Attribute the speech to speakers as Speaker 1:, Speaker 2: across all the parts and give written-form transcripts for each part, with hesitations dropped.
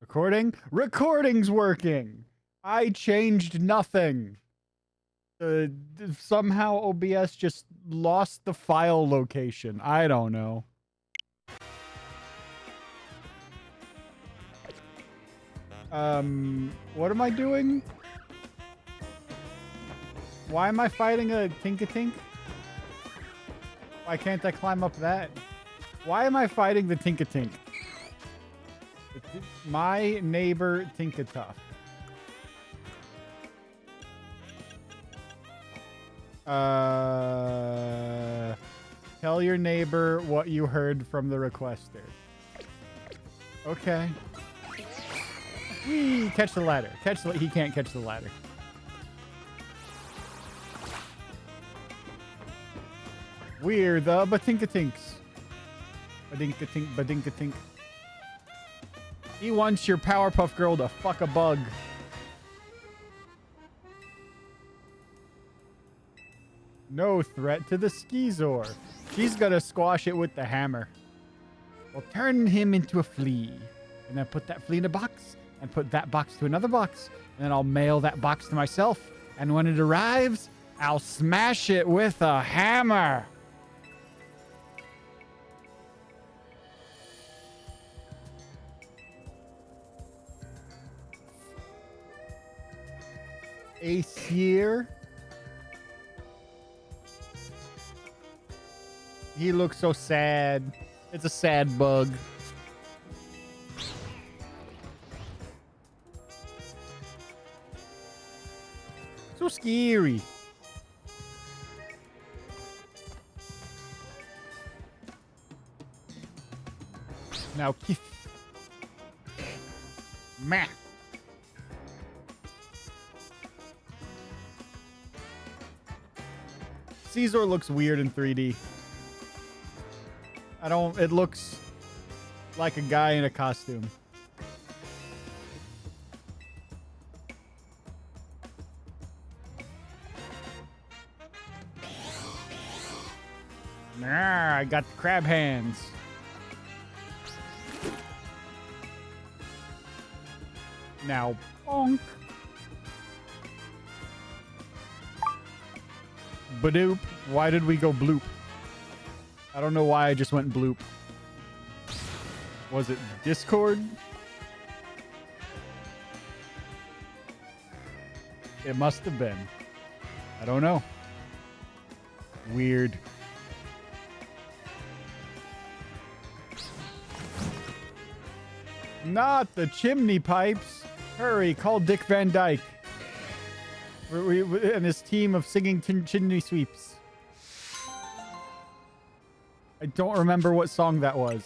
Speaker 1: Recording? Recording's working! I changed nothing. Somehow OBS just lost the file location. I don't know. What am I doing? Why am I fighting a Tinka-Tink? Why can't I climb up that? Why am I fighting the Tinka-Tink? My neighbor Tinkatuff. Tell your neighbor what you heard from the requester. Okay. Whee! Catch the ladder. Catch the... He can't catch the ladder. We're the Batinka-Tinks. Badinka-Tink, Badinka-Tink. He wants your Powerpuff Girl to fuck a bug. No threat to the Skizor. She's gonna squash it with the hammer. We'll turn him into a flea. And then put that flea in a box. And put that box to another box. And then I'll mail that box to myself. And when it arrives, I'll smash it with a hammer. Acier. He looks so sad. It's a sad bug. So scary. Now kiss. Meh. Caesar looks weird in 3D. It looks like a guy in a costume. Nah, I got the crab hands. Now, bonk. Badoop. Why did we go bloop? I don't know why I just went bloop. Was it Discord? It must have been. I don't know. Weird. Not the chimney pipes. Hurry, call Dick Van Dyke. And his team of singing chimney sweeps. I don't remember what song that was.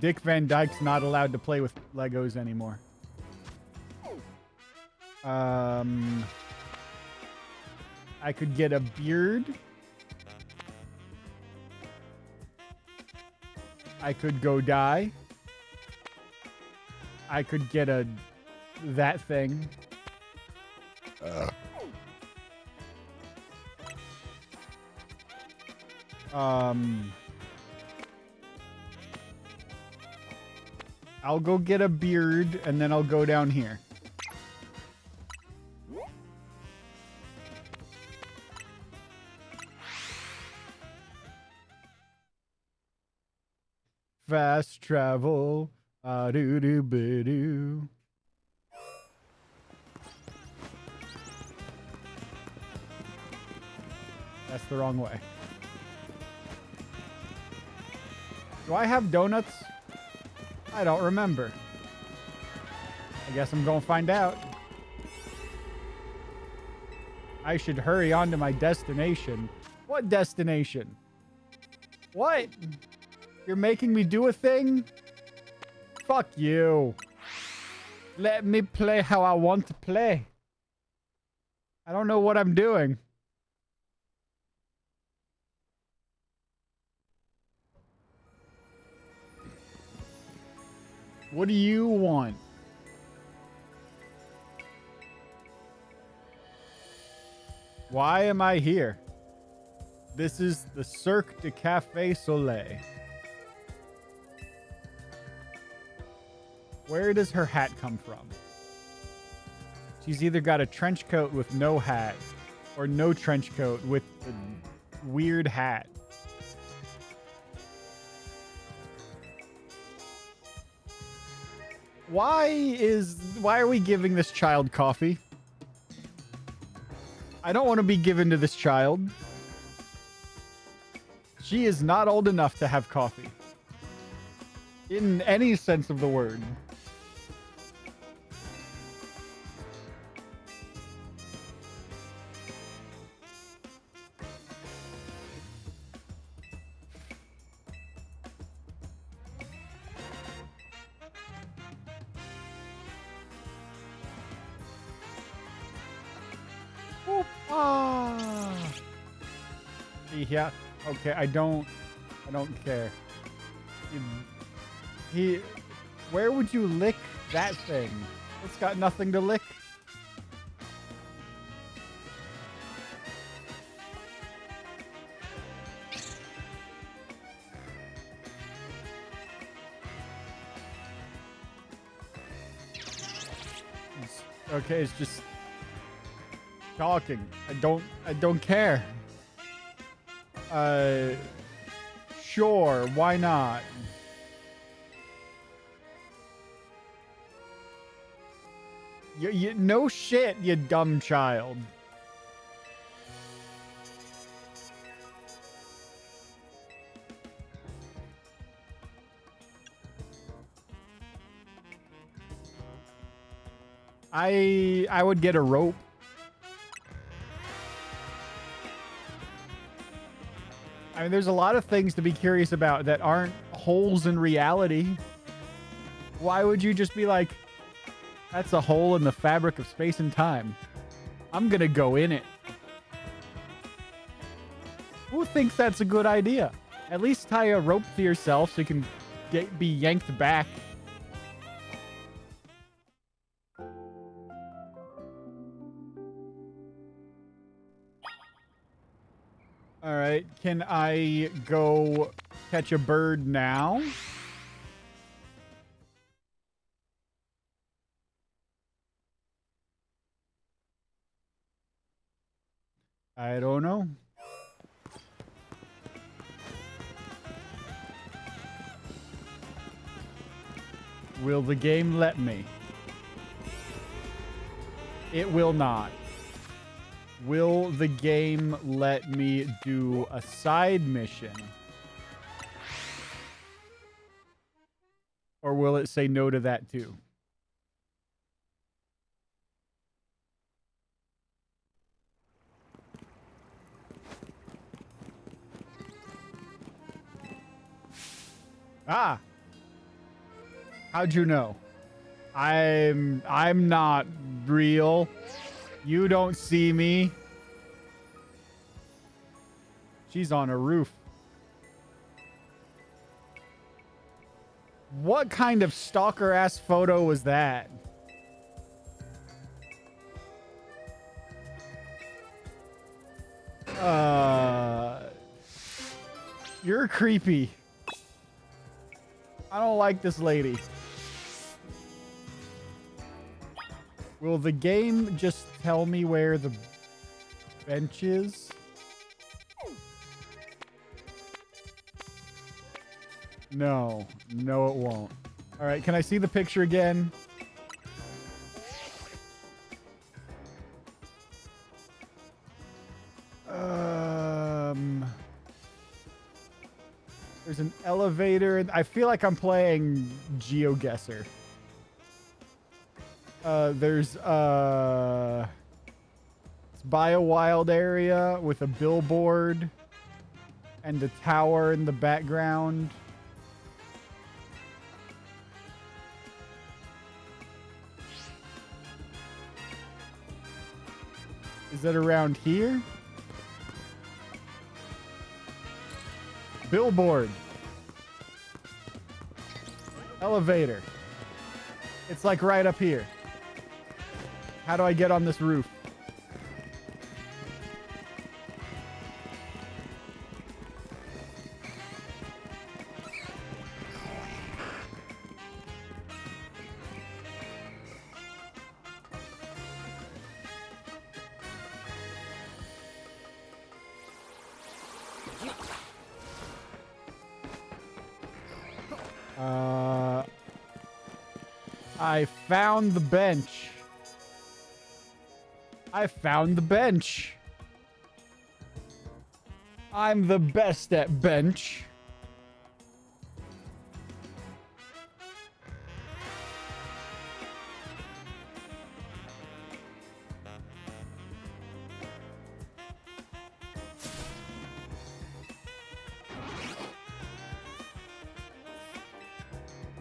Speaker 1: Dick Van Dyke's not allowed to play with Legos anymore. I could get a beard. I could go die. I could get that thing. I'll go get a beard and then I'll go down here. Fast travel. Doo-doo-ba-doo. That's the wrong way. Do I have donuts? I don't remember. I guess I'm gonna find out. I should hurry on to my destination. What destination? What? You're making me do a thing? Fuck you. Let me play how I want to play. I don't know what I'm doing. What do you want? Why am I here? This is the Cirque de Café Soleil. Where does her hat come from? She's either got a trench coat with no hat or no trench coat with the weird hat. Why are we giving this child coffee? I don't want to be given to this child. She is not old enough to have coffee. In any sense of the word. Yeah. Okay. I don't care. Where would you lick that thing? It's got nothing to lick. Okay, it's just talking. I don't care. Sure, why not? You no shit, you dumb child. I would get a rope. I mean, there's a lot of things to be curious about that aren't holes in reality. Why would you just be like, that's a hole in the fabric of space and time. I'm gonna go in it. Who thinks that's a good idea? At least tie a rope to yourself so you can be yanked back. All right, can I go catch a bird now? I don't know. Will the game let me? It will not. Will the game let me do a side mission? Or will it say no to that too? Ah! How'd you know? I'm not real. You don't see me. She's on a roof. What kind of stalker-ass photo was that? You're creepy. I don't like this lady. Will the game just tell me where the bench is? No. No, it won't. All right, can I see the picture again? There's an elevator. And I feel like I'm playing GeoGuessr. There's it's by a wild area with a billboard and a tower in the background. Is that around here? Billboard. Elevator. It's like right up here. How do I get on this roof? I found the bench. I found the bench. I'm the best at bench.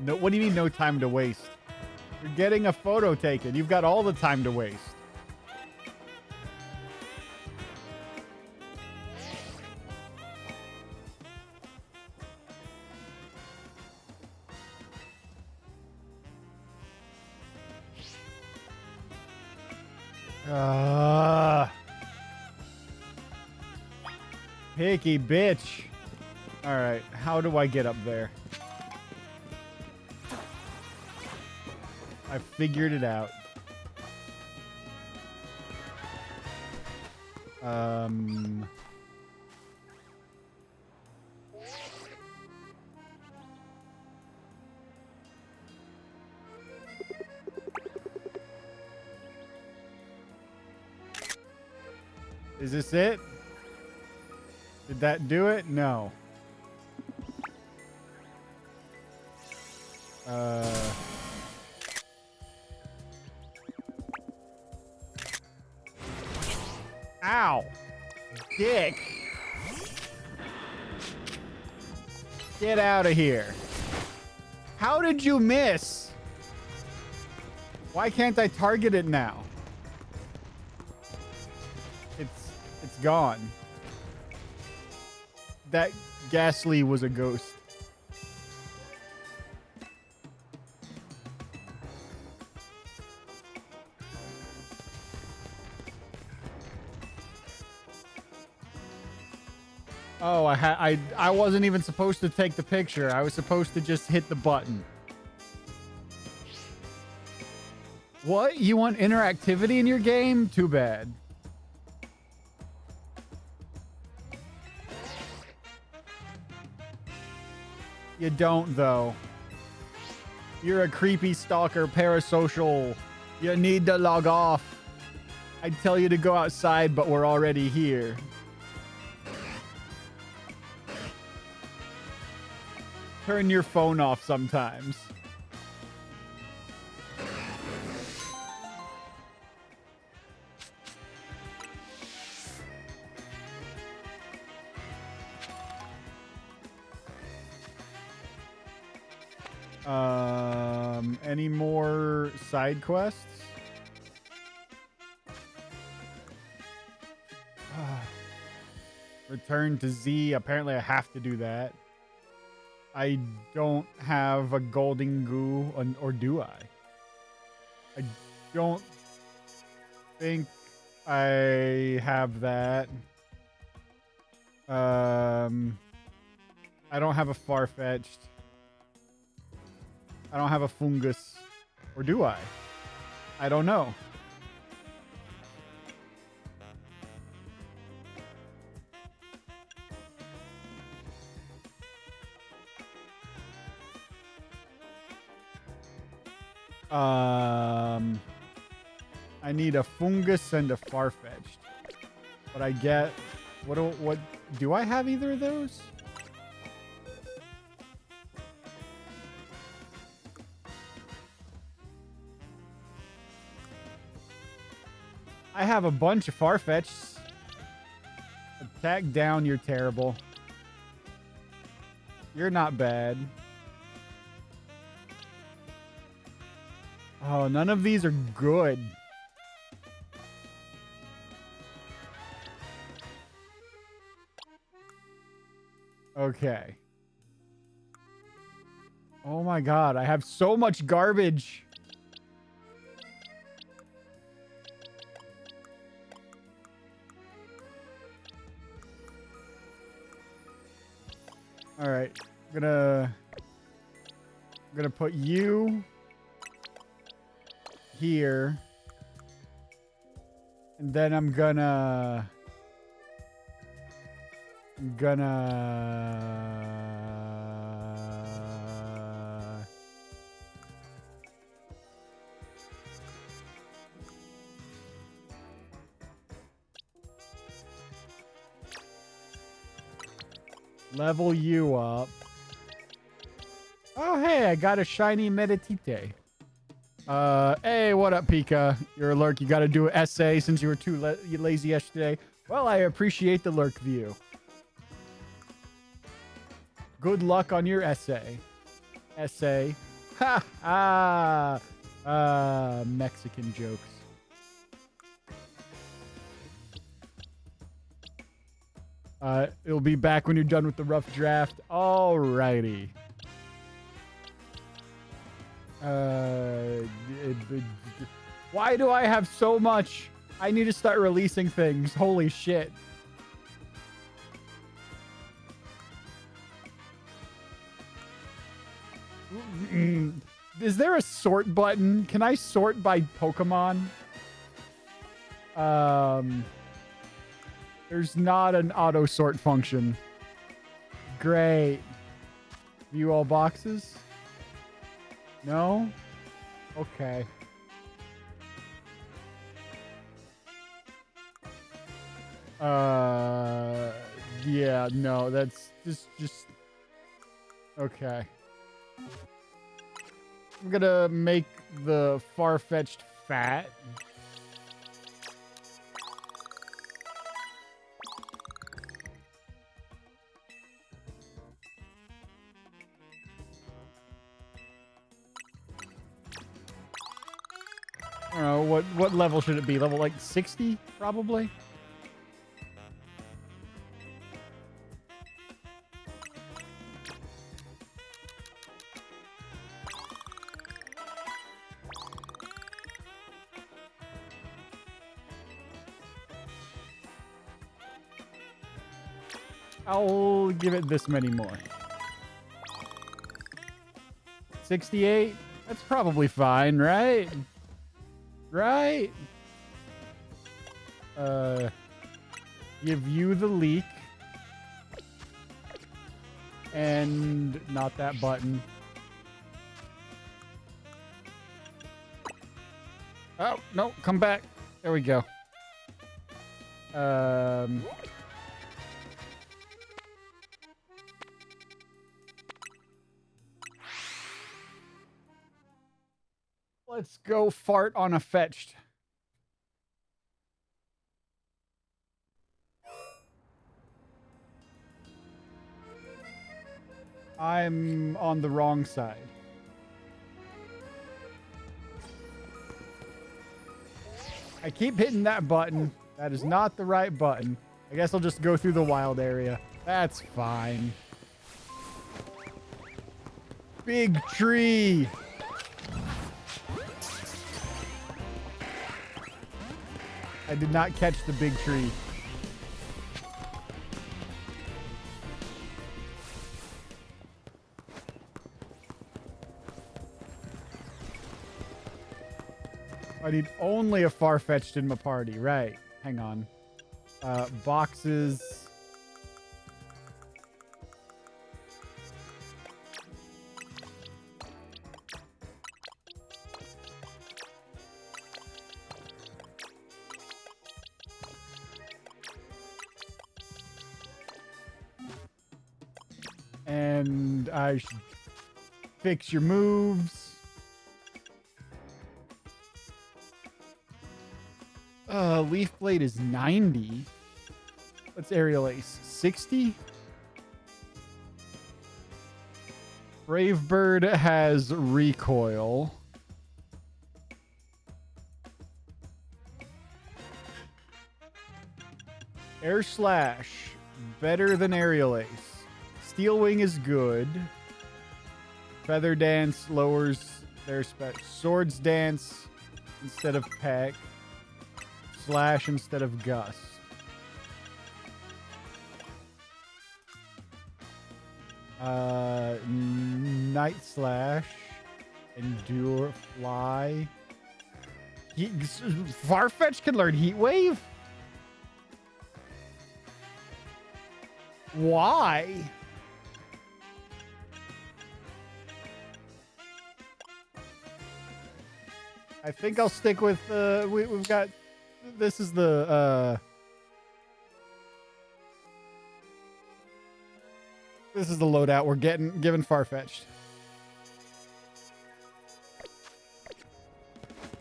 Speaker 1: No, what do you mean no time to waste? You're getting a photo taken. You've got all the time to waste. Picky bitch. All right, how do I get up there? I figured it out. Is this it? Did that do it? No. Ow. Dick. Get out of here. How did you miss? Why can't I target it now? It's gone. That Ghastly was a ghost. Oh, I wasn't even supposed to take the picture. I was supposed to just hit the button. What? You want interactivity in your game? Too bad. You don't, though. You're a creepy stalker parasocial. You need to log off. I'd tell you to go outside, but we're already here. Turn your phone off sometimes. Any more side quests? Return to Z. Apparently I have to do that. I don't have a golden goo, or do I? I don't think I have that. I don't have a Farfetch'd. I don't have a Fungus. Or do I? I don't know. I need a Fungus and a Farfetch'd. But I get... What do I have either of those? I have a bunch of Farfetch'ds. Attack down, you're terrible. You're not bad. Oh, none of these are good. Okay. Oh my god, I have so much garbage. All right, I'm gonna put you here, and then I'm gonna Level you up. Oh, hey, I got a shiny Meditite. Hey, what up, Pika? You're a lurk. You got to do an essay since you were too lazy yesterday. Well, I appreciate the lurk view. Good luck on your essay. Essay. Ha! Mexican jokes. It'll be back when you're done with the rough draft. Alrighty. Why do I have so much? I need to start releasing things. Holy shit. Is there a sort button? Can I sort by Pokemon? There's not an auto sort function. Great. View all boxes? No? Okay. Yeah, no, that's just okay. I'm gonna make the far-fetched fat. I don't know, what level should it be? Level like 60, probably? I'll give it this many more. 68? That's probably fine, right? Right? Give you the leak. And not that button. Oh, no, come back. There we go. Let's go fart on a fetched. I'm on the wrong side. I keep hitting that button. That is not the right button. I guess I'll just go through the wild area. That's fine. Big tree. I did not catch the big tree. I need only a far-fetched in my party. Right. Hang on. Boxes. And I should fix your moves. Leaf Blade is 90. What's Aerial Ace? 60? Brave Bird has recoil. Air Slash, better than Aerial Ace. Steel Wing is good. Feather Dance lowers their spec. Swords Dance instead of Peck. Slash instead of Gust. Night Slash. Endure Fly. Farfetch can learn Heat Wave? Why? I think I'll stick with we've got this is the This is the loadout we're given Farfetch'd.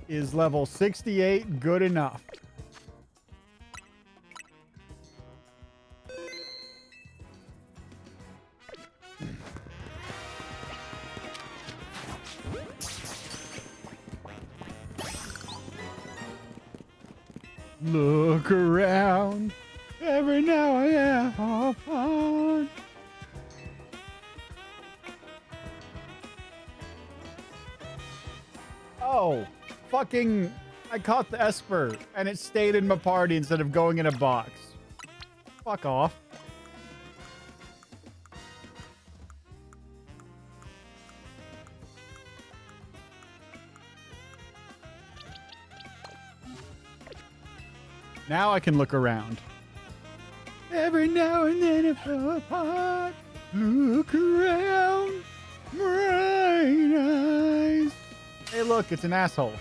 Speaker 1: Is level 68 good enough? Look around. Every now and then. Have fun. Oh, fucking, I caught the Esper and it stayed in my party instead of going in a box. Fuck off. Now I can look around. Every now and then it fell apart. Look around. Bright eyes. Hey, look, it's an asshole.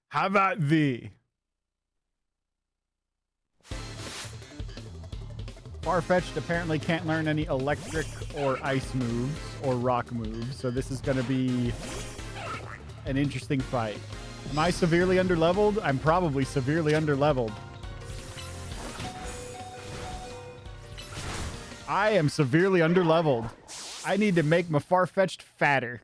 Speaker 1: How about thee? Farfetch'd apparently can't learn any electric or ice moves or rock moves, so this is going to be an interesting fight. Am I severely underleveled? I'm probably severely underleveled. I am severely underleveled. I need to make my Farfetch'd fatter.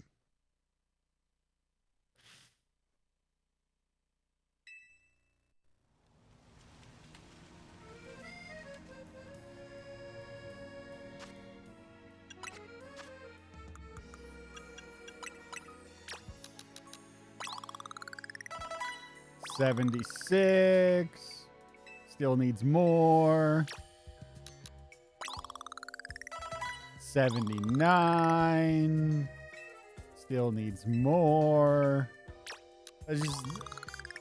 Speaker 1: $76. Still needs more. 79. Still needs more.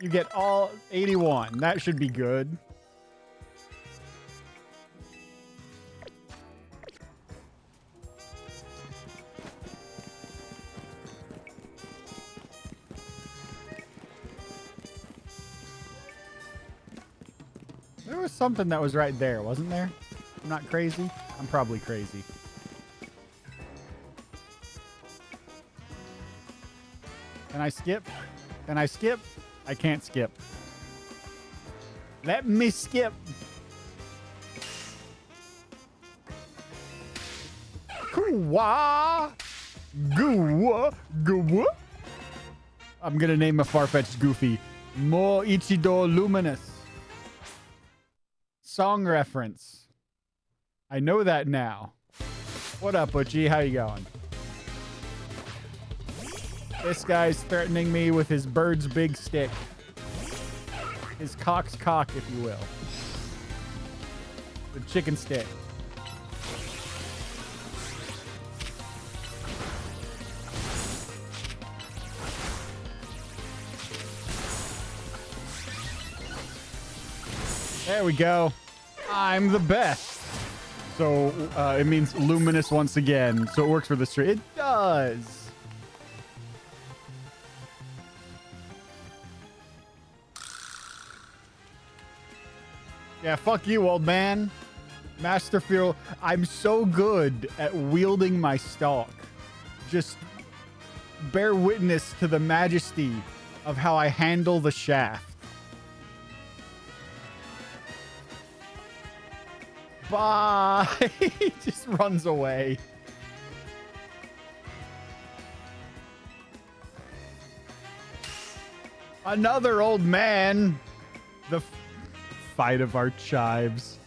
Speaker 1: You get all 81. That should be good. There was something that was right there, wasn't there? I'm not crazy. I'm probably crazy. Can I skip? Can I skip? I can't skip. Let me skip. Kua. Gua. Gua. I'm gonna name a Farfetch'd Goofy. Mo Ichido Luminous. Song reference. I know that now. What up, Butchie? How you going? This guy's threatening me with his bird's big stick. His cock's cock, if you will. The chicken stick. There we go. I'm the best. So it means luminous once again. So it works for the stream. It does. Yeah, fuck you, old man. Masterfield. I'm so good at wielding my stalk. Just bear witness to the majesty of how I handle the shaft. Bye. He just runs away. Another old man. The fight of our chives.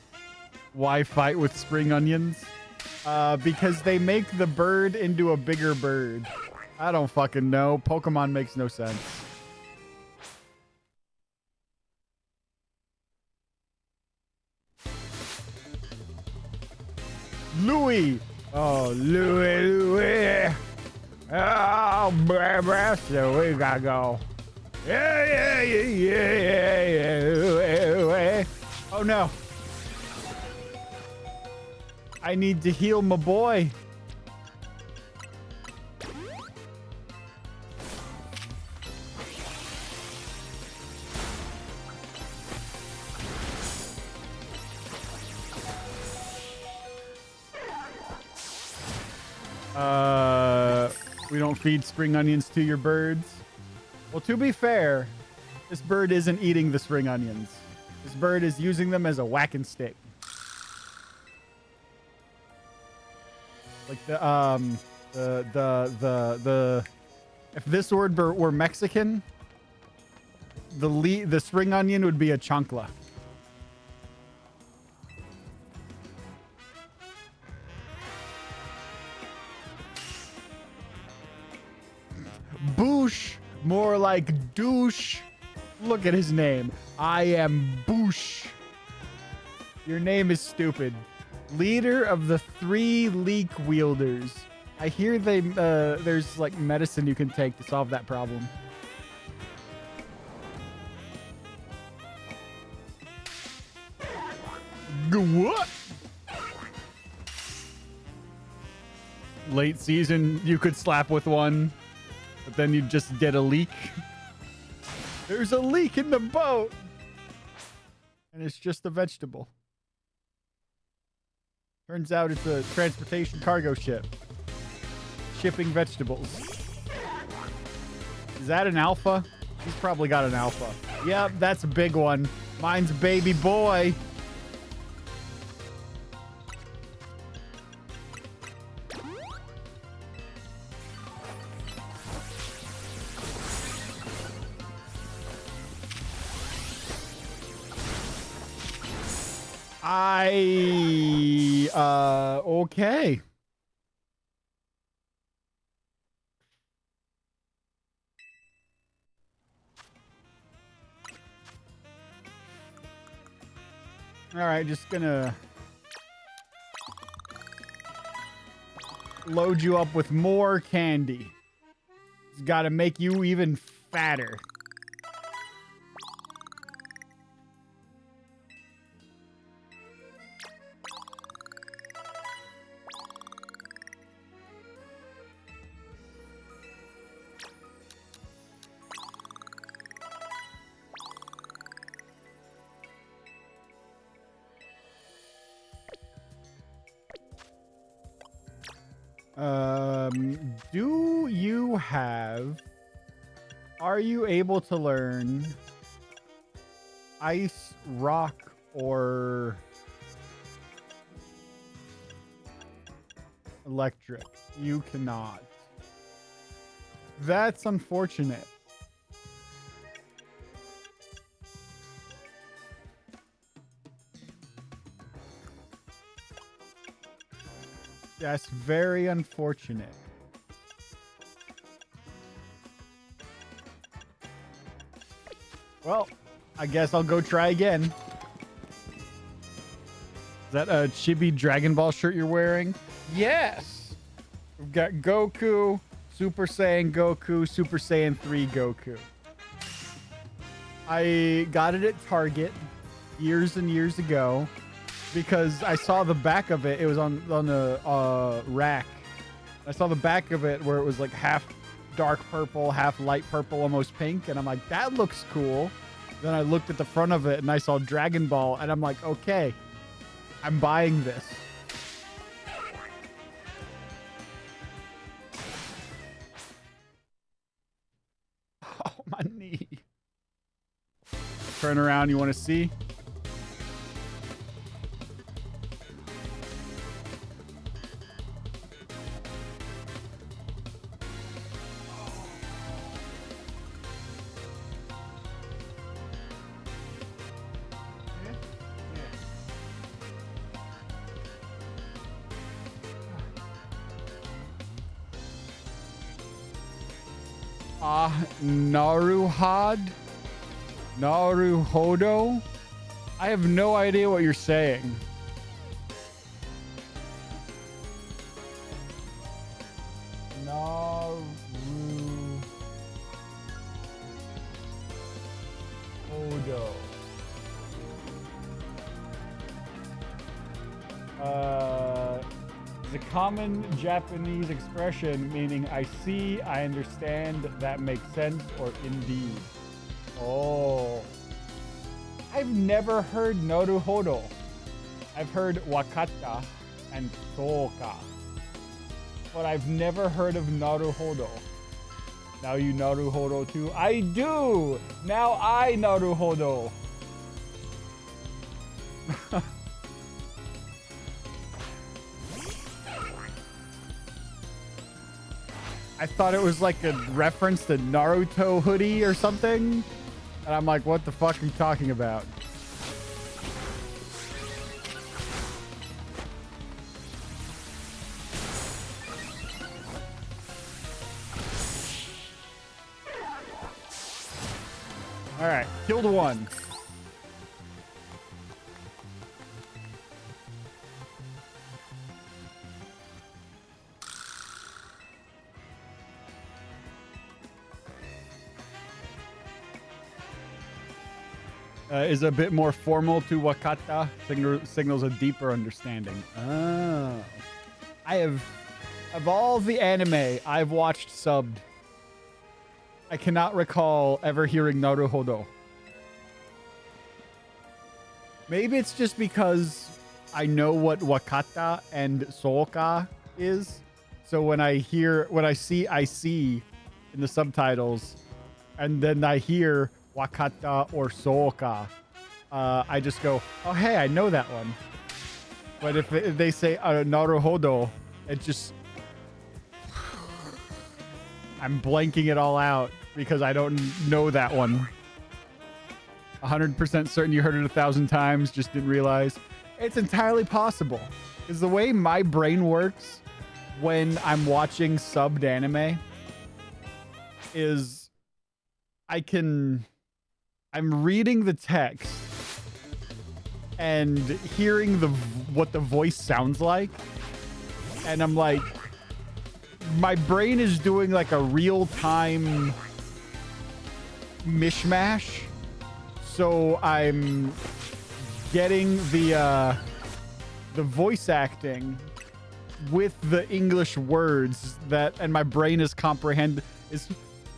Speaker 1: Why fight with spring onions? Because they make the bird into a bigger bird. I don't fucking know. Pokemon makes no sense. Louis. Oh, Louis. Oh, bruh. So we gotta go. Yeah. Oh, no. I need to heal my boy. We don't feed spring onions to your birds. Well, to be fair, this bird isn't eating the spring onions. This bird is using them as a whacking stick. Like if this word were Mexican, the spring onion would be a chancla. Boosh, more like douche. Look at his name. I am Boosh. Your name is stupid. Leader of the 3 leek wielders. I hear there's like medicine you can take to solve that problem. What? Late season, you could slap with one, but then you'd just get a leak. There's a leak in the boat. And it's just a vegetable. Turns out it's a transportation cargo ship. Shipping vegetables. Is that an alpha? He's probably got an alpha. Yep, that's a big one. Mine's baby boy. Okay. All right, just gonna load you up with more candy. It's gotta make you even fatter. Do you have... Are you able to learn ice, rock, or electric? You cannot. That's unfortunate. That's very unfortunate. Well, I guess I'll go try again. Is that a chibi Dragon Ball shirt you're wearing? Yes! We've got Goku, Super Saiyan Goku, Super Saiyan 3 Goku. I got it at Target years and years ago because I saw the back of it. It was on a rack. I saw the back of it where it was like half dark purple, half light purple, almost pink. And I'm like, that looks cool. Then I looked at the front of it and I saw Dragon Ball. And I'm like, okay, I'm buying this. Oh, my knee. Turn around. You want to see? Naruhodo? I have no idea what you're saying. Naruhodo. It's a common Japanese expression meaning I see, I understand, that makes sense, or indeed. Oh. I've never heard Naruhodo. I've heard Wakata and Toka. but I've never heard of Naruhodo. Now you Naruhodo too? I do! Now I Naruhodo. I thought it was like a reference to Naruto hoodie or something. And I'm like, what the fuck are you talking about? All right, killed one. Is a bit more formal to Wakata, signals a deeper understanding. Oh. I have, of all the anime I've watched subbed, I cannot recall ever hearing Naruhodo. Maybe it's just because I know what Wakata and Sooka is. So when I see in the subtitles, and then I hear Wakata or Sooka, I just go, oh, hey, I know that one. But if they say Naruhodo, it just... I'm blanking it all out because I don't know that one. 100% certain you heard it 1,000 times, just didn't realize. It's entirely possible. Because the way my brain works when I'm watching subbed anime is I'm reading the text and hearing what the voice sounds like. And I'm like, my brain is doing like a real-time mishmash. So I'm getting the voice acting with the English words and my brain is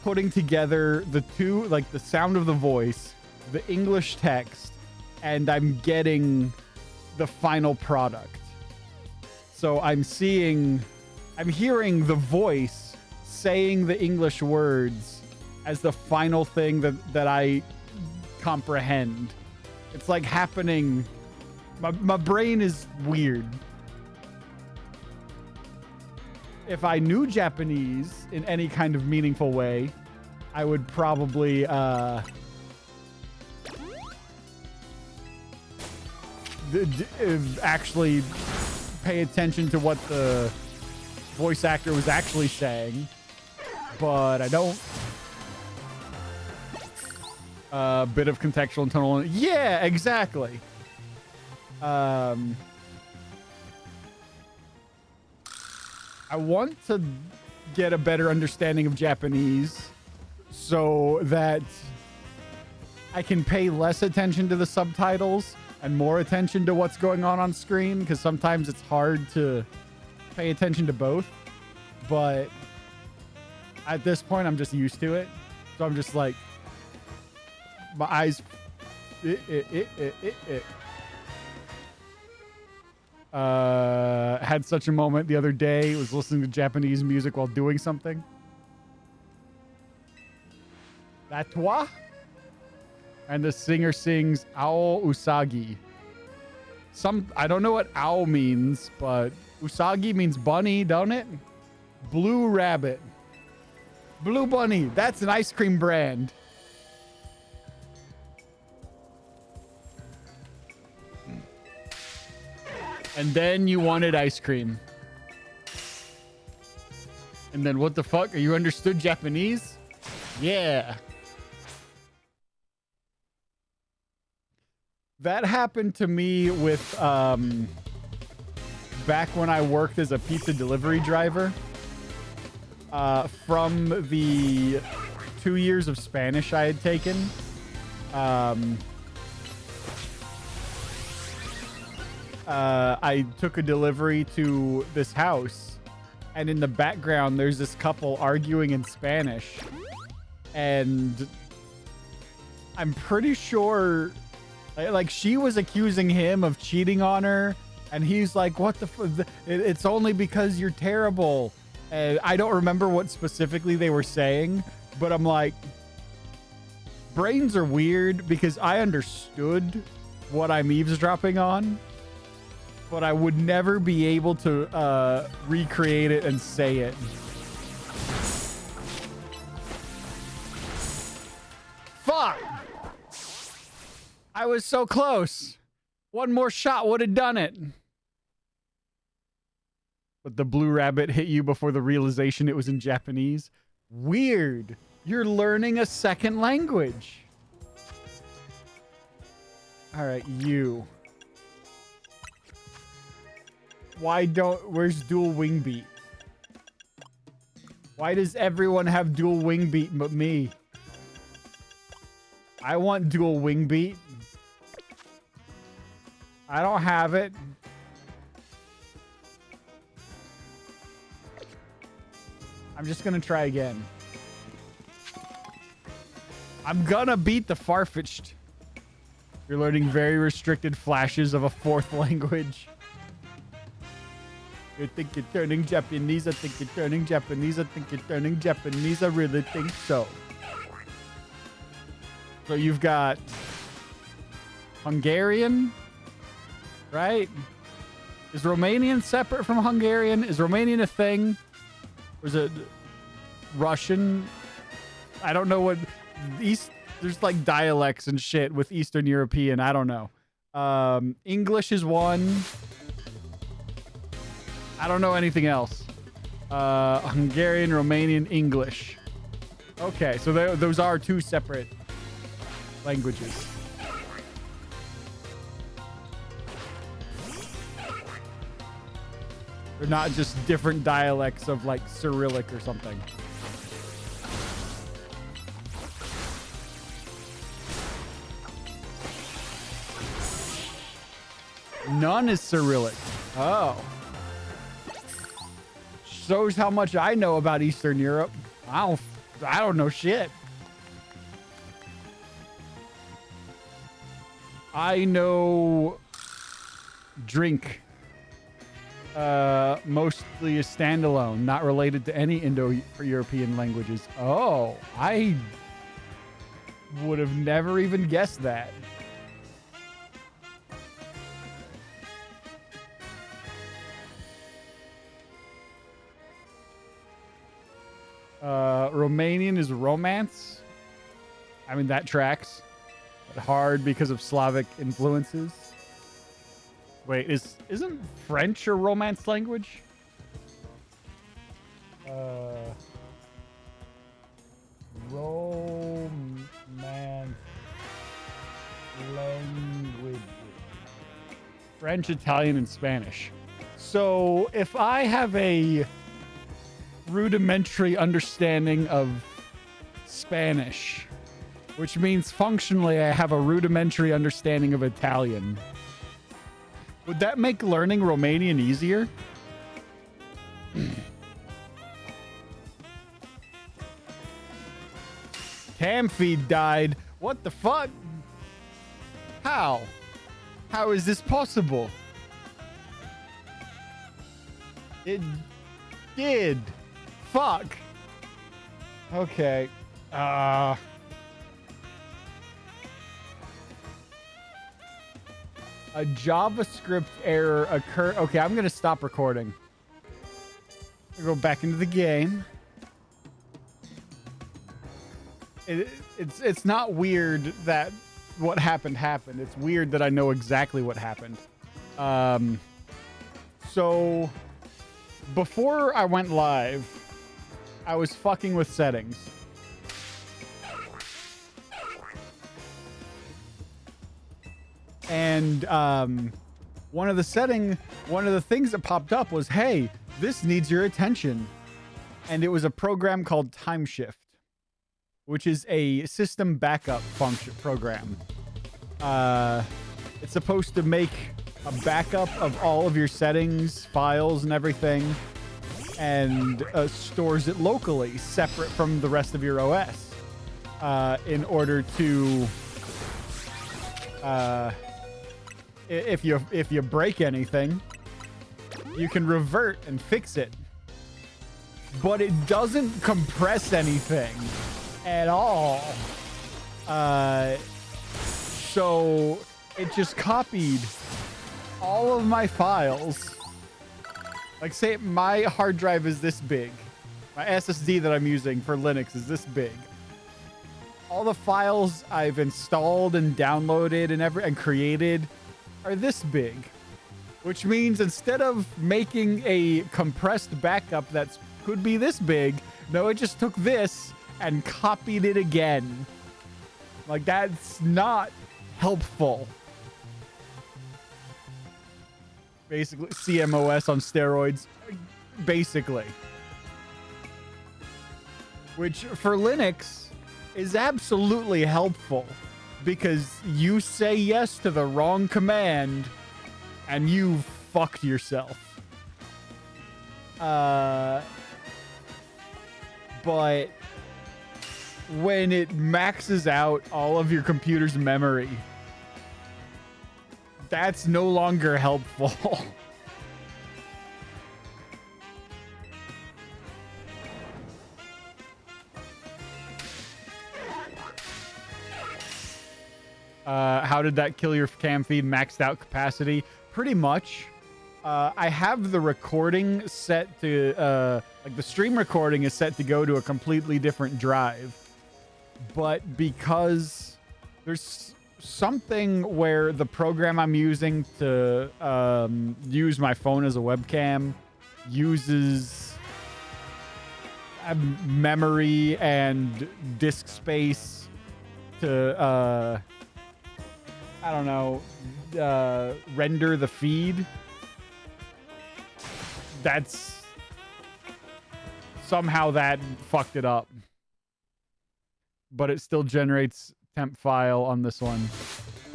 Speaker 1: putting together the two, like the sound of the voice, the English text, and I'm getting the final product. So I'm hearing the voice saying the English words as the final thing that I comprehend. It's like happening. My brain is weird. If I knew Japanese in any kind of meaningful way, I would probably actually pay attention to what the voice actor was actually saying, but I don't. A bit of contextual and tonal. Yeah, exactly. I want to get a better understanding of Japanese so that I can pay less attention to the subtitles and more attention to what's going on screen, because sometimes it's hard to pay attention to both. But at this point, I'm just used to it. So I'm just like, my eyes... had such a moment the other day. Was listening to Japanese music while doing something. That toi? And the singer sings Ao Usagi. I don't know what Ao means, but Usagi means bunny, don't it? Blue rabbit. Blue bunny. That's an ice cream brand. And then you wanted ice cream. And then what the fuck? Are you understood Japanese? Yeah. That happened to me with back when I worked as a pizza delivery driver. From the 2 years of Spanish I had taken. I took a delivery to this house, and in the background there's this couple arguing in Spanish, and I'm pretty sure like she was accusing him of cheating on her, and he's like, what the it's only because you're terrible. And I don't remember what specifically they were saying, but I'm like, brains are weird because I understood what I'm eavesdropping on, but I would never be able to recreate it and say it. Fuck! I was so close. One more shot would have done it. But the blue rabbit hit you before the realization it was in Japanese. Weird. You're learning a second language. All right, you. Where's dual wing beat? Why does everyone have dual wing beat but me? I want dual wing beat. I don't have it. I'm just gonna try again. I'm gonna beat the Farfetched. You're learning very restricted flashes of a fourth language. You think you're turning Japanese? I think you're turning Japanese. I think you're turning Japanese. I really think so. So you've got Hungarian, right? Is Romanian separate from Hungarian? Is Romanian a thing? Or is it Russian? I don't know what there's like dialects and shit with Eastern European. I don't know. English is one. I don't know anything else. Hungarian, Romanian, English. Okay, so those are two separate languages. They're not just different dialects of like Cyrillic or something. None is Cyrillic. Oh. Shows how much I know about Eastern Europe. I don't know shit. I know drink. Mostly a standalone, not related to any Indo-European languages. Oh, I would have never even guessed that. Romanian is romance. I mean, that tracks. But hard because of Slavic influences. Wait, isn't French a romance language? Romance language. French, Italian, and Spanish. So if I have a rudimentary understanding of Spanish, which means functionally I have a rudimentary understanding of Italian, would that make learning Romanian easier? Cam feed died. What the fuck? How? How is this possible? It did. Fuck. Okay. A JavaScript error occurred. Okay, I'm gonna stop recording. I'll go back into the game. It's not weird that what happened. It's weird that I know exactly what happened. So before I went live, I was fucking with settings. And one of the things that popped up was, hey, this needs your attention. And it was a program called TimeShift, which is a system backup function program. It's supposed to make a backup of all of your settings, files, and everything, and stores it locally, separate from the rest of your OS, in order to, if you break anything, you can revert and fix it but it doesn't compress anything at all. So it just copied all of my files. Like, say my hard drive is this big. My SSD that I'm using for Linux is this big. All the files I've installed and downloaded and created are this big. Which means instead of making a compressed backup that could be this big, no, it just took this and copied it again. Like, that's not helpful. Basically, CMOS on steroids. Basically. Which, for Linux, is absolutely helpful. Because you say yes to the wrong command, and you fucked yourself. But when it maxes out all of your computer's memory, that's no longer helpful. How did that kill your cam feed? Maxed out capacity? Pretty much. I have the recording set to, like the stream recording is set to go to a completely different drive. But because there's something where the program I'm using to use my phone as a webcam uses memory and disk space to, I don't know, render the feed. That's somehow that fucked it up. But it still generates temp file on this one.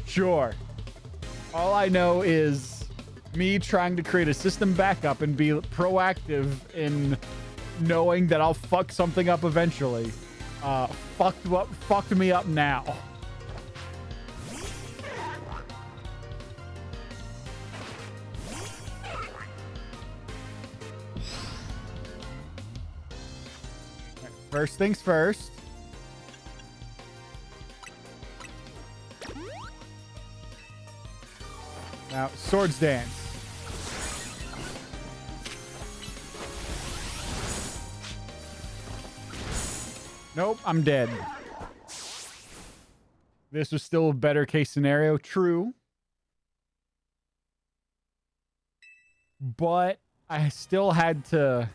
Speaker 1: Sure. All I know is me trying to create a system backup and be proactive in knowing that I'll fuck something up eventually. Fucked me up now. First things first. Now, swords dance. Nope, I'm dead. This was still a better case scenario. True. But I still had to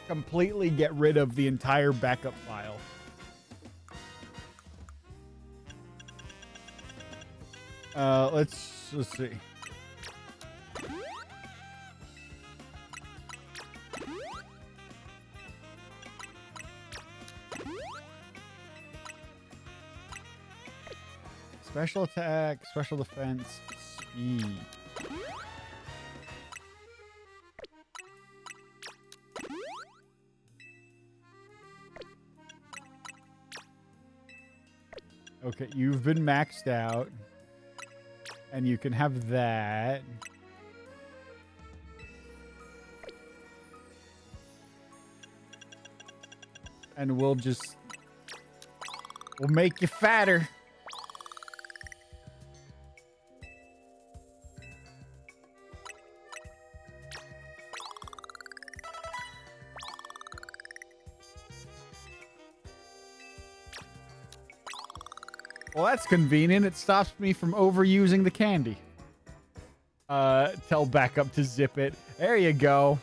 Speaker 1: completely get rid of the entire backup file. Let's see. Special attack, special defense, speed. Okay, you've been maxed out. And you can have that. And we'll make you fatter. Well, that's convenient. It stops me from overusing the candy. Tell backup to zip it. There you go.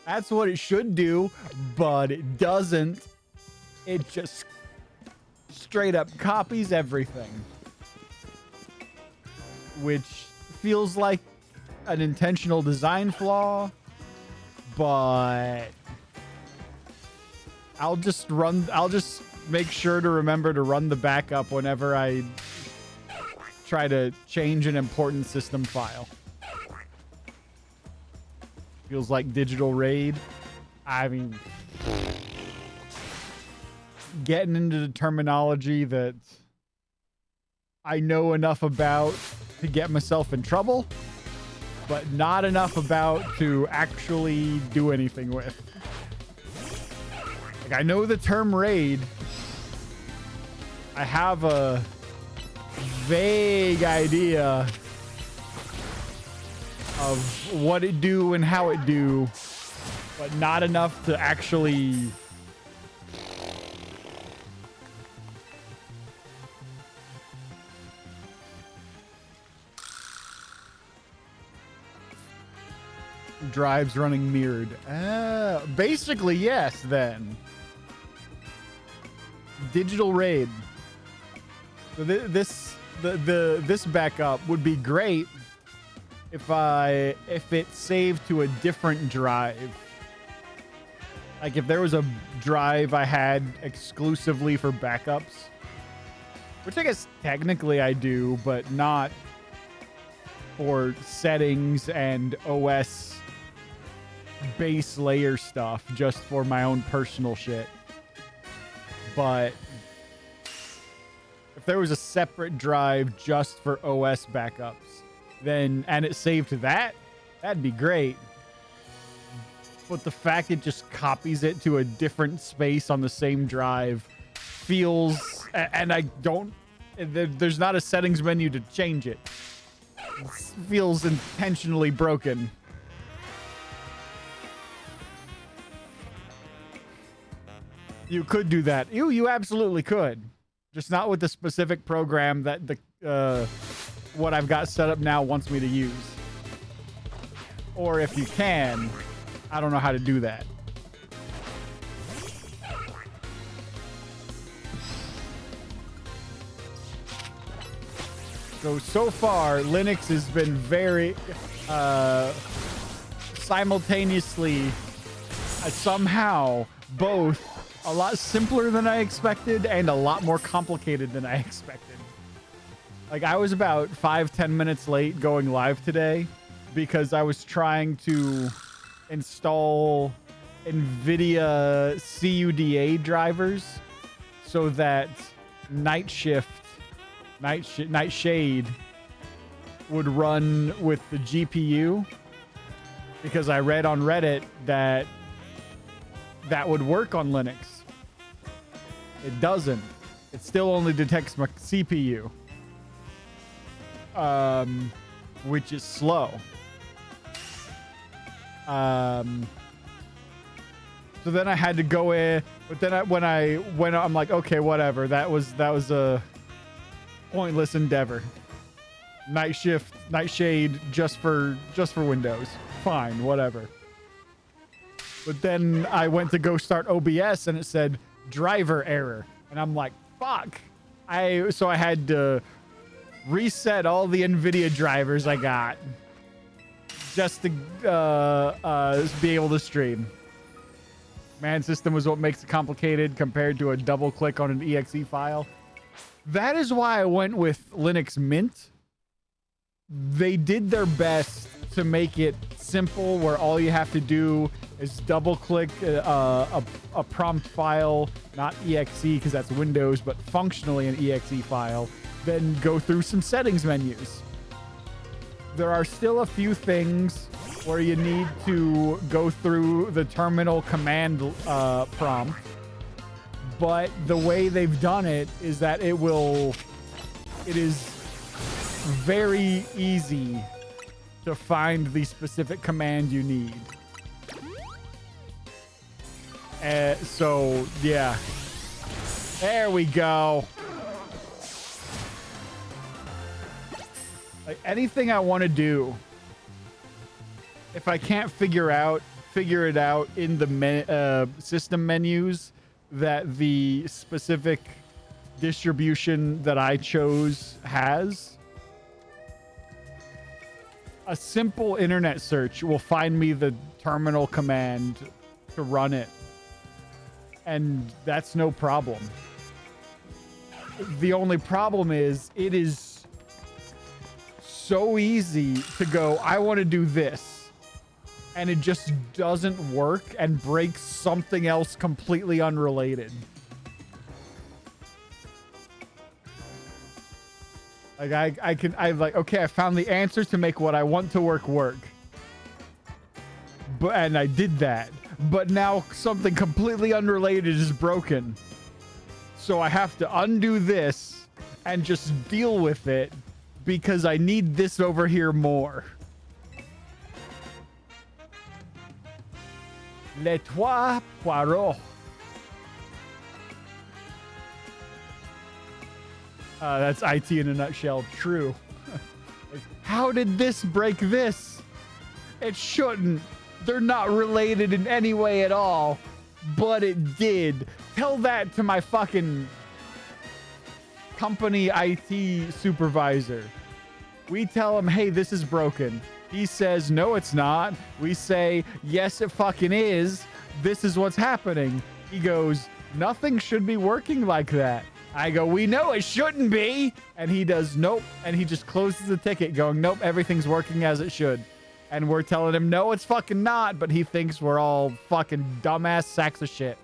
Speaker 1: That's what it should do, but it doesn't. It just straight up copies everything. Which feels like an intentional design flaw, but I'll just make sure to remember to run the backup whenever I try to change an important system file. Feels like digital raid. I mean, getting into the terminology that I know enough about to get myself in trouble. but not enough about to actually do anything with. Like, I know the term raid. I have a vague idea of what it do and how it do, but not enough to actually drives running mirrored. Basically, yes, then. Digital raid. So this backup would be great if it saved to a different drive. Like if there was a drive I had exclusively for backups, which I guess technically I do, but not for settings and OS base layer stuff, just for my own personal shit. But if there was a separate drive just for OS backups, then, and it saved to that, that'd be great. But the fact it just copies it to a different space on the same drive feels, and I don't, there's not a settings menu to change it. It feels intentionally broken. You could do that. You absolutely could. Just not with the specific program that the what I've got set up now wants me to use. Or if you can, I don't know how to do that. So far, Linux has been very simultaneously somehow both a lot simpler than I expected and a lot more complicated than I expected. Like, I was about 5-10 minutes late going live today because I was trying to install NVIDIA CUDA drivers so that Nightshade would run with the GPU, because I read on Reddit that would work on Linux. It doesn't. It still only detects my CPU, which is slow. So then I had to go in, but then when I'm like, okay, whatever. That was a pointless endeavor. Nightshade just for Windows. Fine, whatever. But then I went to go start OBS and it said driver error. And I'm like, fuck. So I had to reset all the NVIDIA drivers I got just to be able to stream. Man system was what makes it complicated compared to a double click on an exe file. That is why I went with Linux Mint. They did their best to make it simple, where all you have to do is double click a prompt file, not exe because that's Windows, but functionally an exe file, then go through some settings menus. There are still a few things where you need to go through the terminal command prompt, but the way they've done it is that it is very easy to find the specific command you need. So yeah, there we go. Like, anything I want to do, if I can't figure it out in the system menus that the specific distribution that I chose has, a simple internet search will find me the terminal command to run it. And that's no problem. The only problem is it is so easy to go, I want to do this, and it just doesn't work and breaks something else completely unrelated. Like I'm like, okay, I found the answer to make what I want to work. And I did that. But now something completely unrelated is broken. So I have to undo this and just deal with it because I need this over here more. Les trois poireaux. That's IT in a nutshell. True. How did this break this? It shouldn't. They're not related in any way at all, but it did. Tell that to my fucking company IT supervisor. We tell him, hey, this is broken. He says, no, it's not. We say, yes, it fucking is. This is what's happening. He goes, nothing should be working like that. I go, we know it shouldn't be. And he does, nope. And he just closes the ticket going, nope, everything's working as it should. And we're telling him, no, it's fucking not. But he thinks we're all fucking dumbass sacks of shit.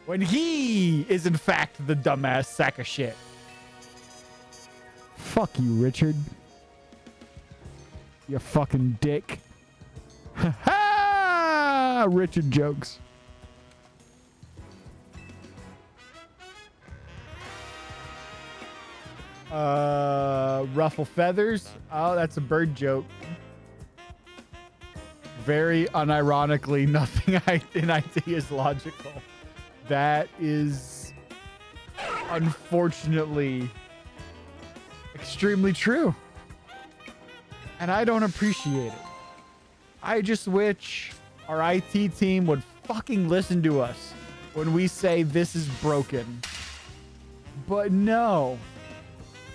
Speaker 1: When he is, in fact, the dumbass sack of shit. Fuck you, Richard. You fucking dick. Ha ha! Richard jokes. Ruffle feathers. Oh, that's a bird joke. Very unironically, nothing in IT is logical. That is unfortunately extremely true. And I don't appreciate it. I just wish our IT team would fucking listen to us when we say this is broken. But no.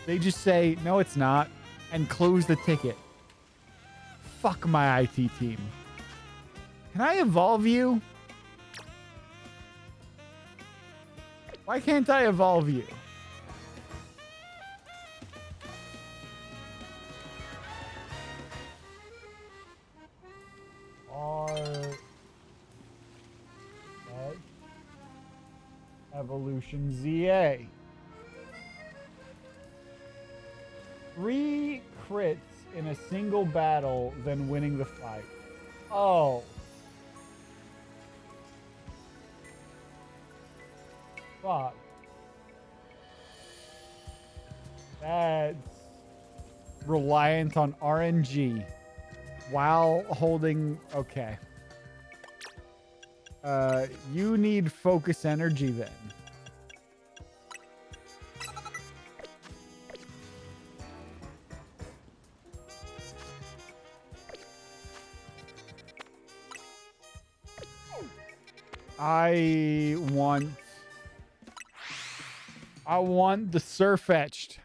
Speaker 1: They just say, no, it's not, and close the ticket. Fuck my IT team. Can I evolve you? Why can't I evolve you? Evolution ZA. 3 crits in a single battle, then winning the fight. Oh. Fuck. That's reliant on RNG while holding... Okay. You need focus energy then. I want the Surfetched,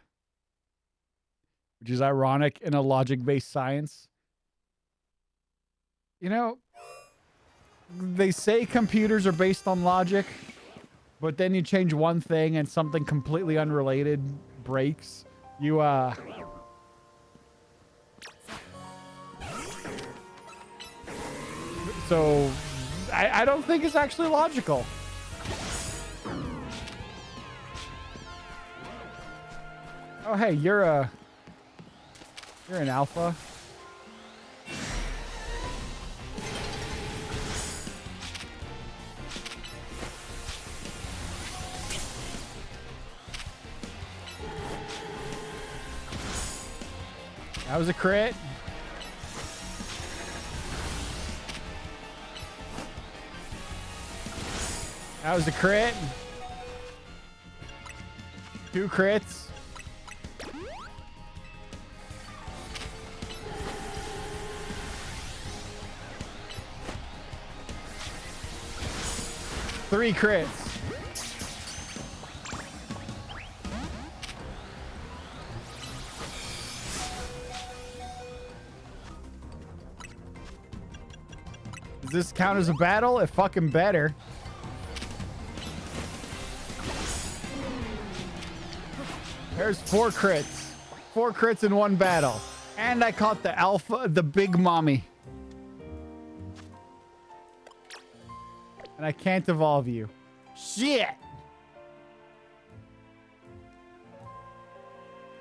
Speaker 1: which is ironic in a logic-based science. You know, they say computers are based on logic, but then you change one thing and something completely unrelated breaks. So I don't think it's actually logical. Oh, hey, you're an alpha. That was a crit. That was a crit. 2 crits. Three crits. Does this count as a battle? It fucking better. There's 4 crits. 4 crits in one battle. And I caught the alpha, the big mommy. And I can't evolve you. Shit!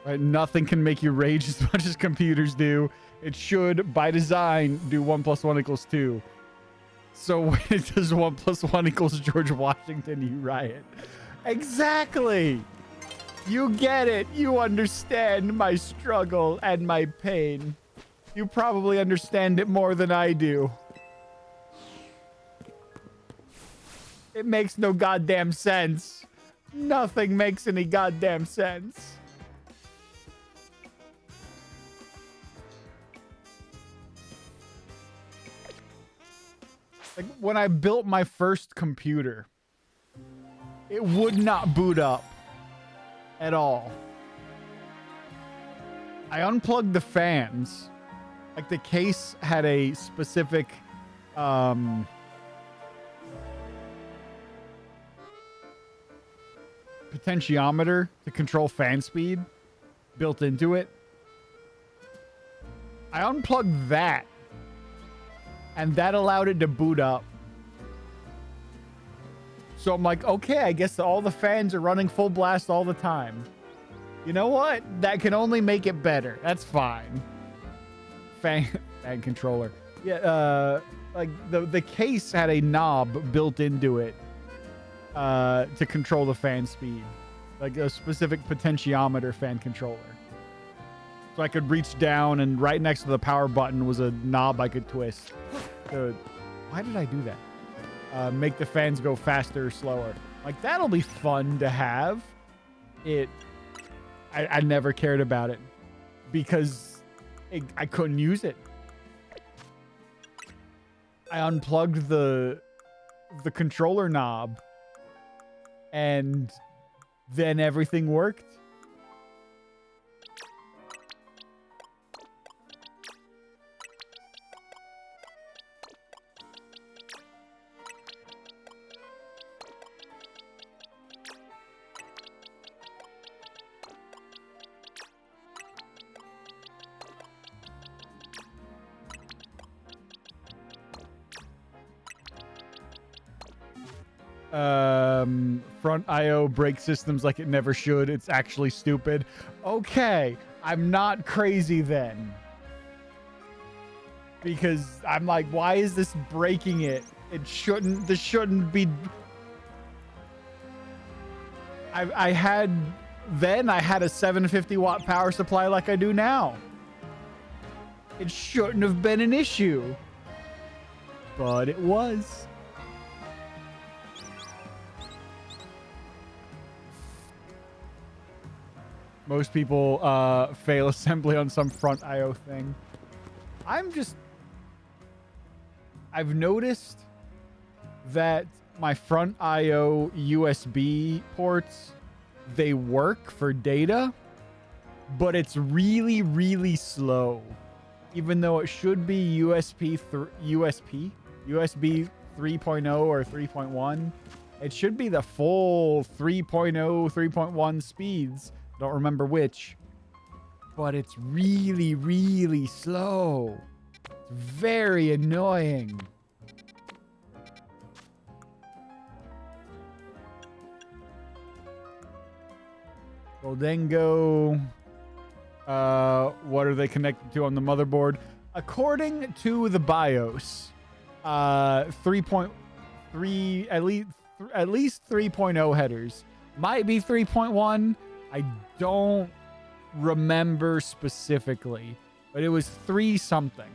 Speaker 1: Right? Nothing can make you rage as much as computers do. It should, by design, do 1 + 1 = 2. So when it does 1 + 1 = George Washington, you riot. Exactly. You get it. You understand my struggle and my pain. You probably understand it more than I do. It makes no goddamn sense. Nothing makes any goddamn sense. Like, when I built my first computer, it would not boot up at all. I unplugged the fans. Like, the case had a specific potentiometer to control fan speed built into it. I unplugged that, and that allowed it to boot up. So I'm like, okay, I guess all the fans are running full blast all the time. You know what? That can only make it better. That's fine. Fan controller. Yeah, like the case had a knob built into it to control the fan speed. Like a specific potentiometer fan controller. So I could reach down, and right next to the power button was a knob I could twist. So, why did I do that? Make the fans go faster or slower. Like, that'll be fun to have. I never cared about it because I couldn't use it. I unplugged the controller knob, and then everything worked. Front IO break systems like it never should. It's actually stupid. Okay, I'm not crazy then. Because I'm like, why is this breaking it? This shouldn't be. I had a 750 watt power supply like I do now. It shouldn't have been an issue. But it was. Most people fail assembly on some front IO thing. I've noticed that my front IO USB ports, they work for data, but it's really, really slow. Even though it should be USB 3.0 or 3.1. It should be the full 3.0, 3.1 speeds. Don't remember which, but it's really, really slow. It's very annoying. Goldengo. What are they connected to on the motherboard? According to the BIOS, 3.3, at least 3.0 headers. Might be 3.1. I don't remember specifically, but it was 3 something.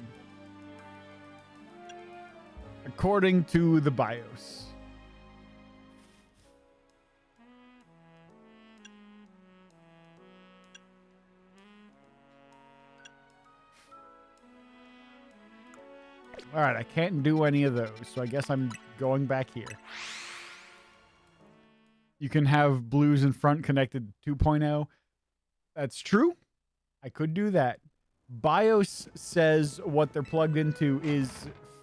Speaker 1: According to the BIOS. All right, I can't do any of those, so I guess I'm going back here. You can have blues in front connected to 2.0. That's true. I could do that. BIOS says what they're plugged into is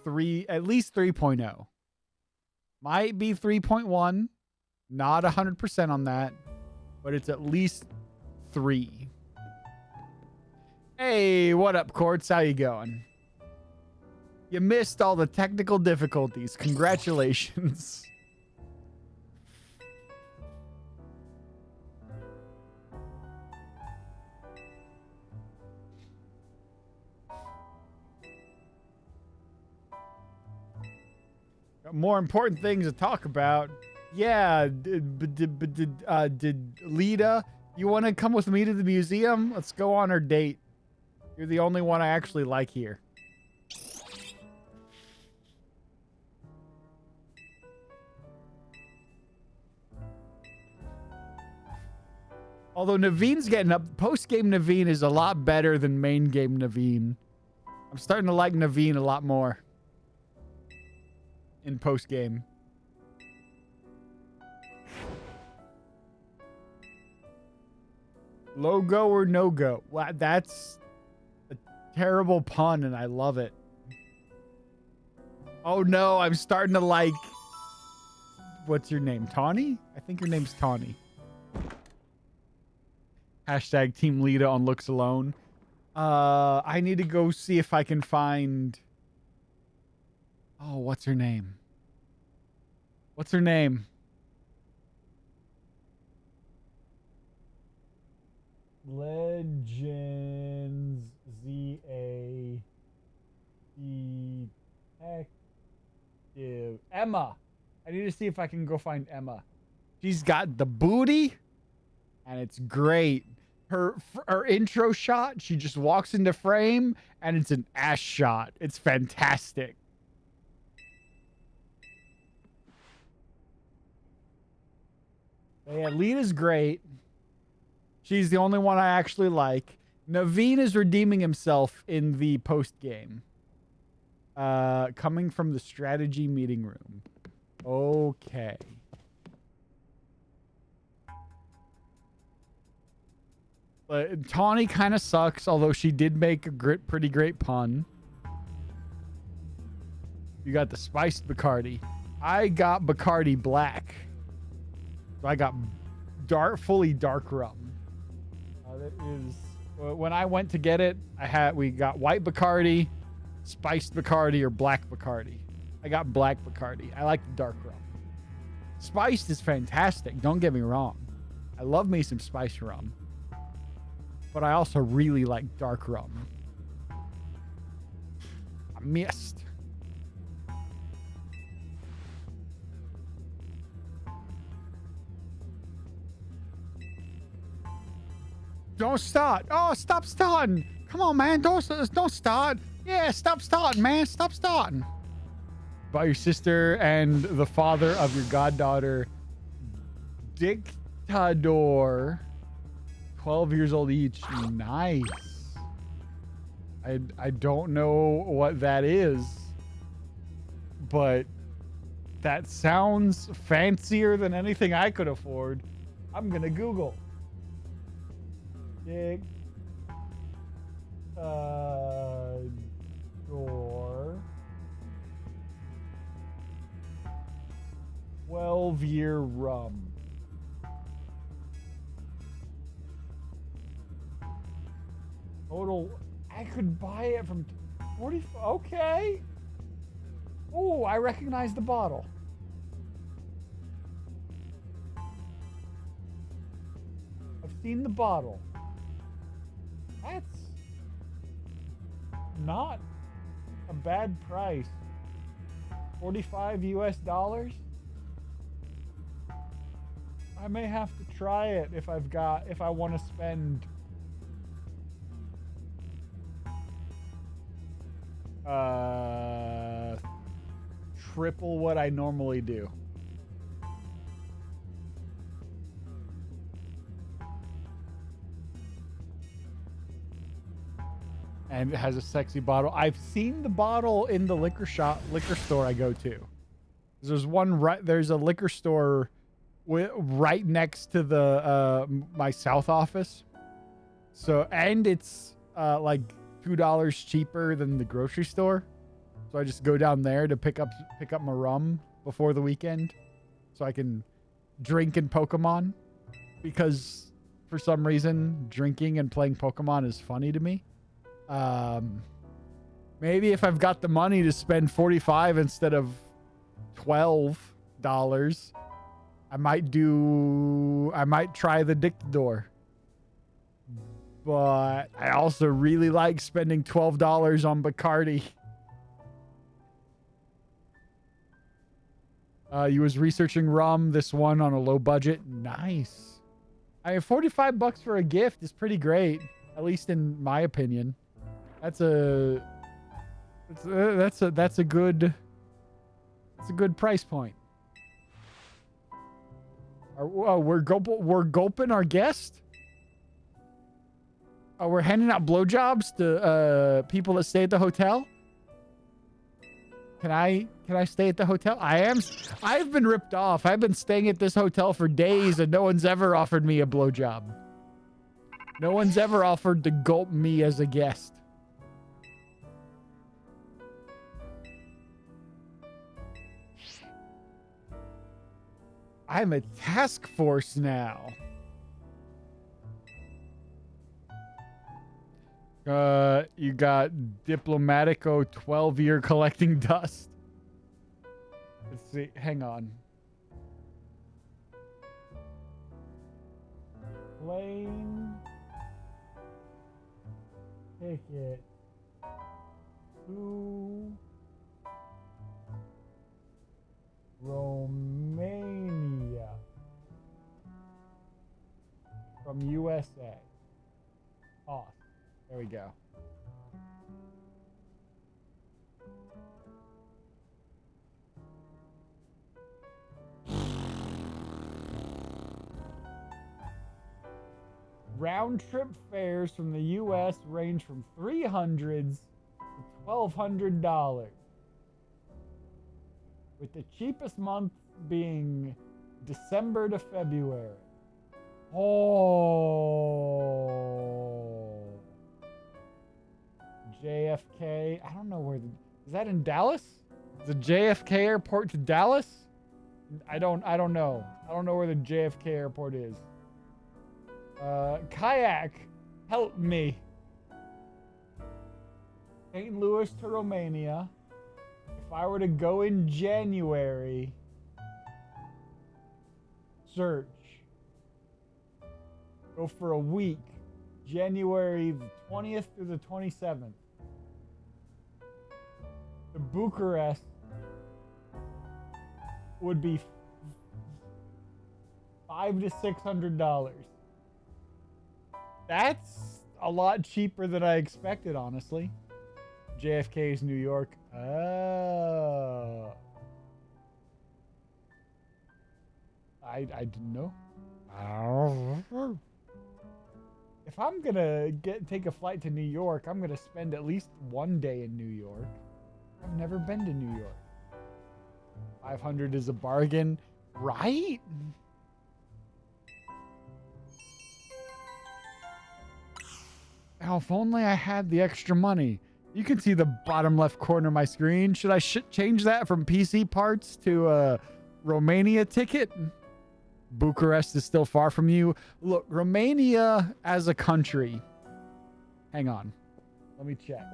Speaker 1: at least 3.0. Might be 3.1. Not 100% on that, but it's at least 3. Hey, what up, Quartz? How you going? You missed all the technical difficulties. Congratulations. Got more important things to talk about. Yeah, did Lita, you want to come with me to the museum? Let's go on our date. You're the only one I actually like here. Although Naveen's getting up, post-game Naveen is a lot better than main game Naveen. I'm starting to like Naveen a lot more in post-game. Logo or no-go? Wow, that's a terrible pun, and I love it. Oh no, I'm starting to like... What's your name? Tawny? I think your name's Tawny. Hashtag Team Lita on looks alone. I need to go see if I can find... Oh, what's her name? What's her name? Legends ZA Detective Emma. I need to see if I can go find Emma. She's got the booty, and it's great. Her intro shot, she just walks into frame, and it's an ass shot. It's fantastic. Yeah, Lita's great. She's the only one I actually like. Naveen is redeeming himself in the post game. Coming from the strategy meeting room. Okay. But Tawny kind of sucks, although she did make a pretty great pun. You got the spiced Bacardi. I got Bacardi Black. So I got fully dark rum. That is when I went to get it. We got white Bacardi, spiced Bacardi, or black Bacardi. I got black Bacardi. I like the dark rum. Spiced is fantastic. Don't get me wrong. I love me some spiced rum. But I also really like dark rum. I missed. Don't start. Oh, stop starting. Come on, man. Don't start. Yeah, stop starting, man. Stop starting. About your sister and the father of your goddaughter, Dictador. 12 years old each. Nice. I don't know what that is, but that sounds fancier than anything I could afford. I'm gonna Google. Dictador. 12-year rum. Total, I could buy it from 40. Okay. Oh, I recognize the bottle. I've seen the bottle. That's not a bad price. 45 US dollars. I may have to try it if I want to spend triple what I normally do. And it has a sexy bottle. I've seen the bottle in the liquor store I go to. There's a liquor store right next to the my South office. So, and it's like $2 cheaper than the grocery store. So I just go down there to pick up my rum before the weekend so I can drink in Pokemon, because for some reason drinking and playing Pokemon is funny to me. Maybe if I've got the money to spend $45 instead of $12, I might try the Dictador. But I also really like spending $12 on Bacardi. You was researching rum, this one on a low budget. Nice. I mean, 45 bucks for a gift is pretty great, at least in my opinion. That's a good price point. We're gulping our guest. Oh, we're handing out blowjobs to people that stay at the hotel. Can I stay at the hotel? I've been ripped off. I've been staying at this hotel for days and no one's ever offered me a blowjob. No one's ever offered to gulp me as a guest. I'm a task force now. You got Diplomatico 12-year collecting dust. Let's see. Hang on. Plane ticket to Romania from USA. Off. There we go. Round trip fares from the US range from $300 to $1,200, with the cheapest month being December to February. Oh, JFK. I don't know where is that in Dallas? Is the JFK airport to Dallas? I don't know. I don't know where the JFK airport is. Kayak, help me. St. Louis to Romania. If I were to go in January, search. Go for a week. January the 20th through the 27th. To Bucharest would be $500 to $600. That's a lot cheaper than I expected, honestly. JFK is New York. Oh. I didn't know. If I'm gonna take a flight to New York, I'm gonna spend at least one day in New York. I've never been to New York. 500 is a bargain, right? Oh, if only I had the extra money. You can see the bottom left corner of my screen. Should I change that from PC parts to a Romania ticket? Bucharest is still far from you. Look, Romania as a country. Hang on. Let me check.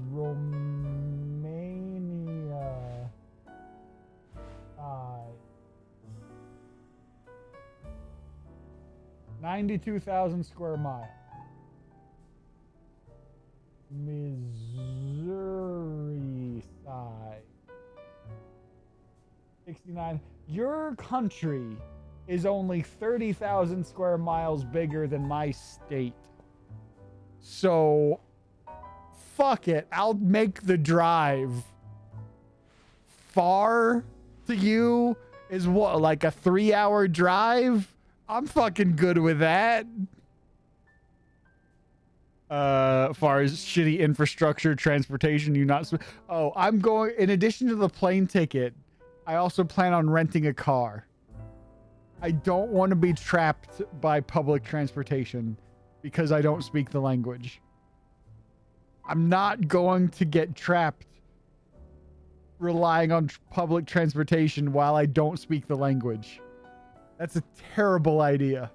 Speaker 1: Romania. 92,000 square miles. Missouri side. 69. Your country is only 30,000 square miles bigger than my state. So, fuck it. I'll make the drive. Far to you is what, like a 3-hour drive? I'm fucking good with that. Far as shitty infrastructure, transportation, I'm going, in addition to the plane ticket, I also plan on renting a car. I don't want to be trapped by public transportation because I don't speak the language. I'm not going to get trapped relying on public transportation while I don't speak the language. That's a terrible idea.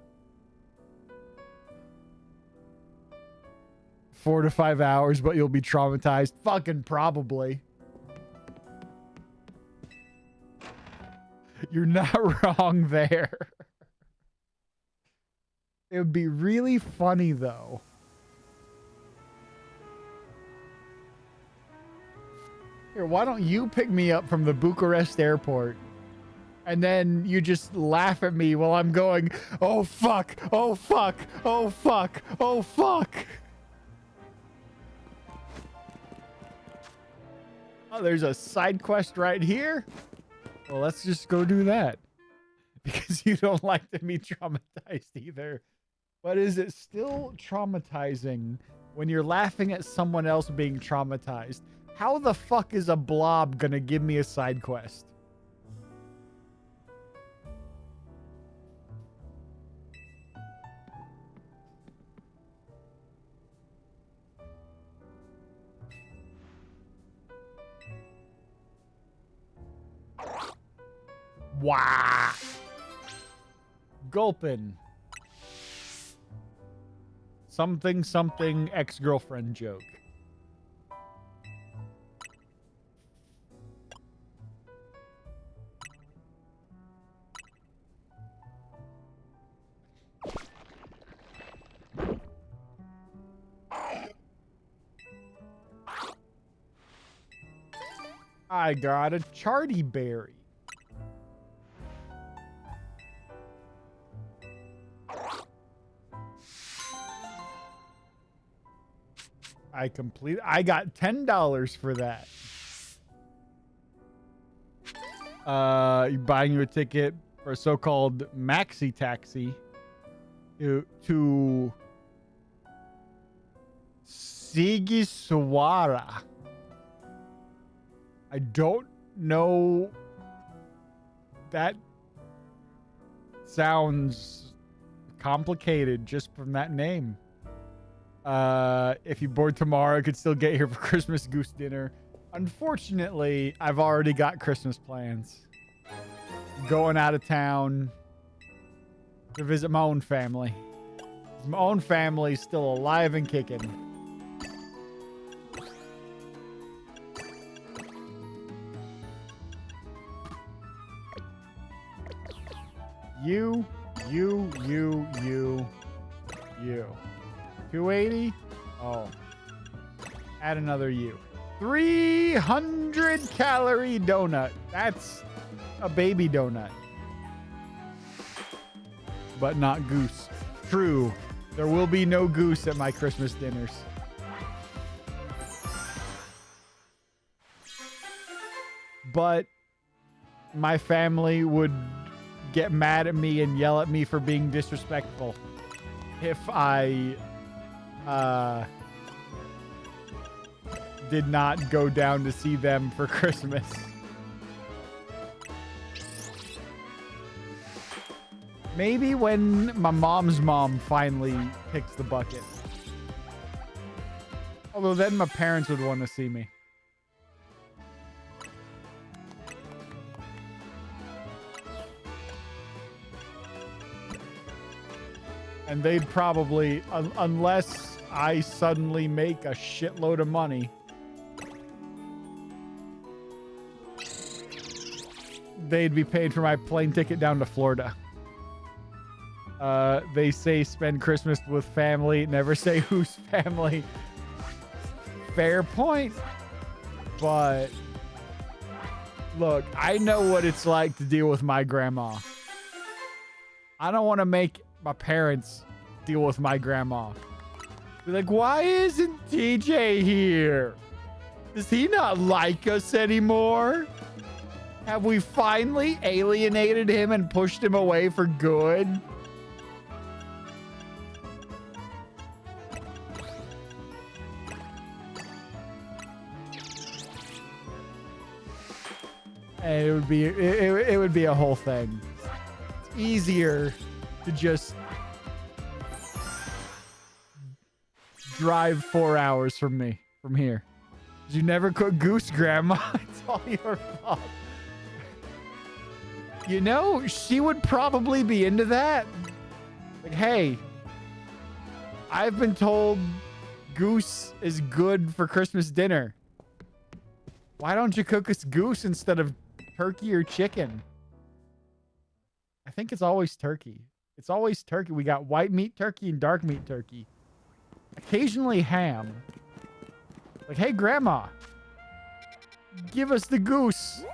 Speaker 1: 4 to 5 hours, but you'll be traumatized. Fucking probably. You're not wrong there. It would be really funny, though. Here, why don't you pick me up from the Bucharest airport? And then you just laugh at me while I'm going, oh, fuck, oh, fuck, oh, fuck, oh, fuck. Oh, there's a side quest right here. Well, let's just go do that. Because you don't like to be traumatized either. But is it still traumatizing when you're laughing at someone else being traumatized? How the fuck is a blob gonna give me a side quest? Wow. Gulpin. Something, something, ex-girlfriend joke. I got a charty berry. I got $10 for that. Buying you a ticket for a so-called maxi taxi to Sigiswara. I don't know. That sounds complicated just from that name. If you're bored tomorrow, I could still get here for Christmas goose dinner. Unfortunately, I've already got Christmas plans. Going out of town to visit my own family. My own family's still alive and kicking. You. 280? Oh. Add another U. 300 calorie donut. That's a baby donut. But not goose. True. There will be no goose at my Christmas dinners. But my family would get mad at me and yell at me for being disrespectful if I did not go down to see them for Christmas. Maybe when my mom's mom finally kicks the bucket. Although then my parents would want to see me. And they'd probably, unless I suddenly make a shitload of money, they'd be paid for my plane ticket down to Florida. They say spend Christmas with family, never say whose family. Fair point. But look, I know what it's like to deal with my grandma. I don't want to make my parents deal with my grandma. Be like, why isn't TJ here? Does he not like us anymore? Have we finally alienated him and pushed him away for good? And it would be a whole thing. It's easier to just drive 4 hours from here. You never cook goose, Grandma. It's all your fault. You know, she would probably be into that. Like, hey, I've been told goose is good for Christmas dinner. Why don't you cook us goose instead of turkey or chicken? I think it's always turkey. It's always turkey. We got white meat turkey and dark meat turkey. Occasionally ham. Like, hey, Grandma. Give us the goose.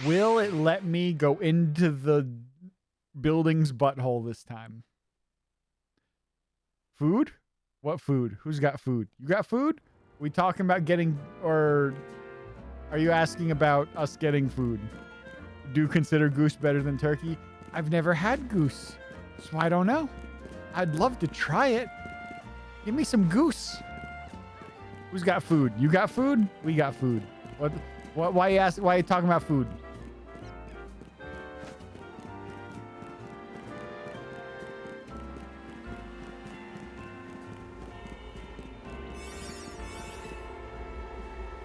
Speaker 1: Will it let me go into the building's butthole this time? Food? What food? Who's got food? You got food? We talking about getting, or are you asking about us getting food? Do you consider goose better than turkey? I've never had goose, so I don't know. I'd love to try it. Give me some goose. Who's got food? You got food? We got food. What? Why you ask? Why are you talking about food?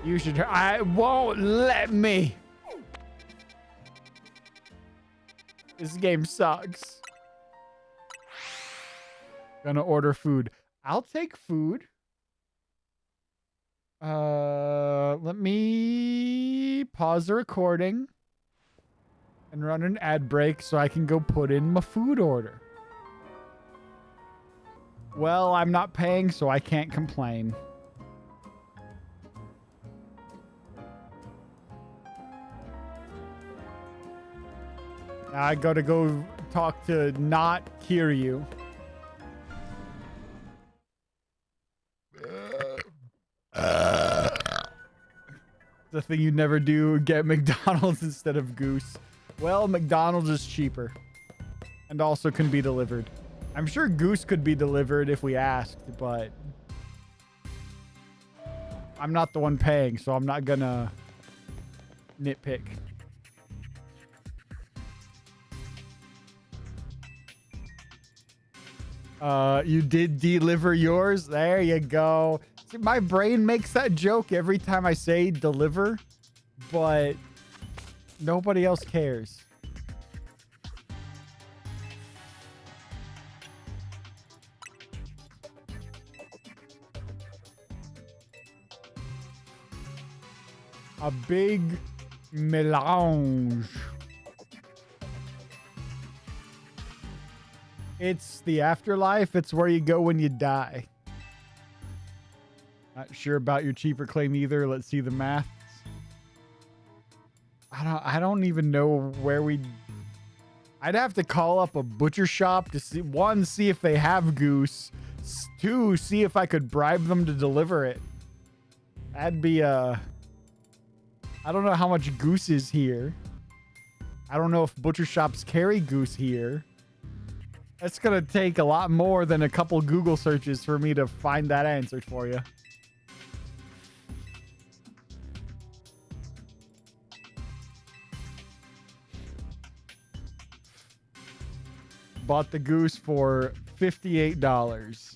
Speaker 1: You should. I won't let me. This game sucks. Gonna order food. I'll take food. Let me pause the recording and run an ad break so I can go put in my food order. Well, I'm not paying, so I can't complain. Now I gotta go talk to not Kiryu. The thing you never do, get McDonald's instead of goose. Well, McDonald's is cheaper and also can be delivered. I'm sure goose could be delivered if we asked, but I'm not the one paying, so I'm not gonna nitpick. You did deliver yours? There you go. See, my brain makes that joke every time I say deliver, but nobody else cares. A big melange. It's the afterlife. It's where you go when you die. Not sure about your cheaper claim either. Let's see the maths. I don't even know where I'd have to call up a butcher shop to see, one, see if they have goose. Two, see if I could bribe them to deliver it. That'd be I don't know how much goose is here. I don't know if butcher shops carry goose here. That's gonna take a lot more than a couple Google searches for me to find that answer for you. Bought the goose for $58.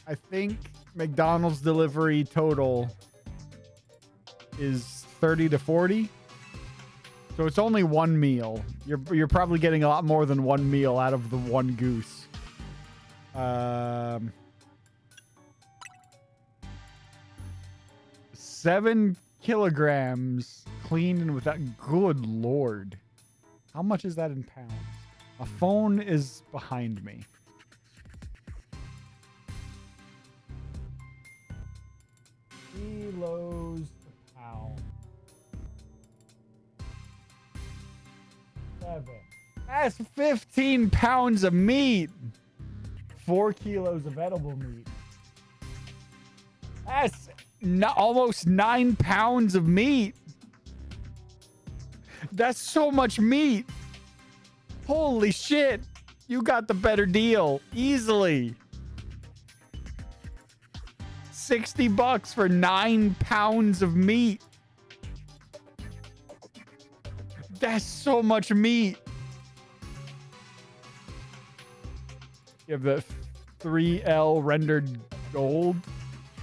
Speaker 1: I think McDonald's delivery total is 30 to 40. So it's only one meal. You're probably getting a lot more than one meal out of the one goose. 7 kilograms clean and without. Good Lord. How much is that in pounds? A phone is behind me. Kilos to pound. 7. That's 15 pounds of meat. 4 kilos of edible meat. That's almost 9 pounds of meat. That's so much meat. Holy shit. You got the better deal. Easily. $60 for 9 pounds of meat. That's so much meat. You have the 3L rendered gold.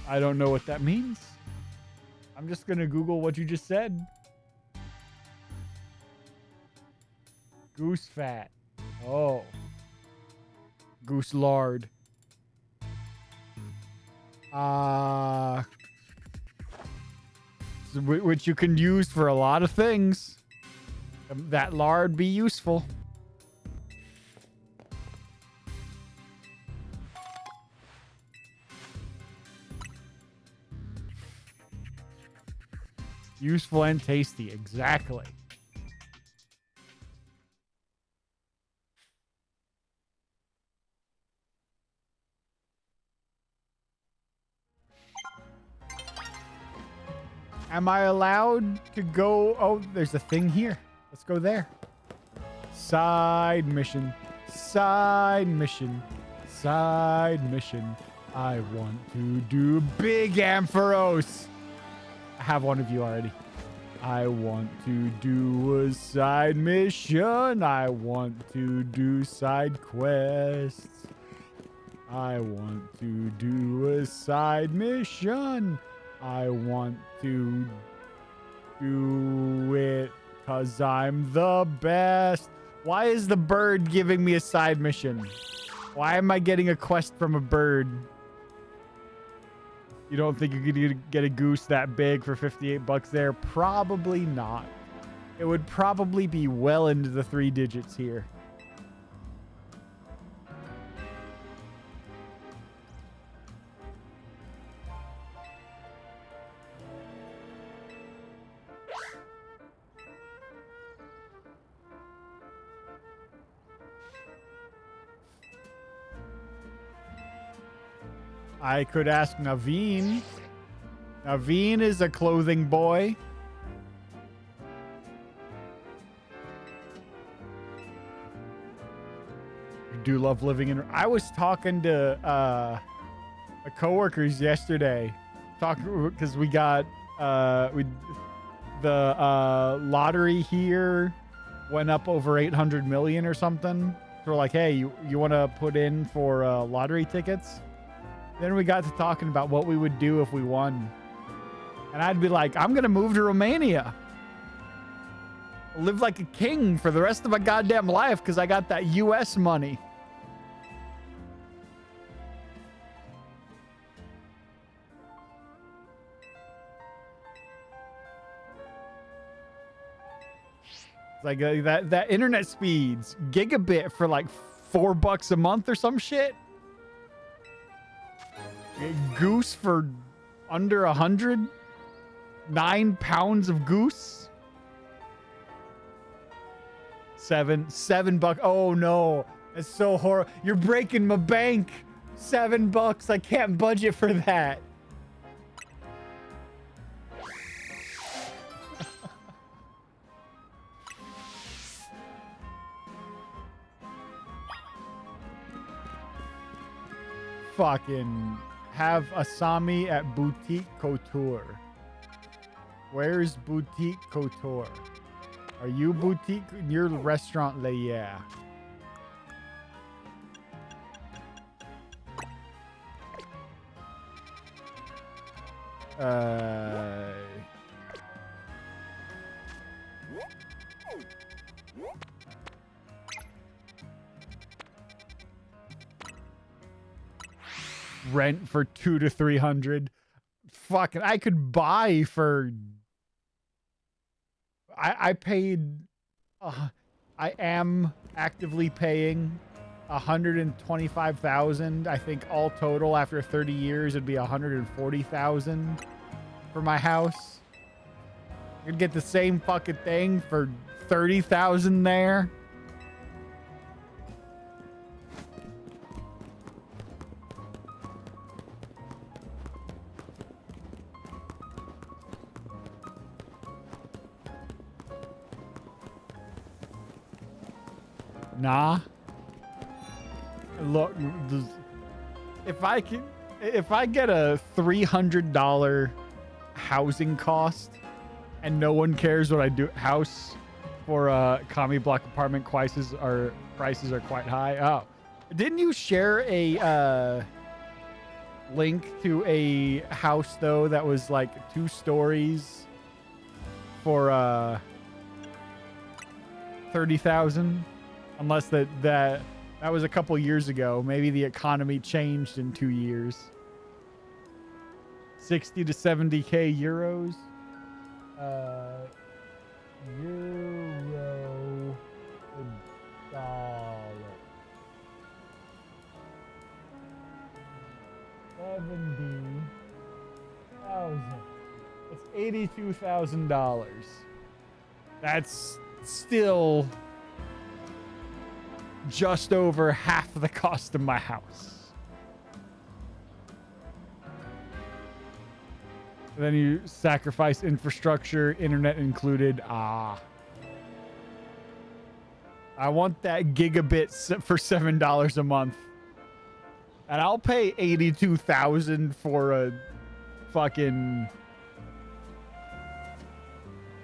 Speaker 1: I don't know what that means. I'm just going to Google what you just said. Goose fat. Oh. Goose lard. Which you can use for a lot of things. That lard be useful. Useful and tasty. Exactly. Am I allowed to go? Oh, there's a thing here. Let's go there. Side mission. Side mission. Side mission. I want to do Big Ampharos. I have one of you already. I want to do a side mission. I want to do side quests. I want to do a side mission. I want to do it because I'm the best. Why is the bird giving me a side mission? Why am I getting a quest from a bird? You don't think you could get a goose that big for 58 bucks there? Probably not. It would probably be well into the 3 digits here. I could ask Naveen. Naveen is a clothing boy. You do love living in... I was talking to my coworkers yesterday. Talking because we got... the lottery here went up over 800 million or something. So we're like, hey, you want to put in for lottery tickets? Then we got to talking about what we would do if we won. And I'd be like, I'm going to move to Romania. Live like a king for the rest of my goddamn life because I got that US money. It's like that internet speeds. Gigabit for like $4 a month or some shit. Goose for under 100. 9 pounds of goose. $7. Oh no, it's so horrible. You're breaking my bank. $7. I can't budget for that. Fucking have Asami at Boutique Couture. Where's Boutique Couture? Are you Boutique? You're Restaurant Le Yeah. Rent for 200 to 300. Fucking, I could buy for. I paid. I am actively paying 125,000. I think all total after 30 years it'd be 140,000 for my house. You'd get the same fucking thing for 30,000 there. Nah. Look, if I get a $300 housing cost and no one cares what I do, house for commie block apartment prices are quite high. Oh, didn't you share a link to a house though that was like 2 stories for 30,000? Unless that was a couple years ago. Maybe the economy changed in 2 years. 60 to 70k euros. Euro to dollar. 70,000. That's $82,000. That's still just over half the cost of my house. And then you sacrifice infrastructure, internet included. I want that gigabit for $7 a month. And I'll pay $82,000 for a fucking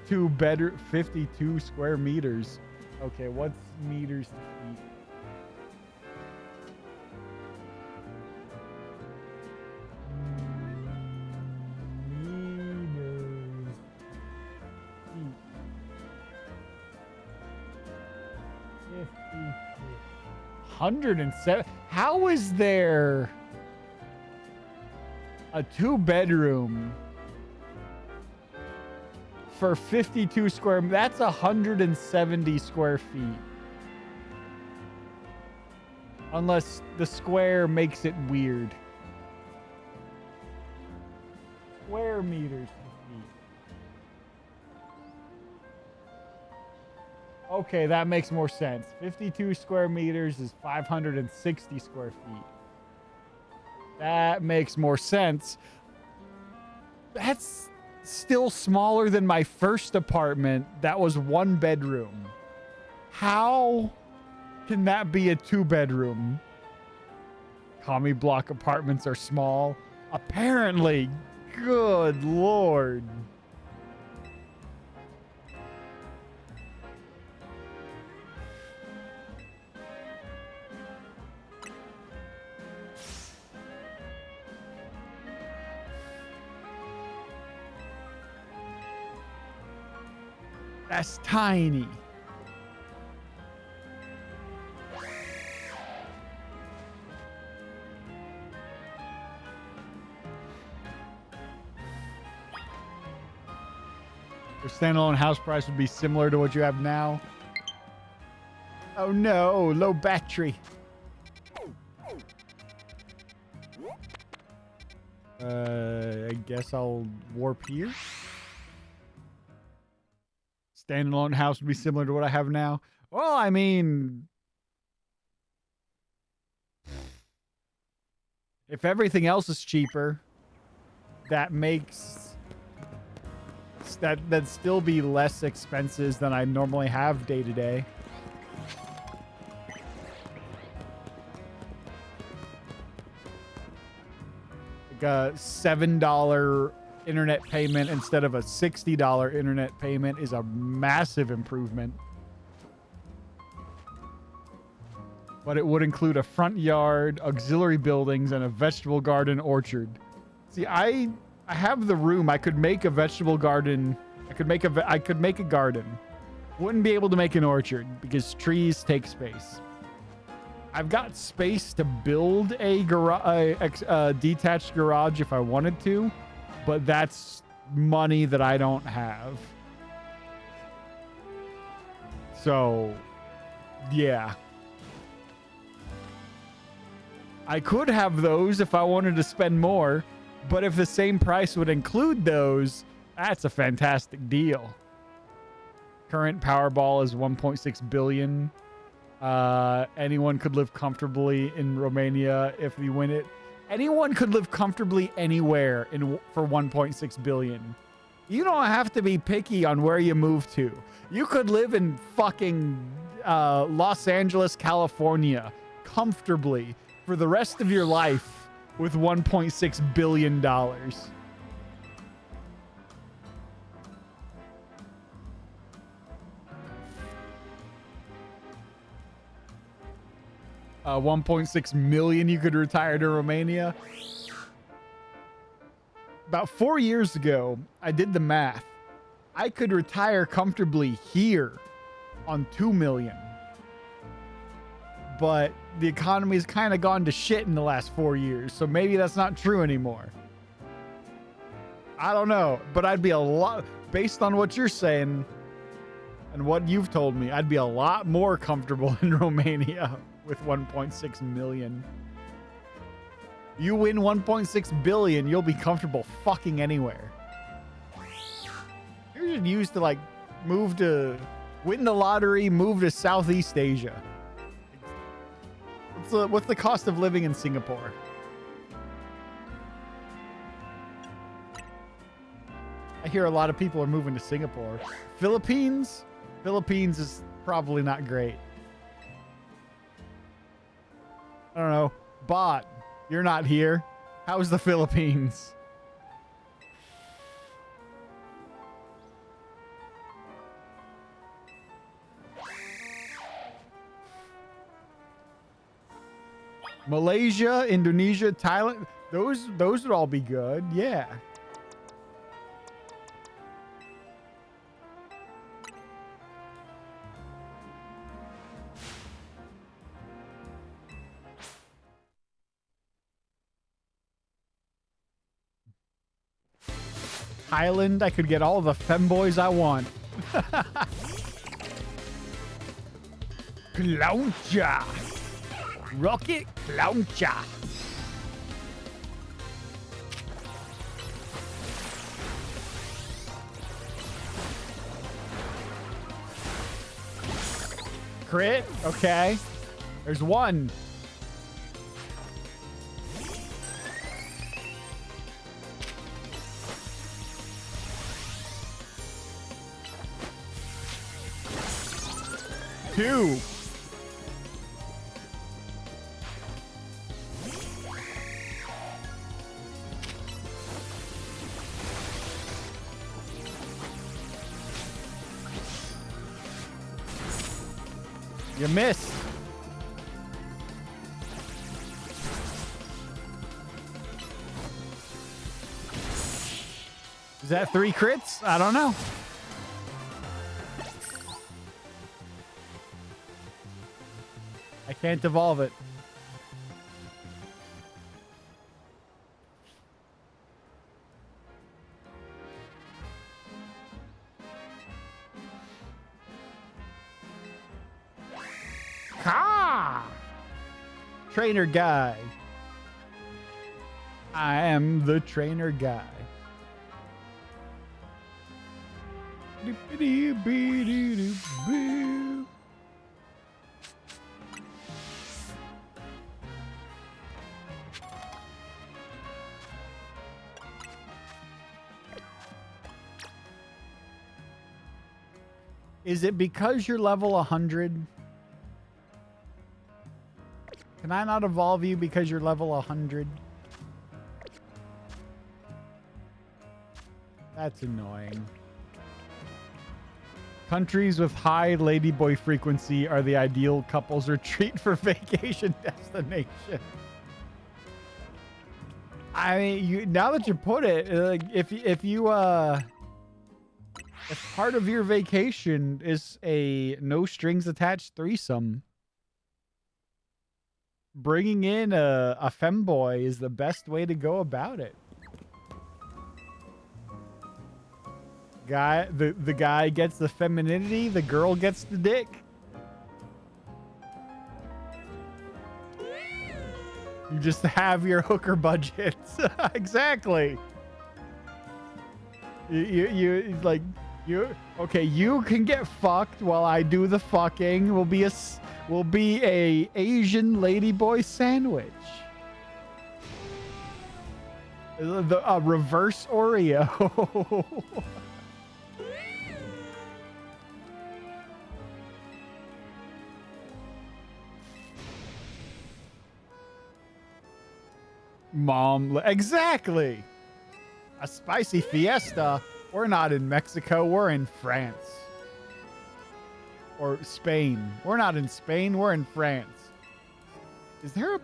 Speaker 1: 2-bedroom, 52 square meters. Okay, what's meters to feet? Meters. Feet. 107. How is there a 2-bedroom for 52 square? That's 170 square feet. Unless the square makes it weird. Square meters to feet. Okay, that makes more sense. 52 square meters is 560 square feet. That makes more sense. That's still smaller than my first apartment that was 1 bedroom. How can that be a 2-bedroom? Commie block apartments are small. Apparently. Good Lord. That's tiny. Your standalone house price would be similar to what you have now. Oh no, low battery. I guess I'll warp here. Standalone house would be similar to what I have now. Well, I mean, if everything else is cheaper, that makes that'd still be less expenses than I normally have day to day. Like a $7 internet payment instead of a $60 internet payment is a massive improvement. But it would include a front yard, auxiliary buildings, and a vegetable garden orchard. See, I have the room. I could make a vegetable garden. I could make a garden. Wouldn't be able to make an orchard because trees take space. I've got space to build a detached garage if I wanted to, but that's money that I don't have. So, yeah. I could have those if I wanted to spend more, but if the same price would include those, that's a fantastic deal. Current Powerball is 1.6 billion. Anyone could live comfortably in Romania if we win it. Anyone could live comfortably anywhere for 1.6 billion. You don't have to be picky on where you move to. You could live in fucking Los Angeles, California comfortably for the rest of your life with $1.6 billion. 1.6 million you could retire to Romania. About 4 years ago, I did the math. I could retire comfortably here on 2 million. But the economy's kind of gone to shit in the last 4 years, so maybe that's not true anymore. I don't know, but I'd be a lot, based on what you're saying and what you've told me, I'd be a lot more comfortable in Romania with 1.6 million. You win 1.6 billion, you'll be comfortable fucking anywhere. should use to like win the lottery, move to Southeast Asia. What's the cost of living in Singapore? I hear a lot of people are moving to Singapore. Philippines? Philippines is probably not great. I don't know. Bot, you're not here. How's the Philippines? Malaysia, Indonesia, Thailand. Those would all be good. Yeah. Thailand, I could get all the femboys I want. Clowncha. Rocket Clowncha. Crit? Okay. There's one. Two. You missed. Is that 3 crits? I don't know. I can't evolve it. Ha! Trainer guy. I am the trainer guy. Is it because you're level 100? Can I not evolve you because you're level 100? That's annoying. Countries with high ladyboy frequency are the ideal couples retreat for vacation destination. I mean, now that you put it, like, if part of your vacation is a no strings attached threesome, bringing in a femboy is the best way to go about it. The guy gets the femininity, the girl gets the dick. You just have your hooker budgets. Exactly. You okay, you can get fucked while I do the fucking. We'll be a Asian ladyboy sandwich. A reverse Oreo. Mom, exactly. A spicy fiesta. We're not in Mexico. We're in France. Or Spain. We're not in Spain. We're in France. Is there a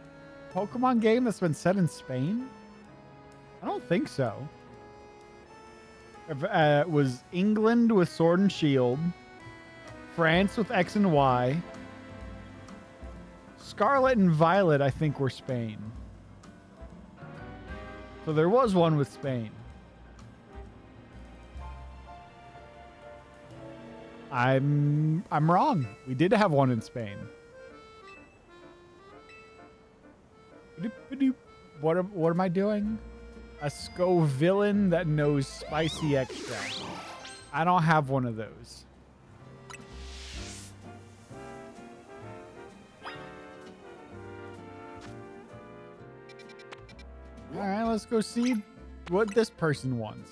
Speaker 1: Pokemon game that's been set in Spain? I don't think so. It was England with Sword and Shield. France with X and Y. Scarlet and Violet, I think, were Spain. So there was one with Spain. I'm wrong. We did have one in Spain. What am I doing? A Scovillain that knows spicy extract. I don't have one of those. All right, let's go see what this person wants.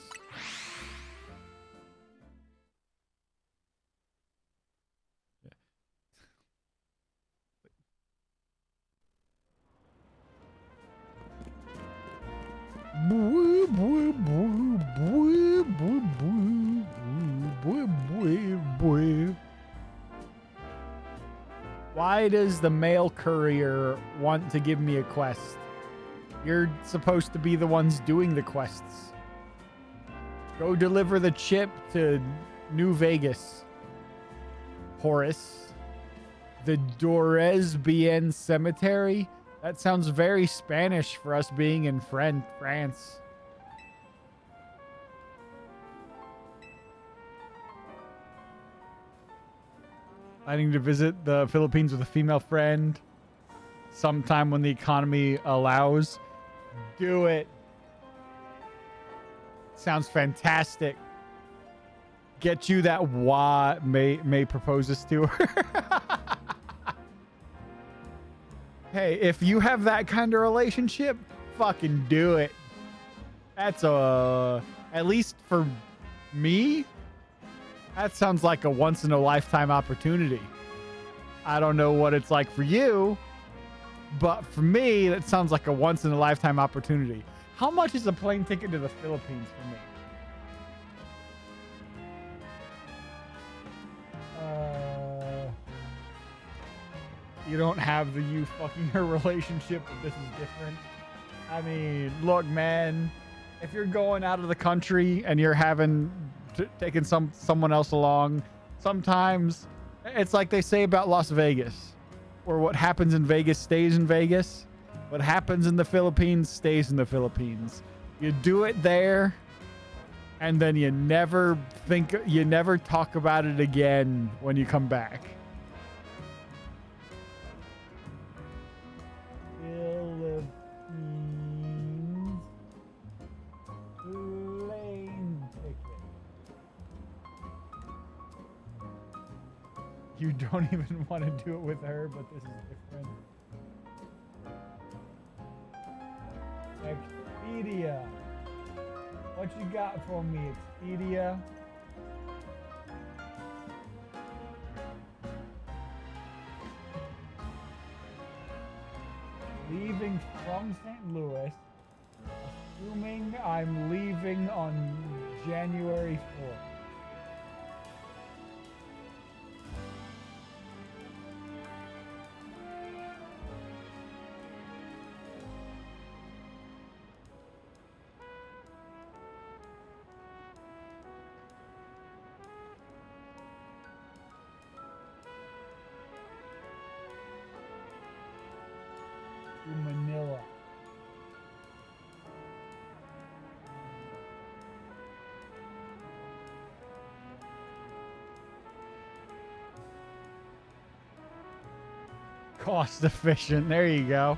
Speaker 1: Why does the mail courier want to give me a quest? You're supposed to be the ones doing the quests. Go deliver the chip to New Vegas. Horace. The Dorez Bien Cemetery? That sounds very Spanish for us being in France. Planning to visit the Philippines with a female friend sometime when the economy allows. Do it. Sounds fantastic. Get you that May proposes to her. Hey, if you have that kind of relationship, fucking do it. That's at least for me, that sounds like a once in a lifetime opportunity. I don't know what it's like for you, but for me, that sounds like a once in a lifetime opportunity. How much is a plane ticket to the Philippines for me? You don't have the you fucking her relationship, but this is different. I mean, look, man, if you're going out of the country and you're having taking someone else along, sometimes it's like they say about Las Vegas, where what happens in Vegas stays in Vegas. What happens in the Philippines stays in the Philippines. You do it there, and then you never talk about it again when you come back. Philippines plane ticket. You don't even want to do it with her, but this is different. Expedia. What you got for me, Expedia? Leaving from St. Louis, assuming I'm leaving on January 4th. Manila. Cost efficient. There you go.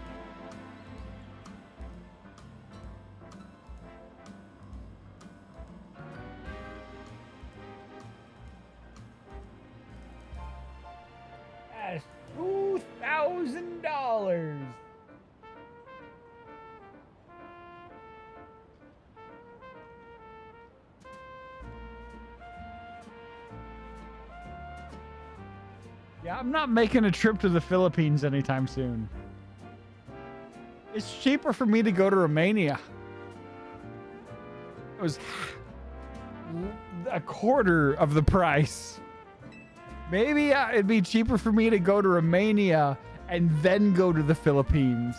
Speaker 1: That's $2,000. Yeah, I'm not making a trip to the Philippines anytime soon. It's cheaper for me to go to Romania. It was a quarter of the price. Maybe it'd be cheaper for me to go to Romania and then go to the Philippines.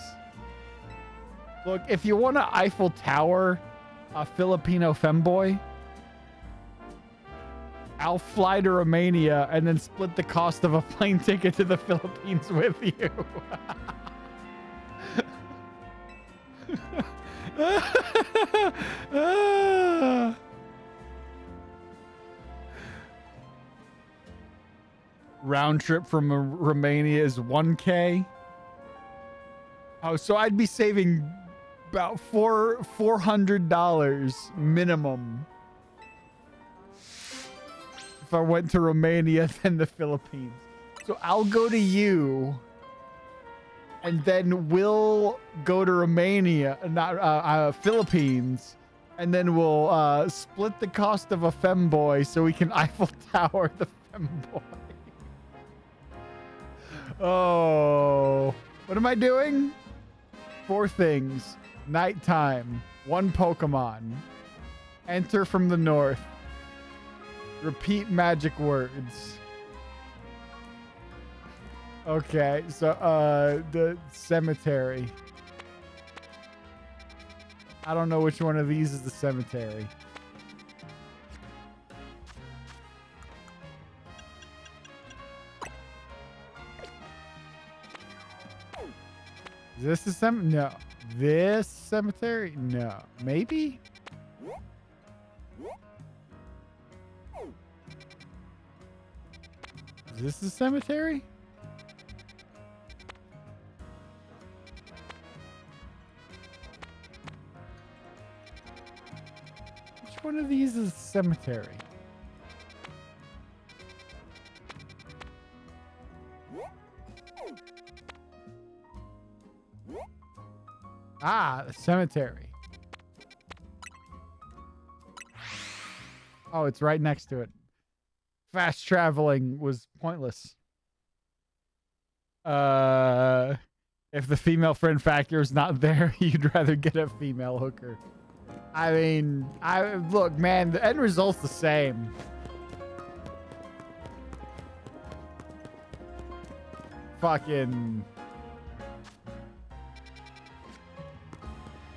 Speaker 1: Look, if you want an Eiffel Tower, a Filipino femboy, I'll fly to Romania and then split the cost of a plane ticket to the Philippines with you. Round trip from Romania is 1K. Oh, so I'd be saving about $400 minimum. if I went to Romania than the Philippines. So I'll go to you, and then we'll go to Romania, not Philippines, and then we'll split the cost of a femboy so we can Eiffel Tower the femboy. Oh, what am I doing? 4 things. Nighttime. 1 Pokemon. Enter from the north. Repeat magic words. Okay, so the cemetery. I don't know which one of these is the cemetery. Is this the cemetery? No. This cemetery? No. Maybe? Is this the cemetery? Which one of these is the cemetery? Ah, the cemetery. Oh, it's right next to it. Fast traveling was pointless. If the female friend factor is not there, you'd rather get a female hooker. I mean, look, man, the end result's the same. Fucking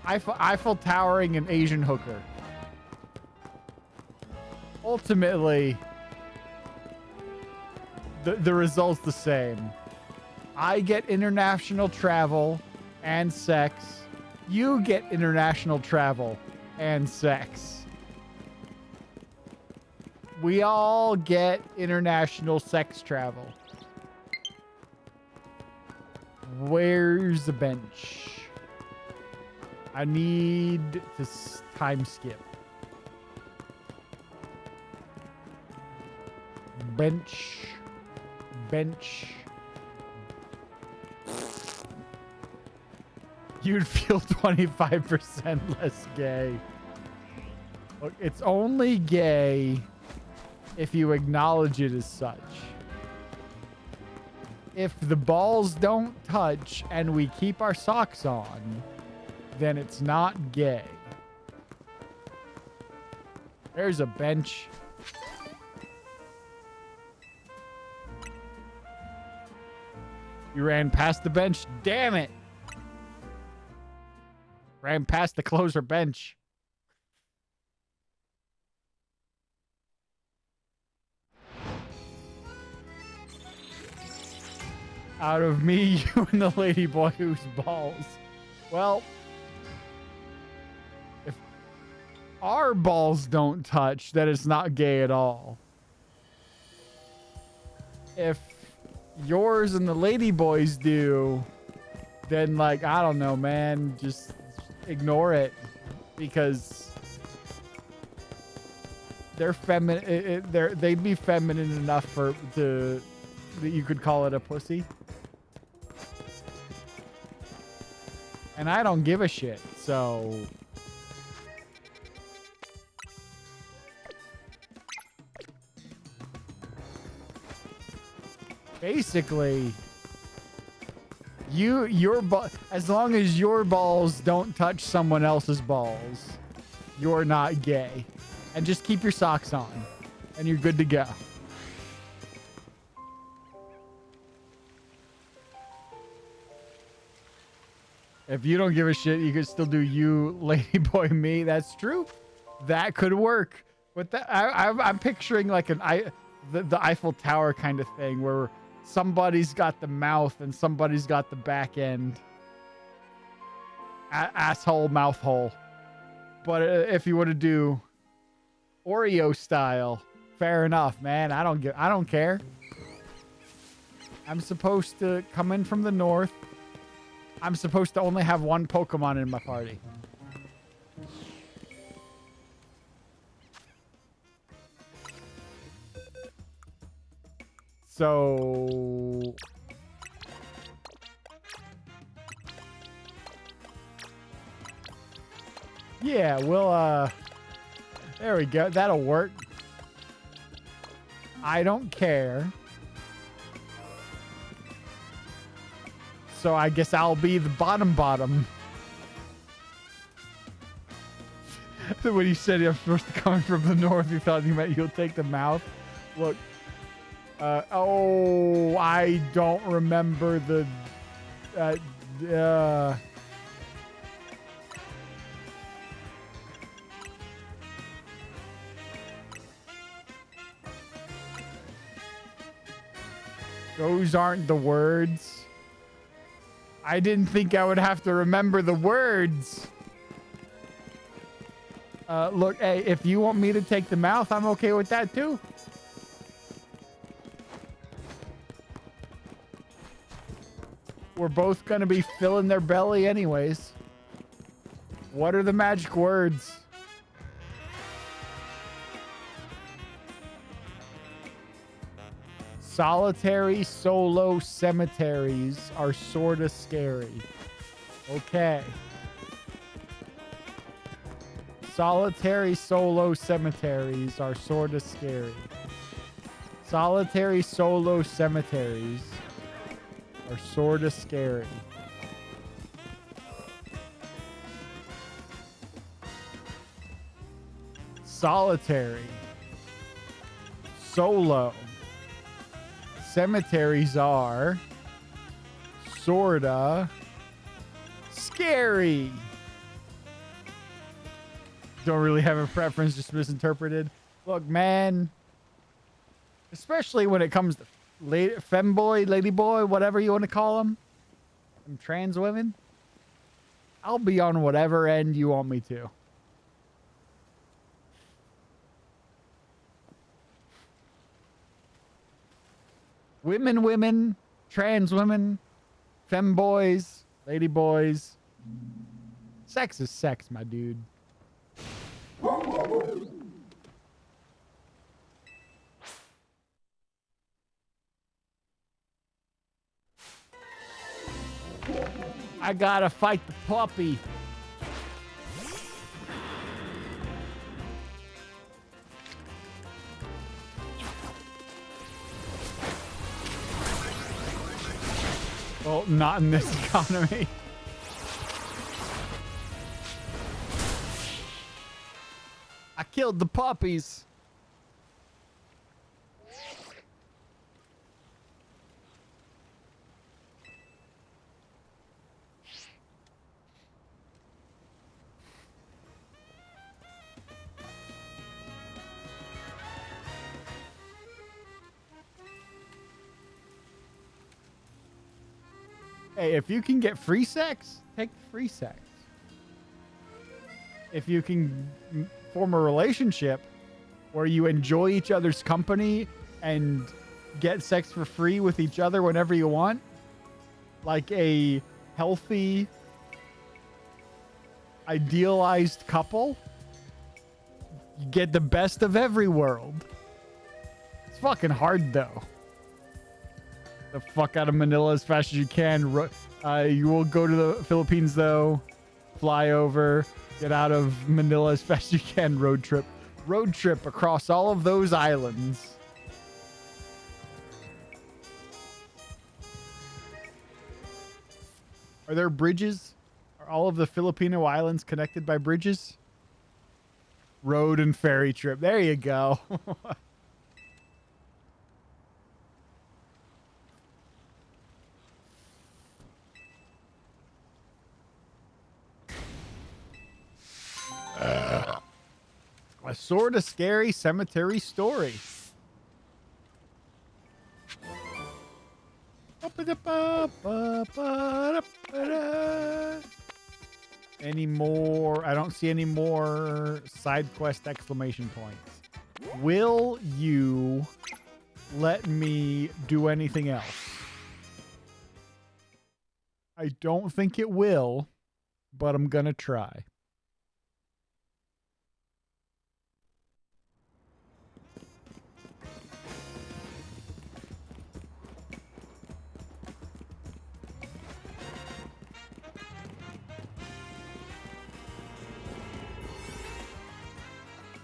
Speaker 1: Eiffel Towering an Asian hooker. Ultimately, the result's the same. I get international travel and sex. You get international travel and sex. We all get international sex travel. Where's the bench? I need to time skip. Bench. You'd feel 25% less gay. Look, it's only gay if you acknowledge it as such. If the balls don't touch and we keep our socks on, then it's not gay. There's a bench. You ran past the bench. Damn it. Ran past the closer bench. Out of me, you and the ladyboy whose balls. Well, if our balls don't touch, then it's not gay at all. If yours and the ladyboys do, then, like, I don't know, man, just ignore it, because they're feminine. They'd be feminine enough that you could call it a pussy. And I don't give a shit, so basically, as long as your balls don't touch someone else's balls, you're not gay. And just keep your socks on, and you're good to go. If you don't give a shit, you could still do you, ladyboy, me. That's true. That could work. But I'm picturing like the Eiffel Tower kind of thing, where somebody's got the mouth and somebody's got the back end. Asshole, mouth hole. But if you want to do Oreo style, fair enough, man. I don't care. I'm supposed to come in from the north. I'm supposed to only have 1 Pokemon in my party. So... yeah, we'll, there we go. That'll work. I don't care. So I guess I'll be the bottom. When he said I'm supposed to come from the north, he thought he meant you'll take the mouth. Look. Oh, I don't remember the... Those aren't the words. I didn't think I would have to remember the words. Look, hey, if you want me to take the mouth, I'm okay with that too. We're both gonna be filling their belly anyways. What are the magic words? Solitary solo cemeteries are sorta scary. Okay. Solitary solo cemeteries are sorta scary. Solitary solo cemeteries are sorta scary. Solitary solo cemeteries are sorta scary. Don't really have a preference, just misinterpreted. Look, man, especially when it comes to femboy, ladyboy, whatever you want to call them, and trans women, I'll be on whatever end you want me to. Women, trans women, femboys, ladyboys. Sex is sex, my dude. I gotta fight the puppy. Well, not in this economy. I killed the puppies. Hey, if you can get free sex, take the free sex. If you can form a relationship where you enjoy each other's company and get sex for free with each other whenever you want, like a healthy, idealized couple, you get the best of every world. It's fucking hard though. The fuck out of Manila as fast as you can. You will go to the Philippines though. Fly over. Get out of Manila as fast as you can. Road trip. Road trip across all of those islands. Are there bridges? Are all of the Filipino islands connected by bridges? Road and ferry trip. There you go. A sort of scary cemetery story. Any more? I don't see any more side quest exclamation points. Will you let me do anything else? I don't think it will, but I'm gonna try.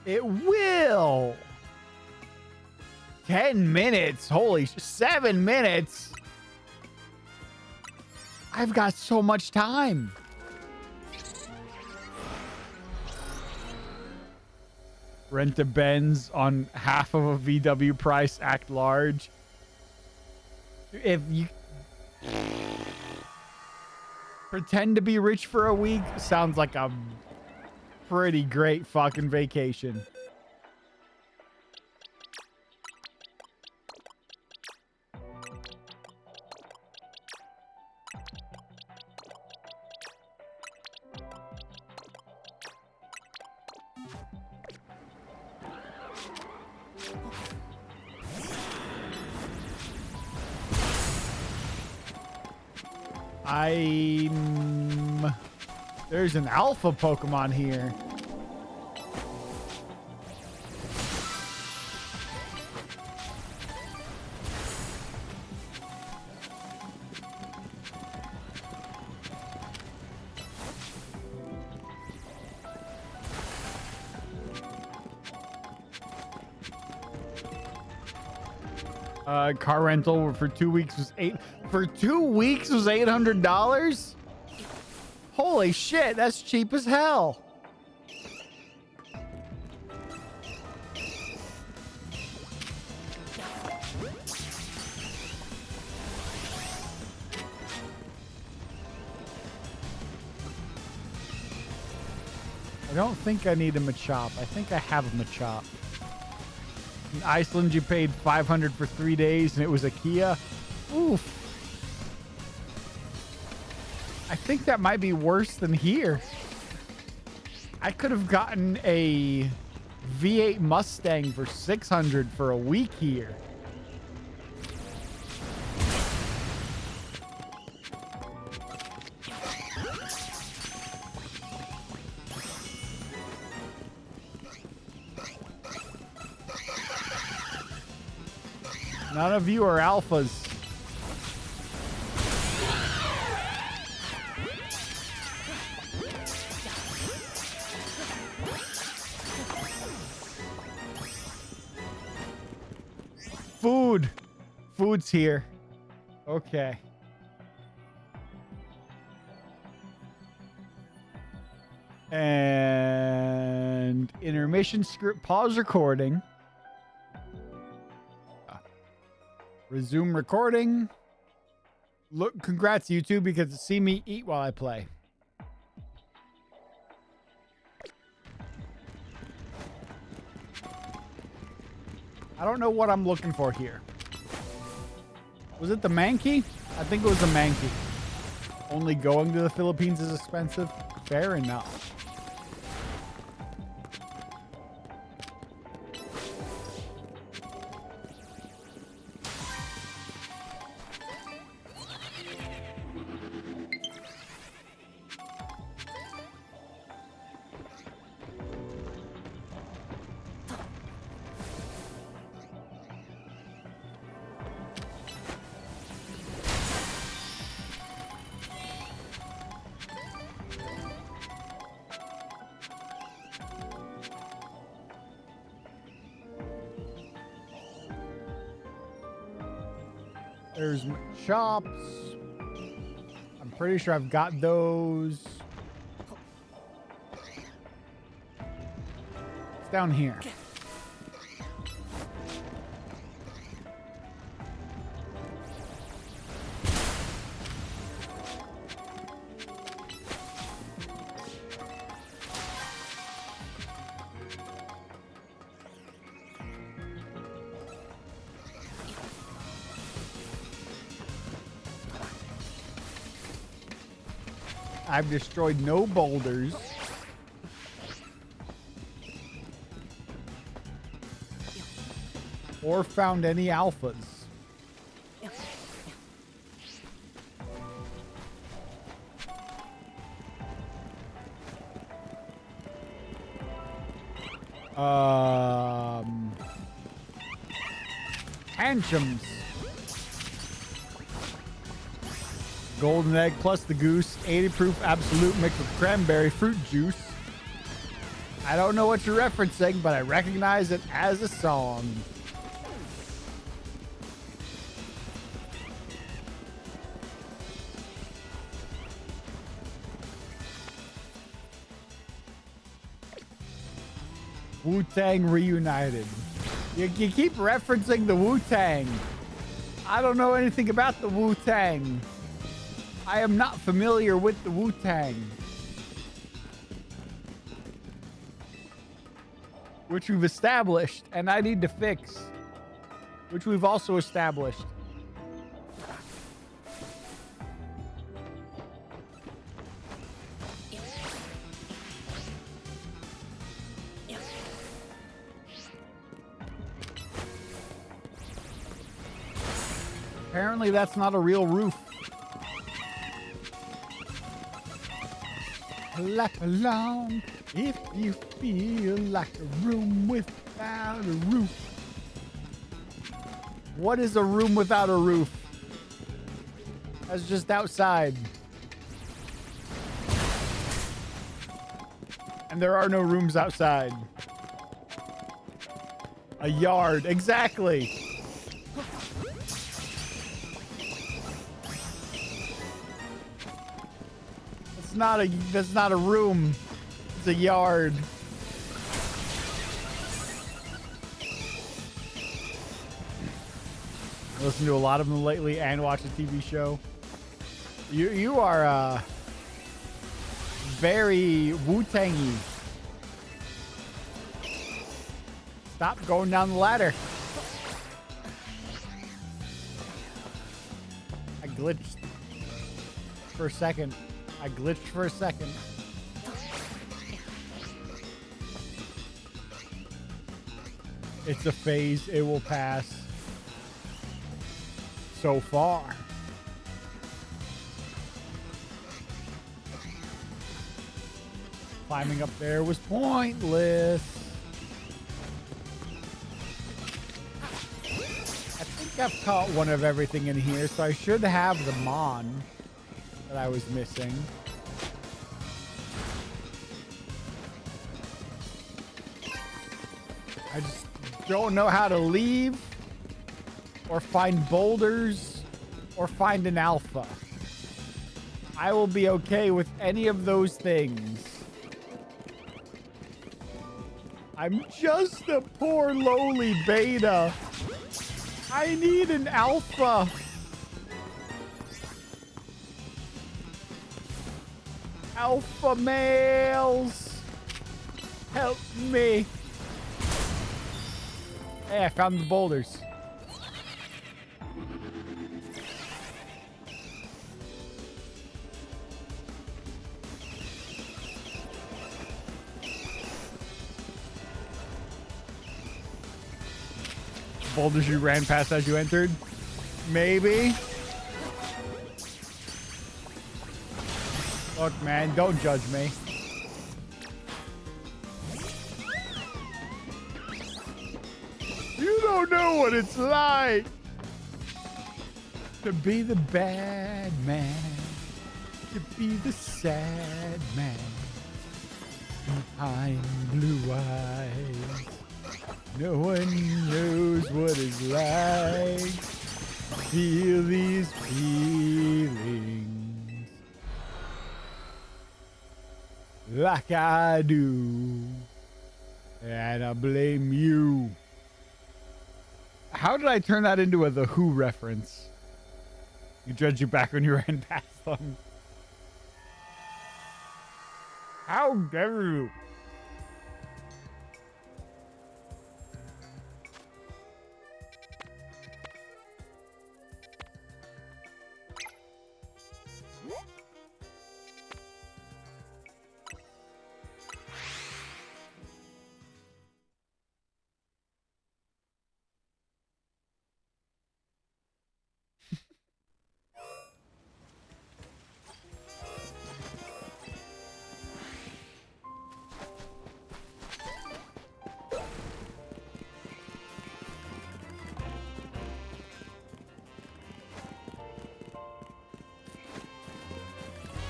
Speaker 1: It will. 10 minutes. Holy 7 minutes. I've got so much time. Rent a Benz on half of a VW price. Act large. If you pretend to be rich for a week, sounds like a pretty great fucking vacation. There's an alpha Pokemon here. Car rental for 2 weeks was $800. Holy shit, that's cheap as hell. I don't think I need a Machop. I think I have a Machop. In Iceland, you paid $500 for 3 days, and it was a Kia. Oof. I think that might be worse than here. I could have gotten a V8 Mustang for $600 for a week here. None of you are alphas. Food's here. Okay. And intermission script. Pause recording. Resume recording. Look, congrats YouTube because to see me eat while I play. I don't know what I'm looking for here. Was it the Mankey? I think it was the Mankey. Only going to the Philippines is expensive. Fair enough. There's shops. I'm pretty sure I've got those. It's down here. I've destroyed no boulders. Or found any alphas. Tantrums. Golden egg plus the goose. 80 proof absolute mixed with cranberry fruit juice. I don't know what you're referencing, but I recognize it as a song. Wu-Tang Reunited. You keep referencing the Wu-Tang. I don't know anything about the Wu-Tang. I am not familiar with the Wu-Tang. Which we've established, and I need to fix. Which we've also established. Apparently that's not a real roof. Clap along if you feel like a room without a roof. What is a room without a roof? That's just outside. And there are no rooms outside. A yard, exactly. That's not a room. It's a yard. I listen to a lot of them lately and watch a TV show. You are very Wu-Tangy. Stop going down the ladder. I glitched for a second. It's a phase. It will pass. So far. Climbing up there was pointless. I think I've caught one of everything in here, so I should have the Mon that I was missing. I just don't know how to leave or find boulders or find an alpha. I will be okay with any of those things. I'm just a poor lowly beta. I need an alpha. Alpha males, help me. Hey, I found the boulders. Boulders you ran past as you entered? Maybe. Look, man, don't judge me. You don't know what it's like to be the bad man, to be the sad man behind blue eyes. No one knows what it's like to feel these feelings like I do, and I blame you. How did I turn that into a The Who reference? You judge you back when you ran past them. How dare you?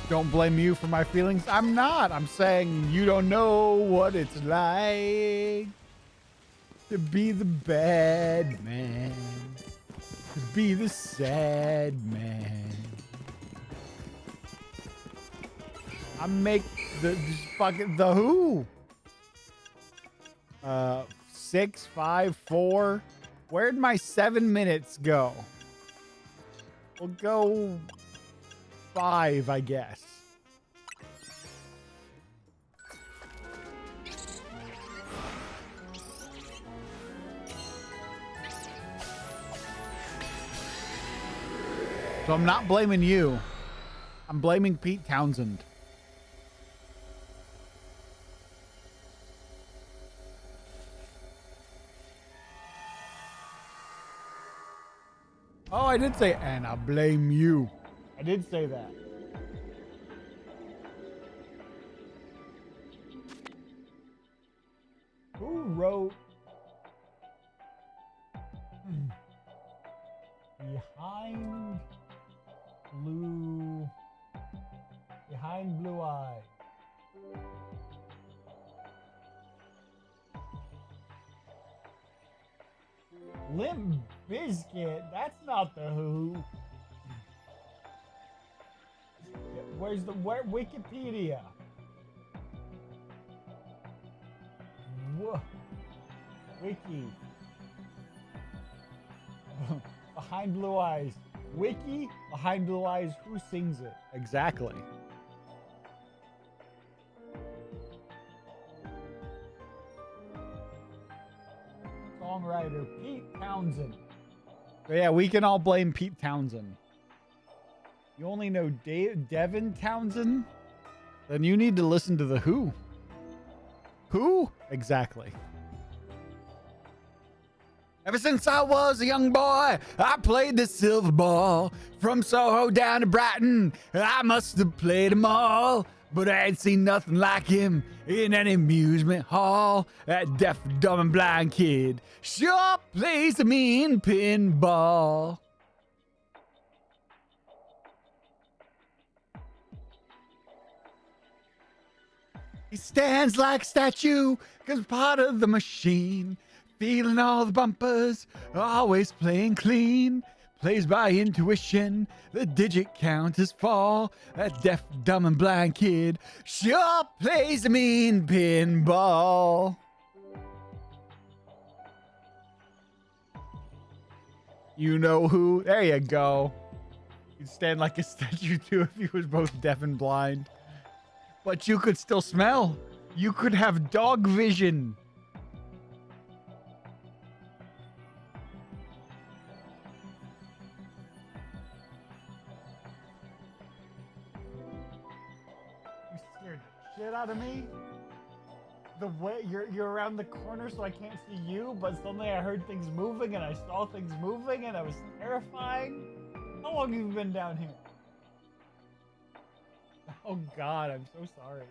Speaker 1: Don't blame you for my feelings. I'm not. I'm saying you don't know what it's like to be the bad man, to be the sad man. I make the fucking the who. 6, 5, 4. Where'd my 7 minutes go? We'll go 5, I guess. So I'm not blaming you. I'm blaming Pete Townsend. Oh, I did say, and I blame you. I did say that. Who wrote Behind Blue Eye? Limp Bizkit? That's not the Who. Where's the Wikipedia? Whoa. Wiki. Behind Blue Eyes. Wiki? Behind Blue Eyes. Who sings it? Exactly. Songwriter Pete Townsend. But yeah, we can all blame Pete Townsend. You only know Devin Townsend? Then you need to listen to the Who. Who? Exactly. Ever since I was a young boy, I played the silver ball. From Soho down to Brighton, I must have played them all. But I ain't seen nothing like him in an amusement hall. That deaf, dumb, and blind kid sure plays a mean pinball. He stands like a statue, 'cause part of the machine. Feeling all the bumpers, always playing clean. Plays by intuition, the digit counters fall. That deaf, dumb, and blind kid sure plays a mean pinball. You know who? There you go. You'd stand like a statue too if he was both deaf and blind. But you could still smell. You could have dog vision. You scared the shit out of me. The way you're around the corner so I can't see you, but suddenly I heard things moving and I saw things moving and I was terrifying. How long have you been down here? Oh God, I'm so sorry.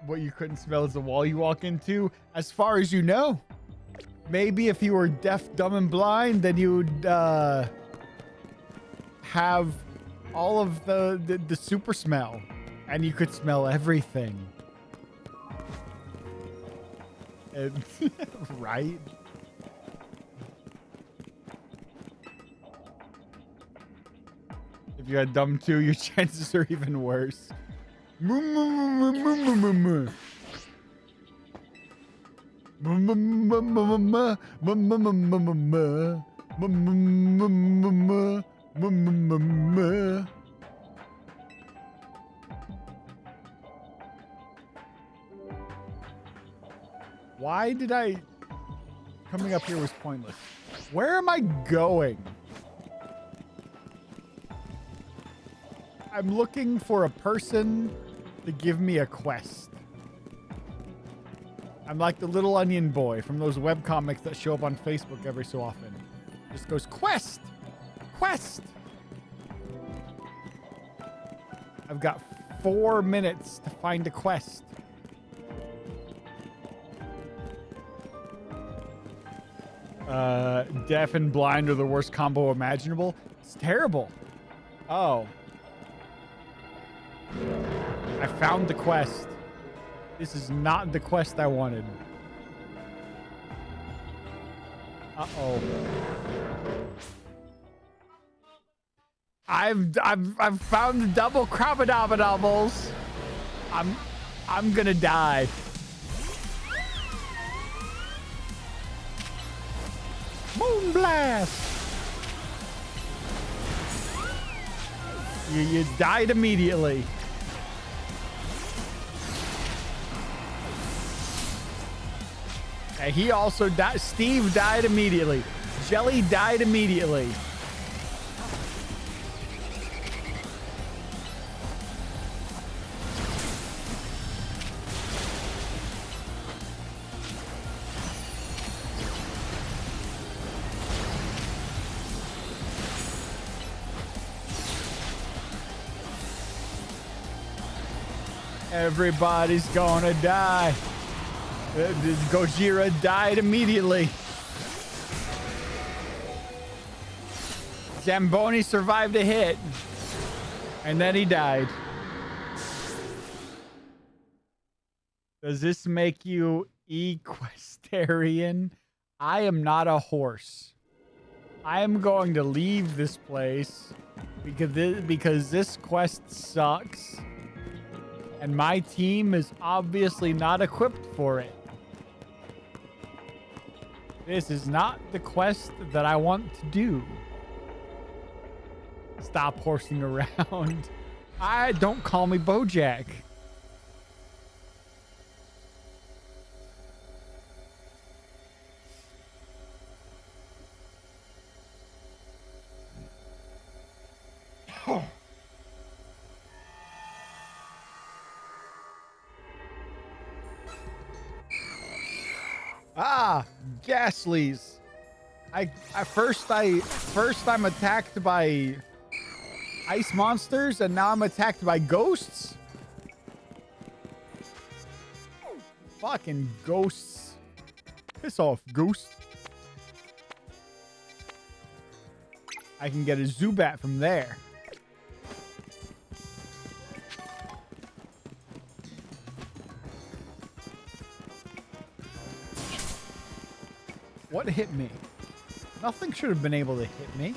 Speaker 1: What you couldn't smell is the wall you walk into, as far as you know. Maybe if you were deaf, dumb, and blind, then you'd have all of the super smell, and you could smell everything. And, right? If you had dumb too, your chances are even worse. Why did I... Coming up here was pointless. Where am I going? I'm looking for a person to give me a quest. I'm like the little onion boy from those webcomics that show up on Facebook every so often. Just goes, quest! Quest! I've got 4 minutes to find a quest. Deaf and blind are the worst combo imaginable. It's terrible. Oh. I found the quest. This is not the quest I wanted. Uh-oh. I've found the double crabadabadoubles. I'm gonna die. Moon blast. You died immediately. And he also died. Steve died immediately. Jelly died immediately. Everybody's gonna die. Gojira died immediately. Zamboni survived a hit. And then he died. Does this make you equestrian? I am not a horse. I am going to leave this place because this quest sucks. And my team is obviously not equipped for it. This is not the quest that I want to do. Stop horsing around. Don't call me Bojack. Ghastlies. First I'm attacked by ice monsters, and now I'm attacked by ghosts. Fucking ghosts. Piss off, ghost. I can get a Zubat from there. What hit me? Nothing should have been able to hit me.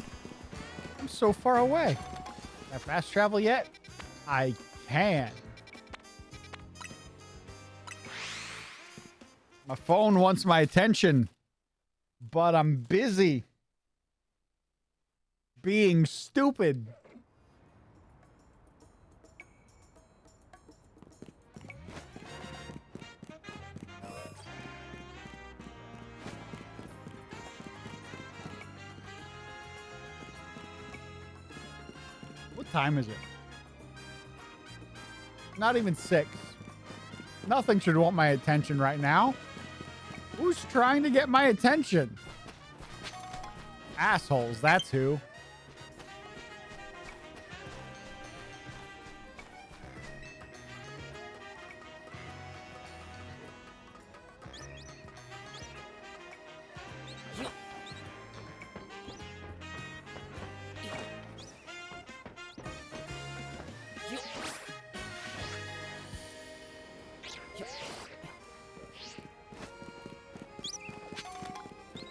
Speaker 1: I'm so far away. Can I fast travel yet? I can. My phone wants my attention, but I'm busy being stupid. What time is it? Not even 6. Nothing should want my attention right now. Who's trying to get my attention? Assholes, that's who.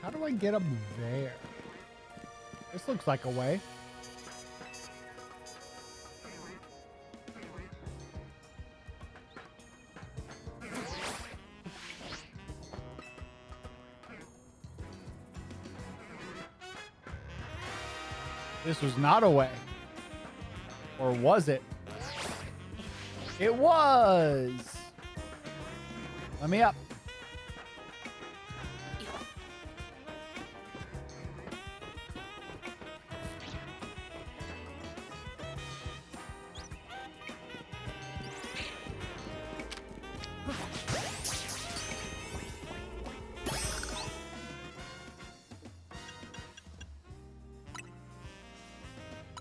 Speaker 1: How do I get up there? This looks like a way. This was not a way. Or was it? It was! Let me up.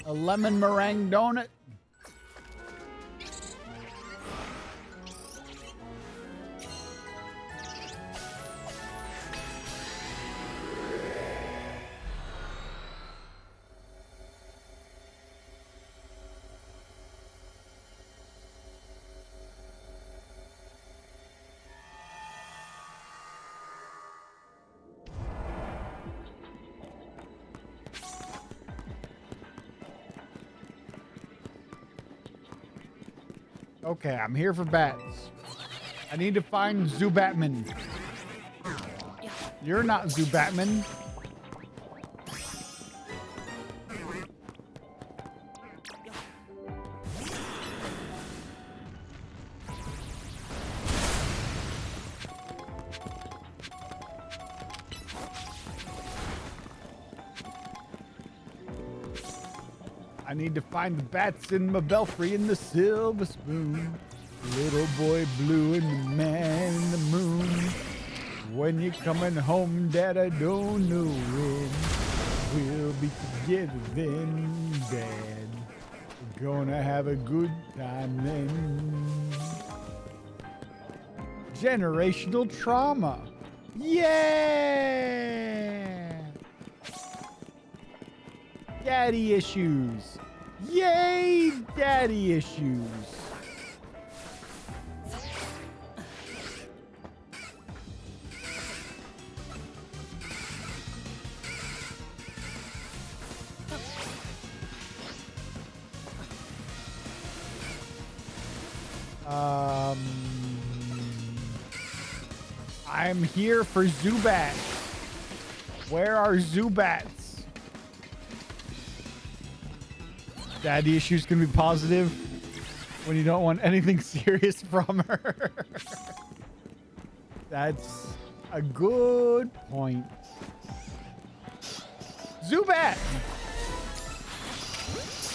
Speaker 1: A lemon meringue donut. Okay, I'm here for bats. I need to find Zubatman. You're not Zubatman. I need to find the bats in my belfry and the silver spoon. Little boy blue and the man in the moon. When you're coming home, Dad, I don't know when. We'll be together then, Dad. We're gonna have a good time then. Generational trauma. Yeah! Daddy issues. Yay, daddy issues. I'm here for Zubats. Where are Zubats? Daddy issues can be positive when you don't want anything serious from her. That's a good point. Zubat!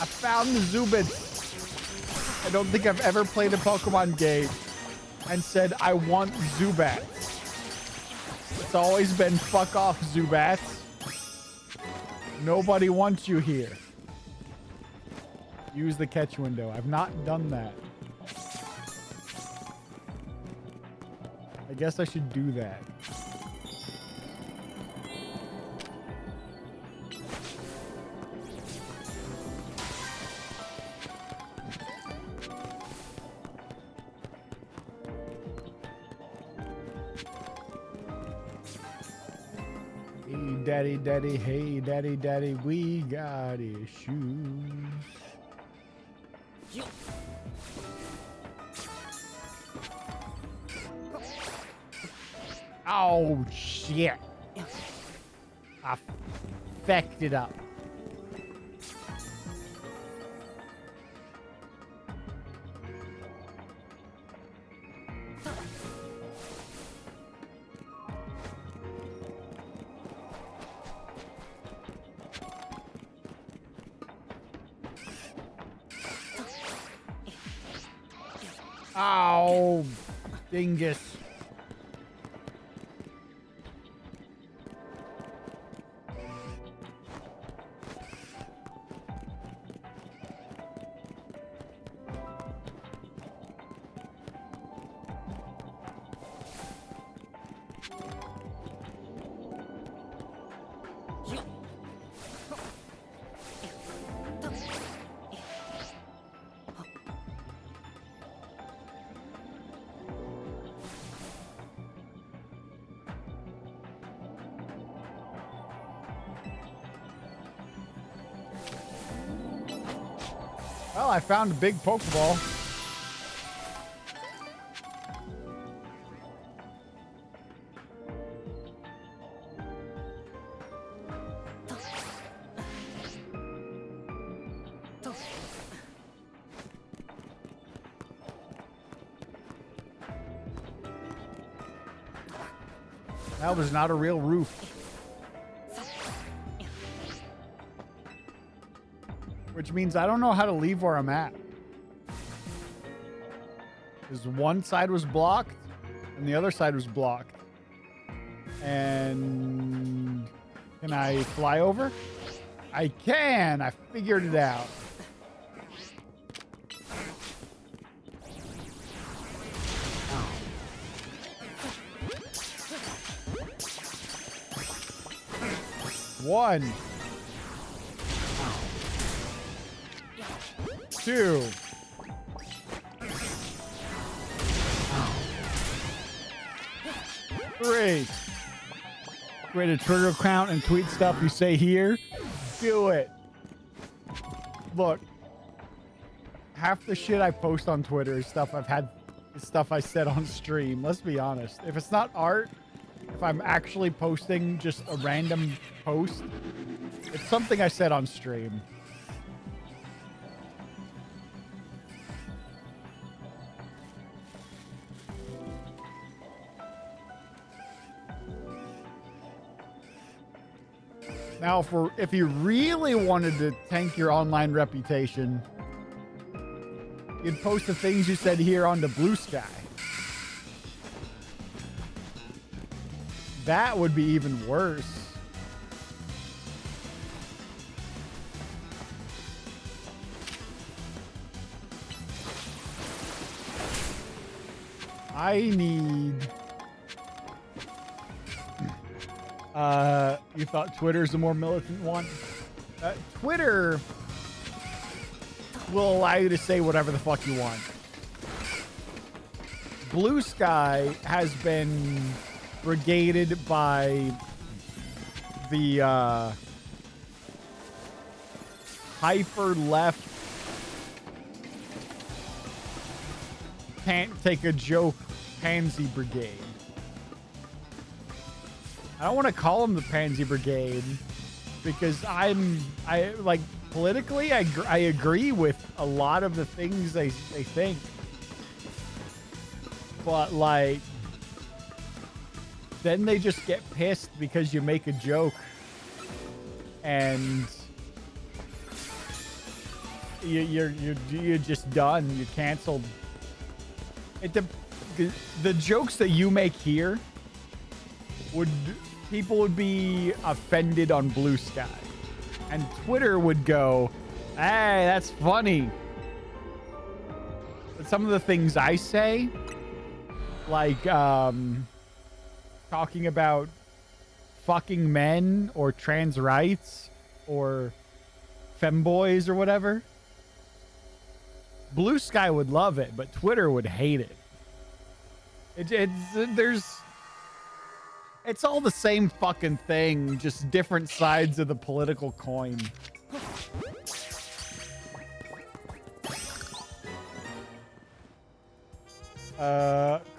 Speaker 1: I found the Zubats. I don't think I've ever played a Pokemon game and said, I want Zubats. It's always been, fuck off, Zubats. Nobody wants you here. Use the catch window. I've not done that. I guess I should do that. Hey, daddy, daddy, hey, daddy, daddy, we got issues. Oh, shit. I fecked it up. Oh, dingus. Well, I found a big Pokeball. That was not a real roof. Which means I don't know how to leave where I'm at. Because one side was blocked and the other side was blocked. And can I fly over? I can. I figured it out. One. Two. Three. Create a Twitter account and tweet stuff you say here. Do it. Look. half the shit I post on Twitter is stuff I said on stream. Let's be honest. If it's not art, if I'm actually posting just a random post, it's something I said on stream. Now, if you really wanted to tank your online reputation, you'd post the things you said here onto Blue Sky. That would be even worse. I need... you thought Twitter's a more militant one? Twitter will allow you to say whatever the fuck you want. Blue Sky has been brigaded by the hyper left can't take a joke pansy brigade. I don't want to call them the Pansy Brigade because I like politically, I agree with a lot of the things they think. But like, then they just get pissed because you make a joke and you're just done. You're canceled. The jokes that you make here people would be offended on Blue Sky, and Twitter would go, "Hey, that's funny." But some of the things I say, like talking about fucking men or trans rights or femboys or whatever, Blue Sky would love it, but Twitter would hate it. It's all the same fucking thing, just different sides of the political coin.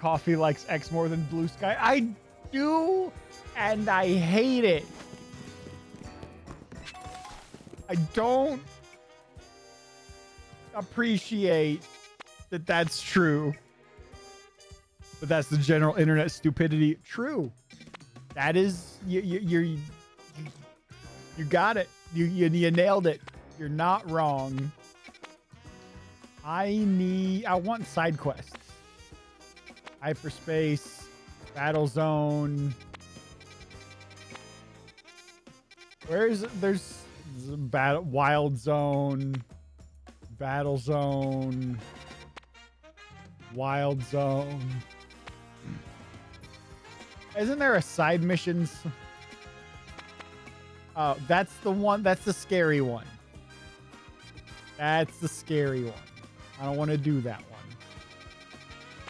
Speaker 1: Coffee likes X more than Blue Sky. I do, and I hate it. I don't appreciate that that's true. But that's the general internet stupidity. True. That is, you got it. You nailed it. You're not wrong. I want side quests. Hyperspace, Battle Zone. There's Wild Zone, Battle Zone, Wild Zone. Isn't there a side missions? Oh, that's the one. That's the scary one. That's the scary one. I don't want to do that one.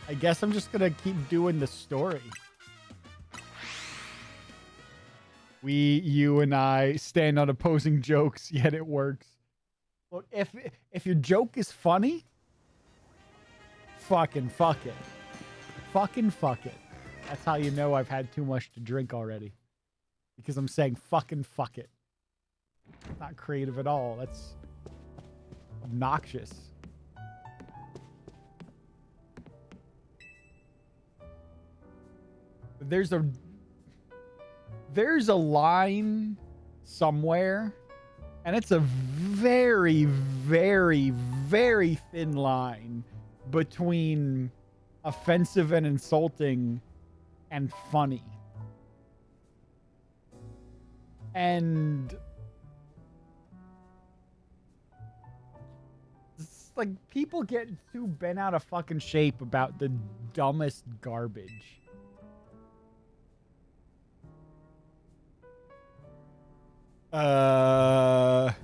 Speaker 1: I guess I'm just going to keep doing the story. You and I stand on opposing jokes, yet it works. Look, if your joke is funny, fucking fuck it. Fucking fuck it. That's how you know I've had too much to drink already. Because I'm saying fucking fuck it. Not creative at all. That's obnoxious. There's a line somewhere, and it's a very, very, very thin line between offensive and insulting and funny. And it's like people get too bent out of fucking shape about the dumbest garbage. But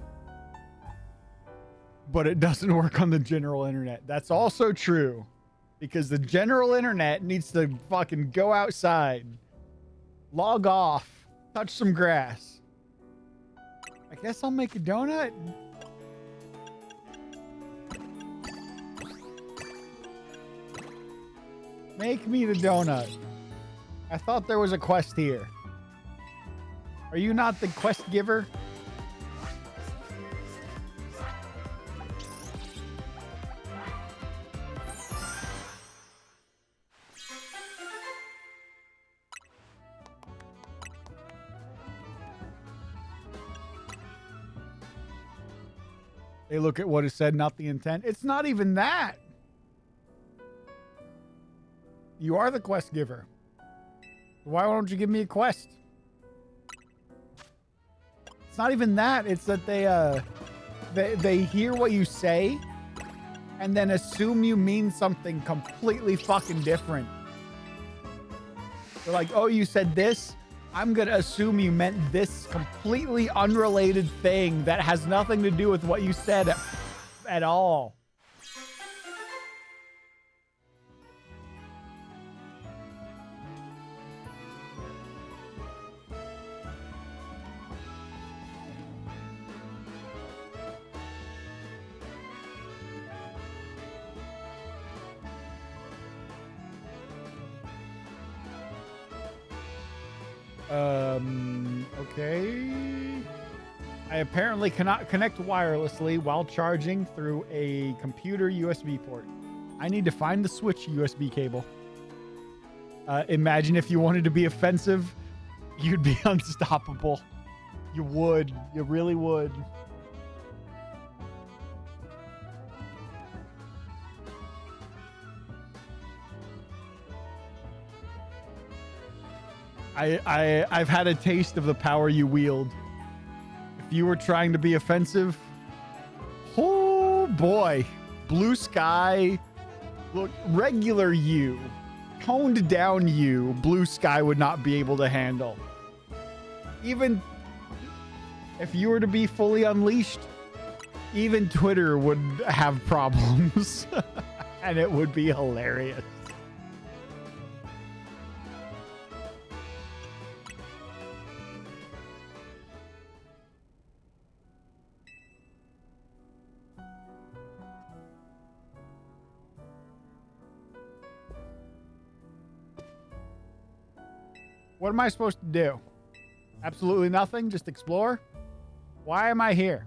Speaker 1: it doesn't work on the general internet. That's also true. Because the general internet needs to fucking go outside, log off, touch some grass. I guess I'll make a donut. Make me the donut. I thought there was a quest here. Are you not the quest giver? They look at what is said, not the intent. It's not even that. You are the quest giver. Why don't you give me a quest? It's not even that. It's that they hear what you say and then assume you mean something completely fucking different. They're like, oh, you said this? I'm going to assume you meant this completely unrelated thing that has nothing to do with what you said at all. Okay. I apparently cannot connect wirelessly while charging through a computer USB port. I need to find the Switch USB cable. Imagine if you wanted to be offensive, you'd be unstoppable. You would. You really would. I've had a taste of the power you wield. If you were trying to be offensive, oh boy, blue sky, look, regular you, toned down you, blue sky would not be able to handle. Even if you were to be fully unleashed, even Twitter would have problems and it would be hilarious. What am I supposed to do? Absolutely nothing? Just explore? Why am I here?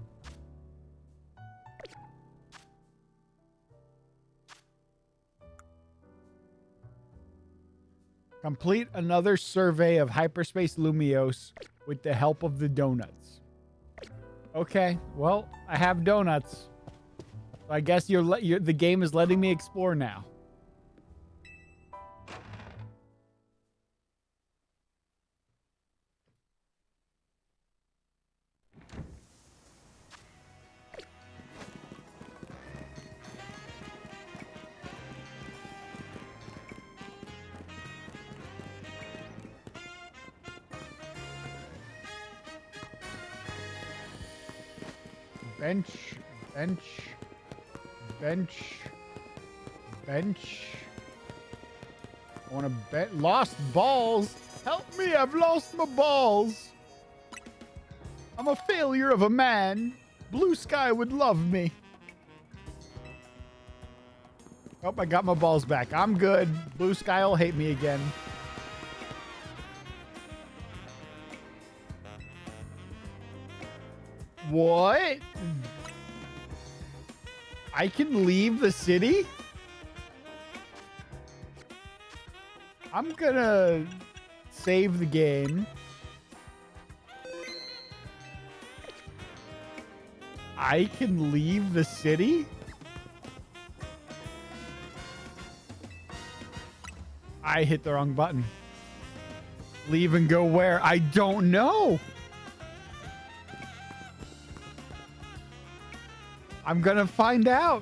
Speaker 1: Complete another survey of hyperspace Lumios with the help of the donuts. Okay, well, I have donuts. So I guess the game is letting me explore now. Bench, bench, bench, bench. I want to bet. Lost balls. Help me, I've lost my balls. I'm a failure of a man. Blue sky would love me. Oh, I got my balls back. I'm good. Blue sky will hate me again. What? I can leave the city? I'm gonna save the game. I can leave the city? I hit the wrong button. Leave and go where? I don't know. I'm gonna find out.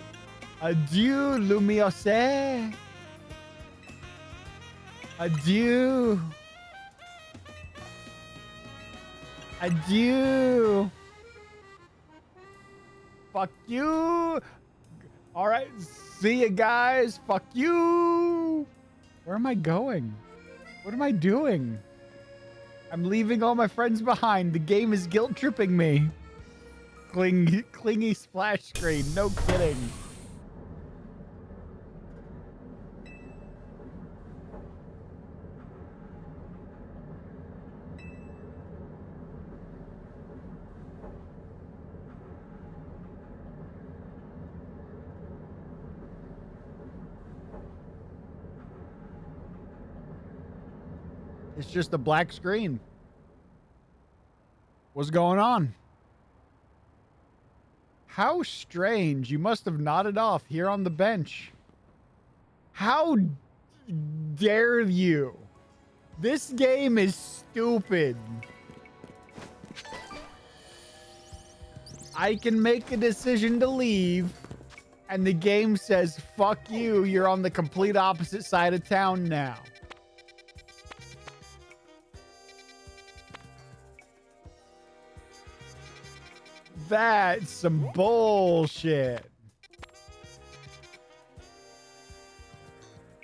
Speaker 1: Adieu, Lumiose. Adieu. Adieu. Fuck you. All right. See you guys. Fuck you. Where am I going? What am I doing? I'm leaving all my friends behind. The game is guilt tripping me. Clingy splash screen. No kidding. It's just a black screen. What's going on? How strange. You must have nodded off here on the bench. How dare you? This game is stupid. I can make a decision to leave, and the game says, fuck you, you're on the complete opposite side of town now. That's some bullshit.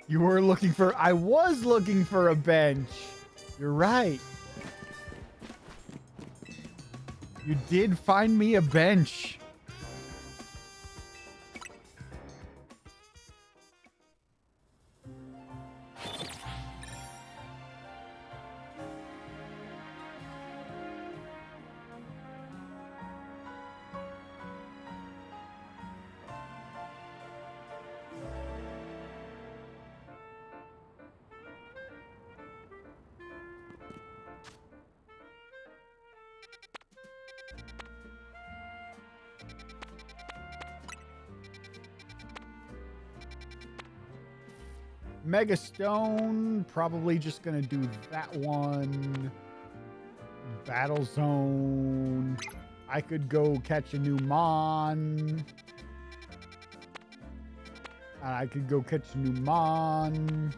Speaker 1: You were looking for... I was looking for a bench. You're right. You did find me a bench. Mega Stone, probably just gonna do that one. Battle Zone. I could go catch a new Mon. I could go catch a new Mon.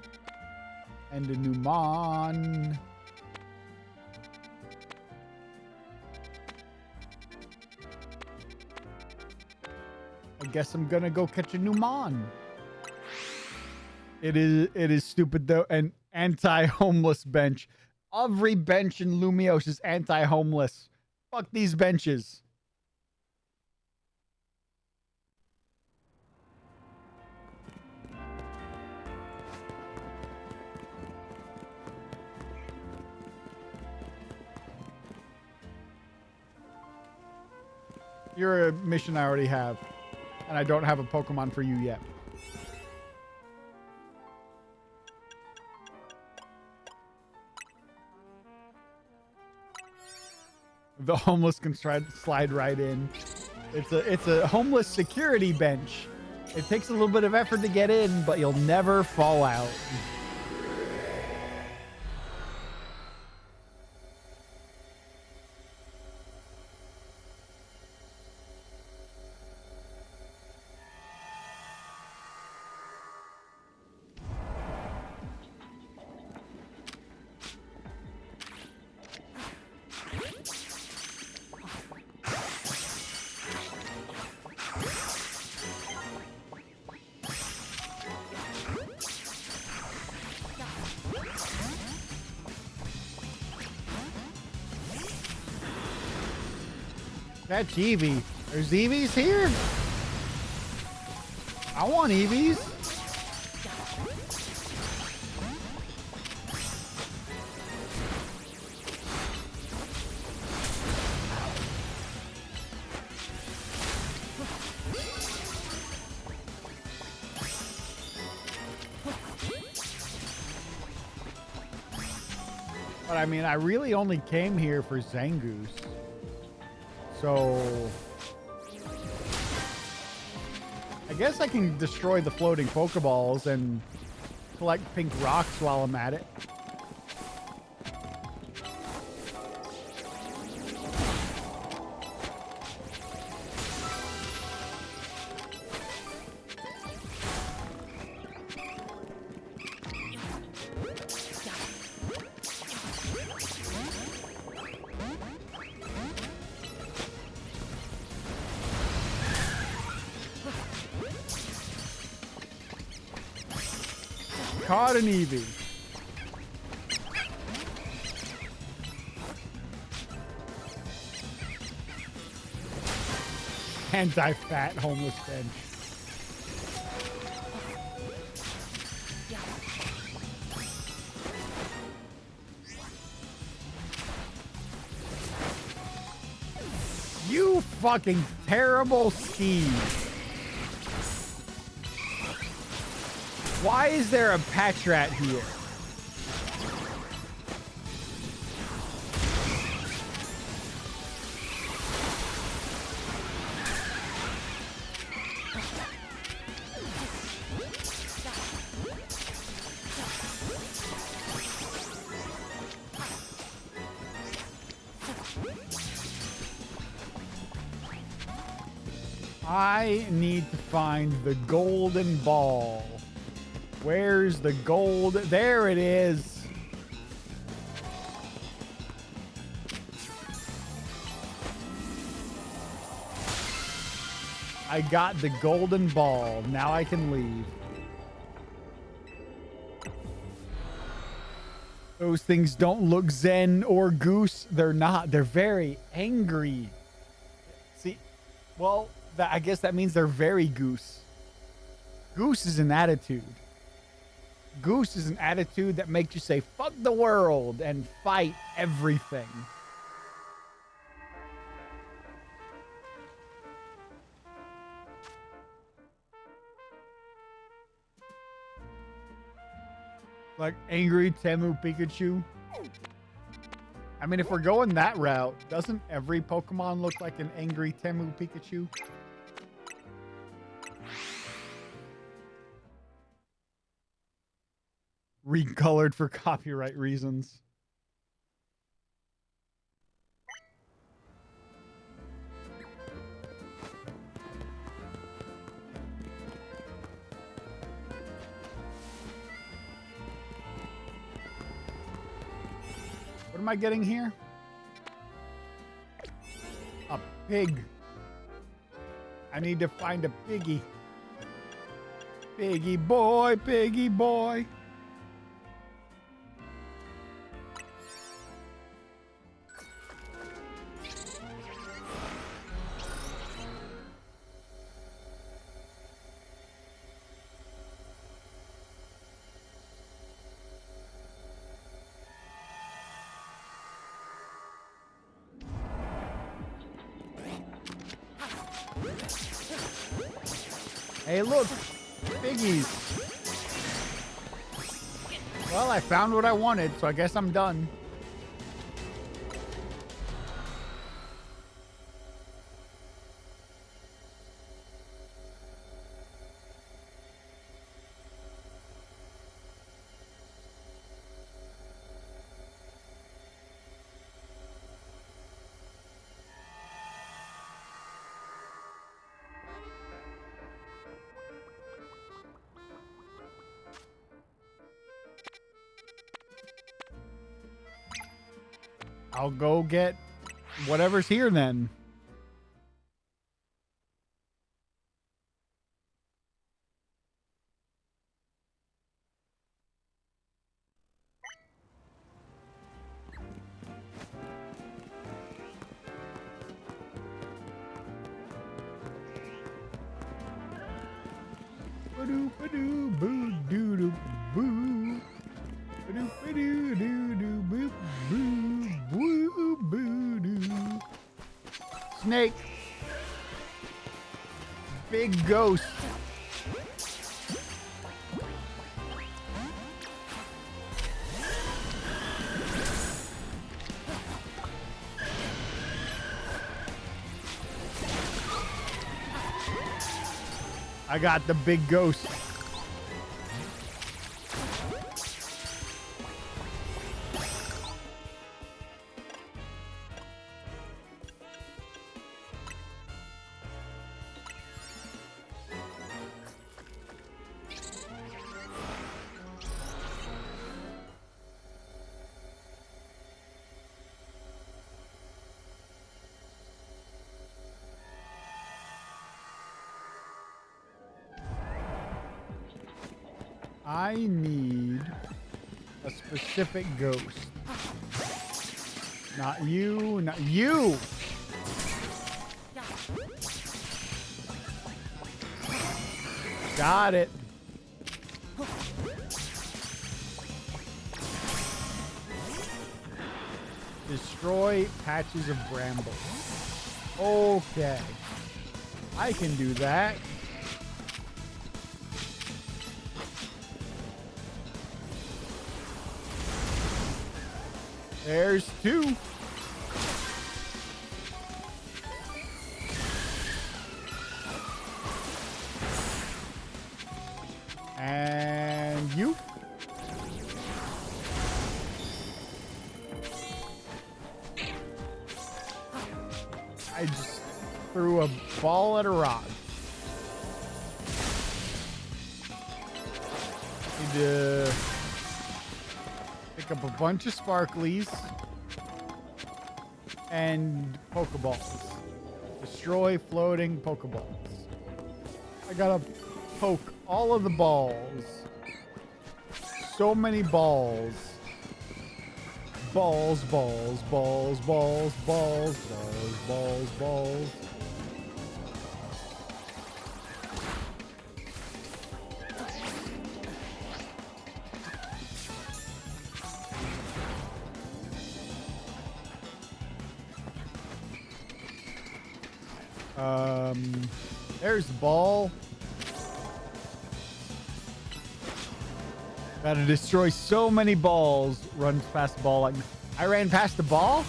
Speaker 1: And a new Mon. I guess I'm gonna go catch a new Mon. It is stupid though. An anti-homeless bench. Every bench in Lumiose is anti-homeless. Fuck these benches. You're a mission I already have. And I don't have a Pokemon for you yet. The homeless can slide right in. It's a homeless security bench. It takes a little bit of effort to get in, but you'll never fall out. That's Eevee. There's Eevees here? I want Eevees. But I mean, I really only came here for Zangoose. So I guess I can destroy the floating Pokeballs and collect pink rocks while I'm at it. Caught an Eevee. Anti-fat homeless bench. You fucking terrible Steve. Why is there a Patrat here? I need to find the golden ball. Where's the gold? There it is. I got the golden ball. Now I can leave. Those things don't look zen or goose. They're not. They're very angry. See, well, I guess that means they're very goose. Goose is an attitude. Goose is an attitude that makes you say, fuck the world and fight everything. Like angry Temu Pikachu. I mean, if we're going that route, doesn't every Pokemon look like an angry Temu Pikachu? Recolored for copyright reasons. What am I getting here? A pig. I need to find a piggy. Piggy boy, piggy boy. Hey, look, piggies. Well, I found what I wanted, so I guess I'm done. I'll go get whatever's here then. Ba-doo, ba-doo, boo, doo, doo, boo. Ba-doo, ba-doo, doo, doo, boo, boo, boo, boo, doo. Snake. Big ghost. I got the big ghost. I need a specific ghost. Not you, not you! Got it. Destroy patches of bramble. Okay. I can do that. There's two. And you. I just threw a ball at a rock. Need to pick up a bunch of sparklies and Pokeballs. Destroy floating Pokeballs. I gotta poke all of the balls. So many balls. Balls, balls, balls, balls, balls, balls, balls, balls. There's the ball. Gotta destroy so many balls. Runs past the ball like I ran past the ball?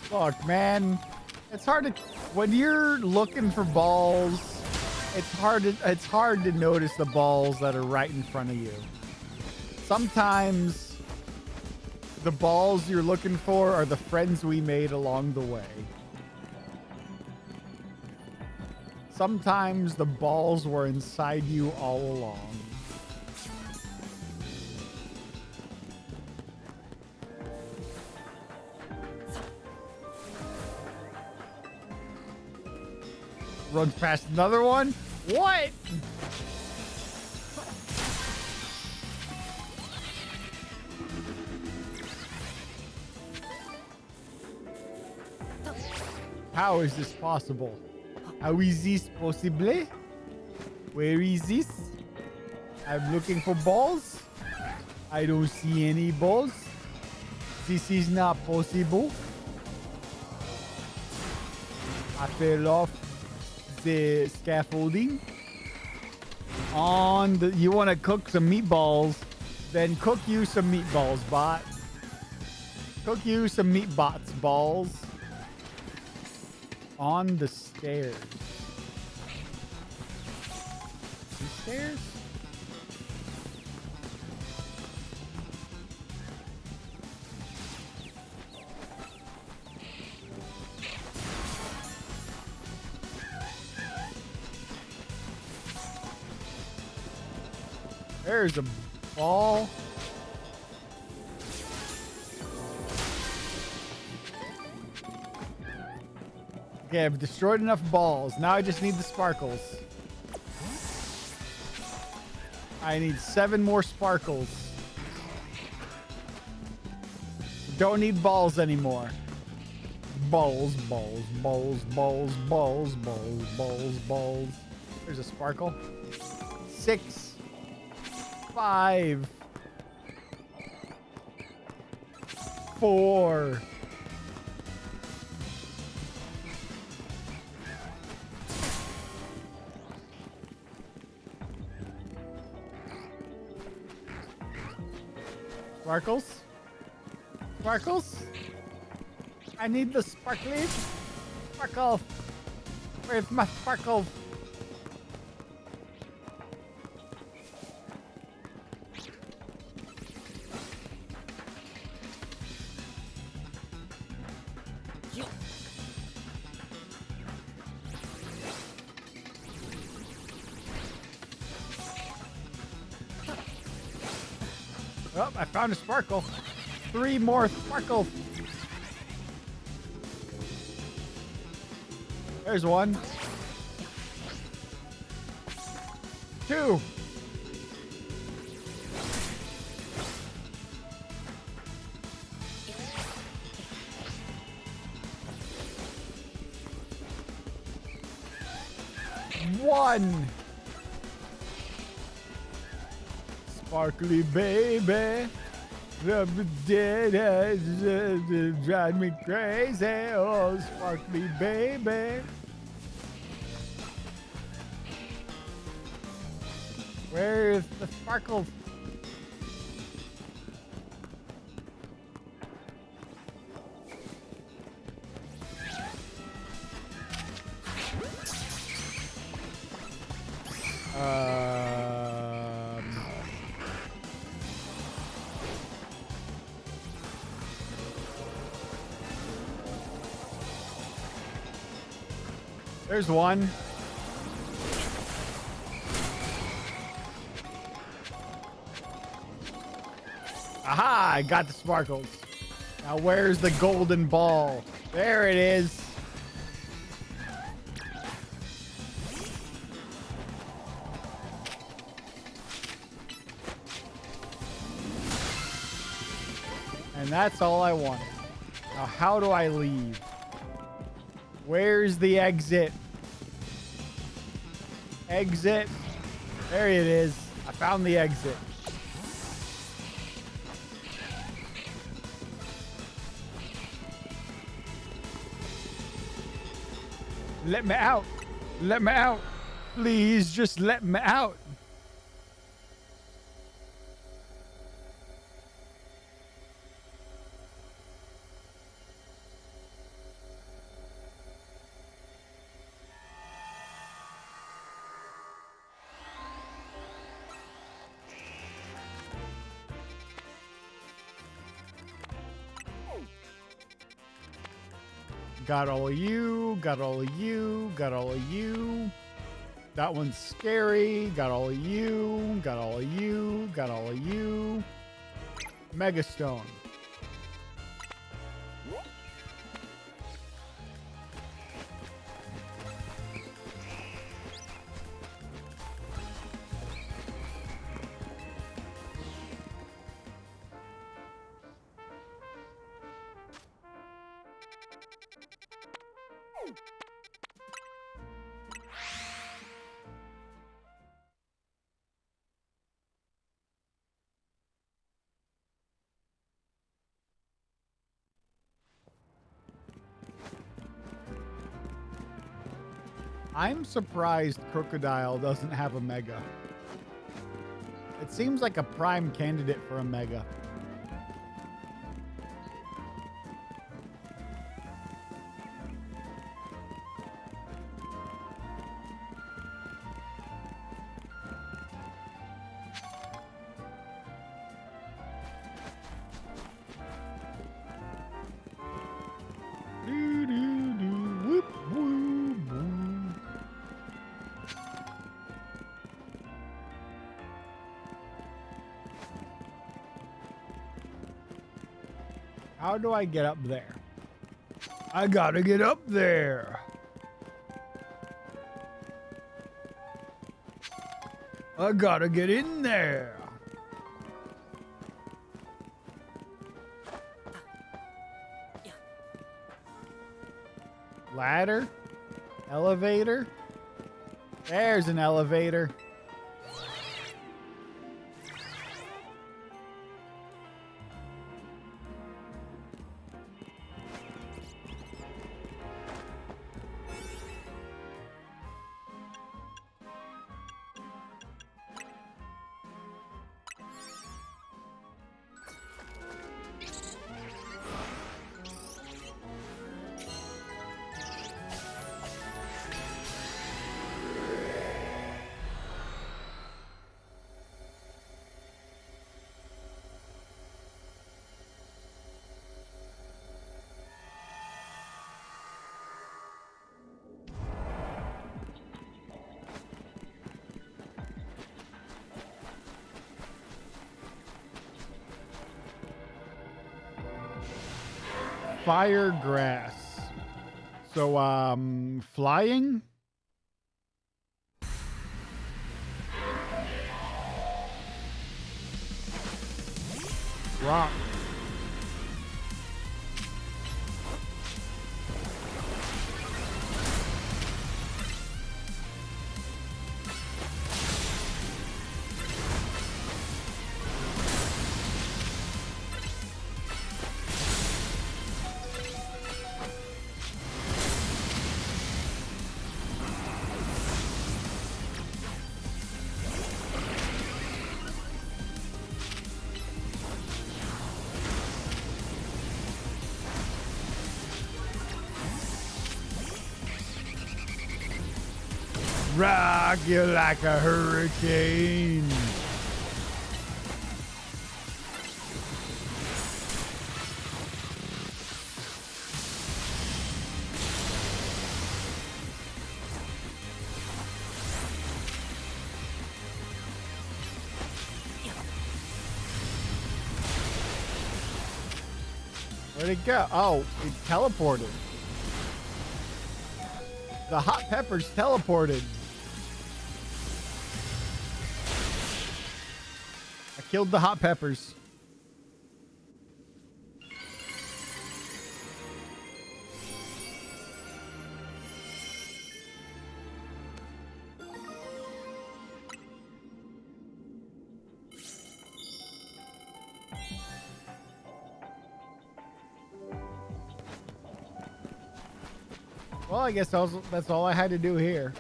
Speaker 1: Fuck, man. It's hard to when you're looking for balls, it's hard to notice the balls that are right in front of you. Sometimes the balls you're looking for are the friends we made along the way. Sometimes the balls were inside you all along. Runs past another one? What? How is this possible? How is this possible? Where is this? I'm looking for balls. I don't see any balls. This is not possible. I fell off the scaffolding. You want to cook some meatballs? Then cook you some meatballs, bot. Cook you some meatbots, balls. On the stairs. These stairs? There's a ball. Okay, I've destroyed enough balls. Now I just need the sparkles. I need 7 more sparkles. Don't need balls anymore. Balls, balls, balls, balls, balls, balls, balls, balls. There's a sparkle. 6, 5, 4. Sparkles? Sparkles? I need the sparkly. Sparkle. Where's my sparkle? Oh, I found a sparkle. 3 more sparkles. There's 1. 2. One. Sparkly baby, drive me crazy. Oh, sparkly baby. Where's the sparkles? Um, there's one. Aha! I got the sparkles. Now where's the golden ball? There it is. And that's all I wanted. Now how do I leave? Where's the exit? Exit. There it is. I found the exit. Let me out. Let me out. Please just let me out. Got all of you, got all of you, got all of you. That one's scary. Got all of you, got all of you, got all of you. Megastone. I'm surprised Crocodile doesn't have a Mega. It seems like a prime candidate for a Mega. How do I get up there? I gotta get up there. I gotta get in there. Ladder? Elevator? There's an elevator. Fire grass. So, flying? Rock. Rock you like a hurricane. Where'd it go? Oh, it teleported. The hot peppers teleported. I killed the hot peppers. Well, I guess that's all I had to do here.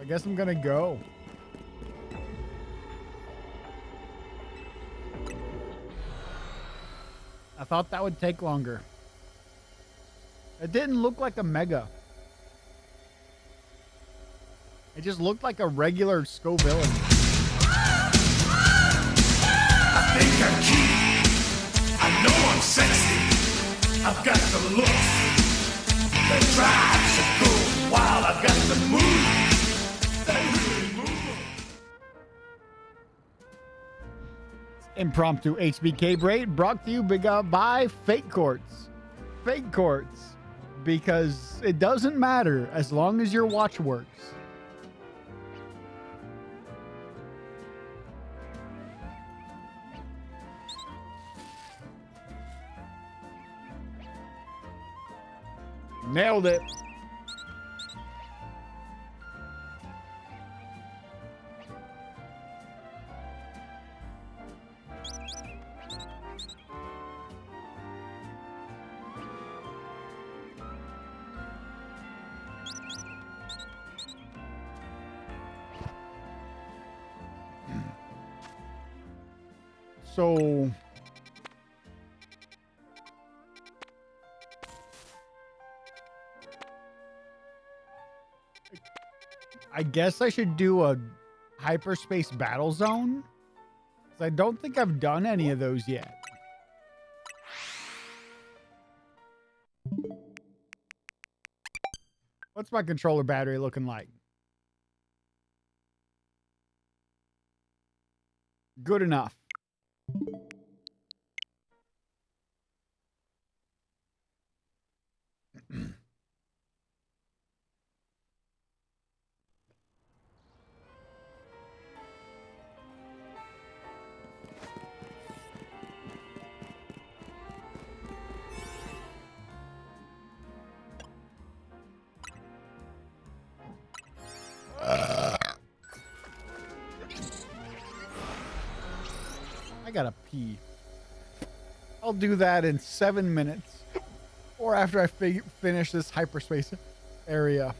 Speaker 1: I guess I'm gonna go. I thought that would take longer. It didn't look like a mega. It just looked like a regular Sco villain.
Speaker 2: I think I'm cute. I know I'm sexy. I've got the look. The drive to go wild. I've got the move. That really move.
Speaker 1: Impromptu HBK braid brought to you by Fake Courts. Fake Courts. Because it doesn't matter as long as your watch works. Nailed it. So I guess I should do a hyperspace battle zone. 'Cause I don't think I've done any of those yet. What's my controller battery looking like? Good enough. I gotta pee. I'll do that in 7 minutes. Or after I finish this hyperspace area.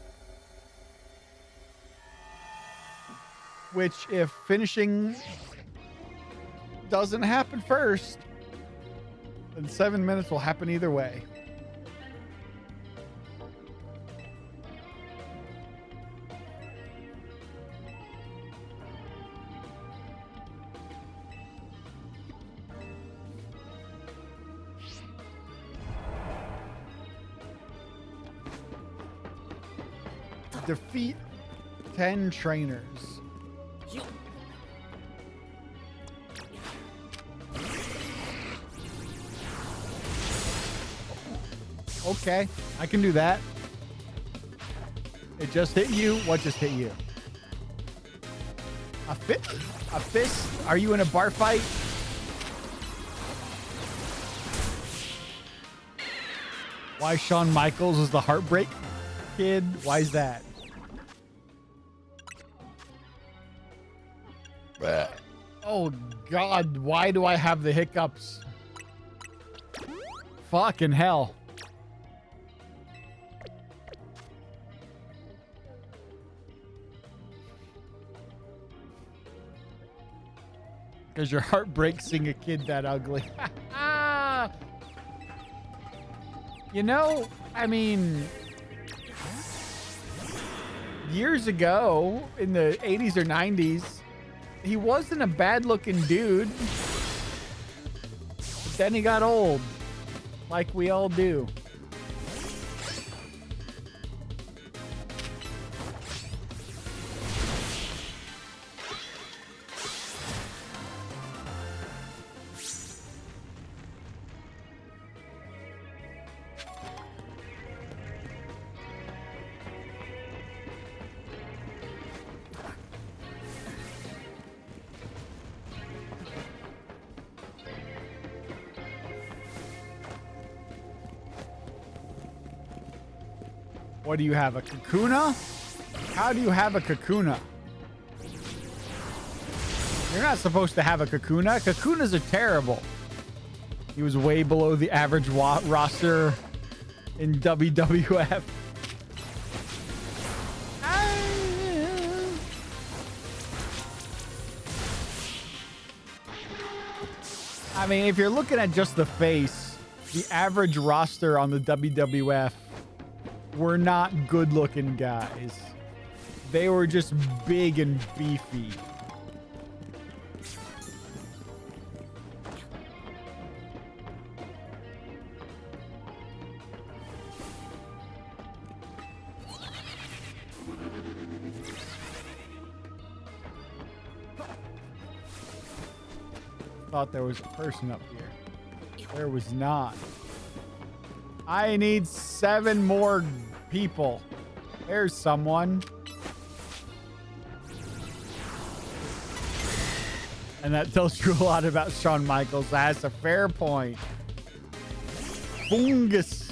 Speaker 1: Which, if finishing doesn't happen first, then 7 minutes will happen either way. Defeat 10 trainers. Okay, I can do that. It just hit you. What just hit you? A fist? Are you in a bar fight? Why Shawn Michaels is the Heartbreak Kid? Why is that? Oh God, why do I have the hiccups? Fucking hell. Because your heart breaks seeing a kid that ugly. You know, I mean, years ago in the 80s or 90s, he wasn't a bad looking dude. But then he got old, like we all do. What do you have, a Kakuna? How do you have a Kakuna? You're not supposed to have a Kakuna. Kakunas are terrible. He was way below the average roster in WWF. I mean, if you're looking at just the face, the average roster on the WWF were not good-looking guys. They were just big and beefy. Thought there was a person up here. There was not. I need 7 more people. There's someone. And that tells you a lot about Shawn Michaels. That's a fair point. Fungus.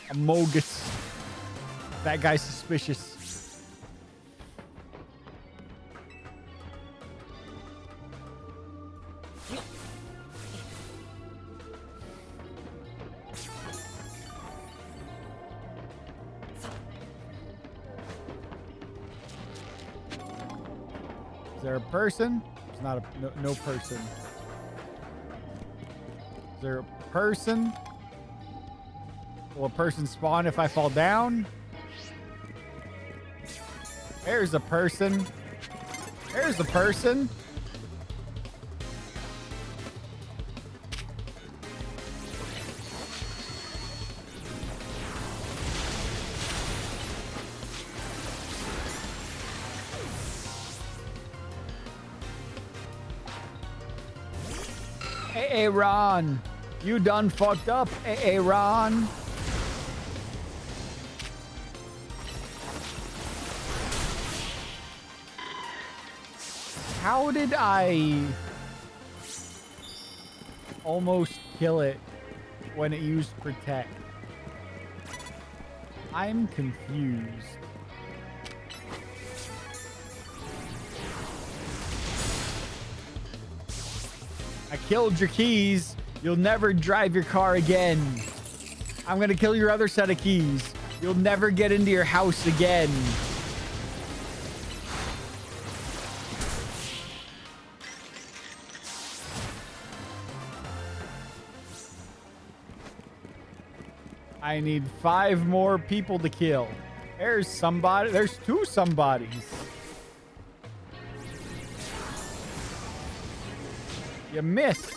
Speaker 1: Amogus. That guy's suspicious. Is there a person? There's not a no person. Is there a person? Will a person spawn if I fall down? There's a person. There's a person. Hey, Ron. You done fucked up, hey, Ron. How did I almost kill it when it used protect? I'm confused. I killed your keys. You'll never drive your car again. I'm gonna kill your other set of keys. You'll never get into your house again. I need 5 more people to kill. There's somebody. There's 2 somebodies. You missed.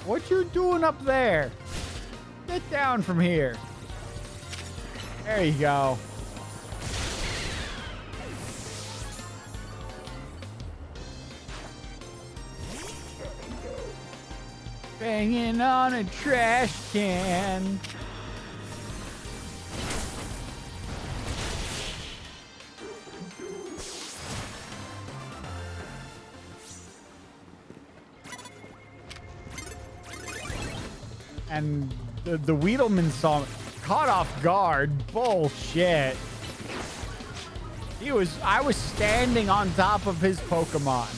Speaker 1: What you doing up there? Get down from here. There you go. Banging on a trash can. And the Weedleman saw me. Caught off guard. Bullshit. I was standing on top of his Pokemon.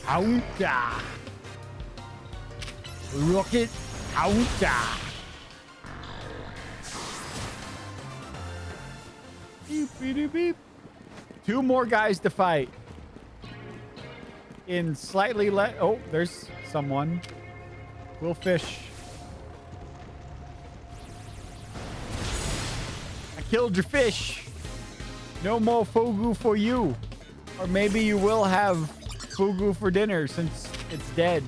Speaker 1: Counter. Rocket counter. Beep, beep, beep. 2 more guys to fight. In slightly less... Oh, there's someone. We'll fish. I killed your fish. No more fugu for you. Or maybe you will have fugu for dinner since it's dead.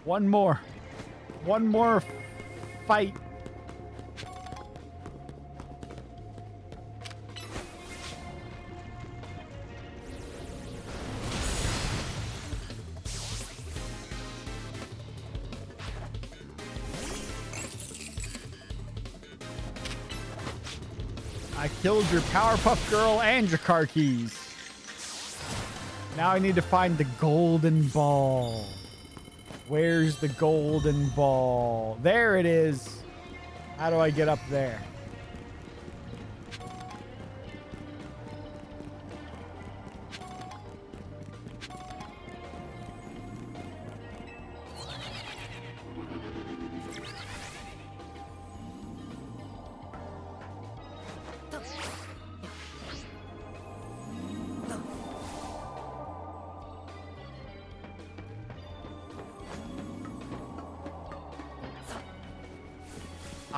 Speaker 1: One more. One more fight. I killed your Powerpuff Girl and your car keys. Now I need to find the golden ball. Where's the golden ball? There it is. How do I get up there?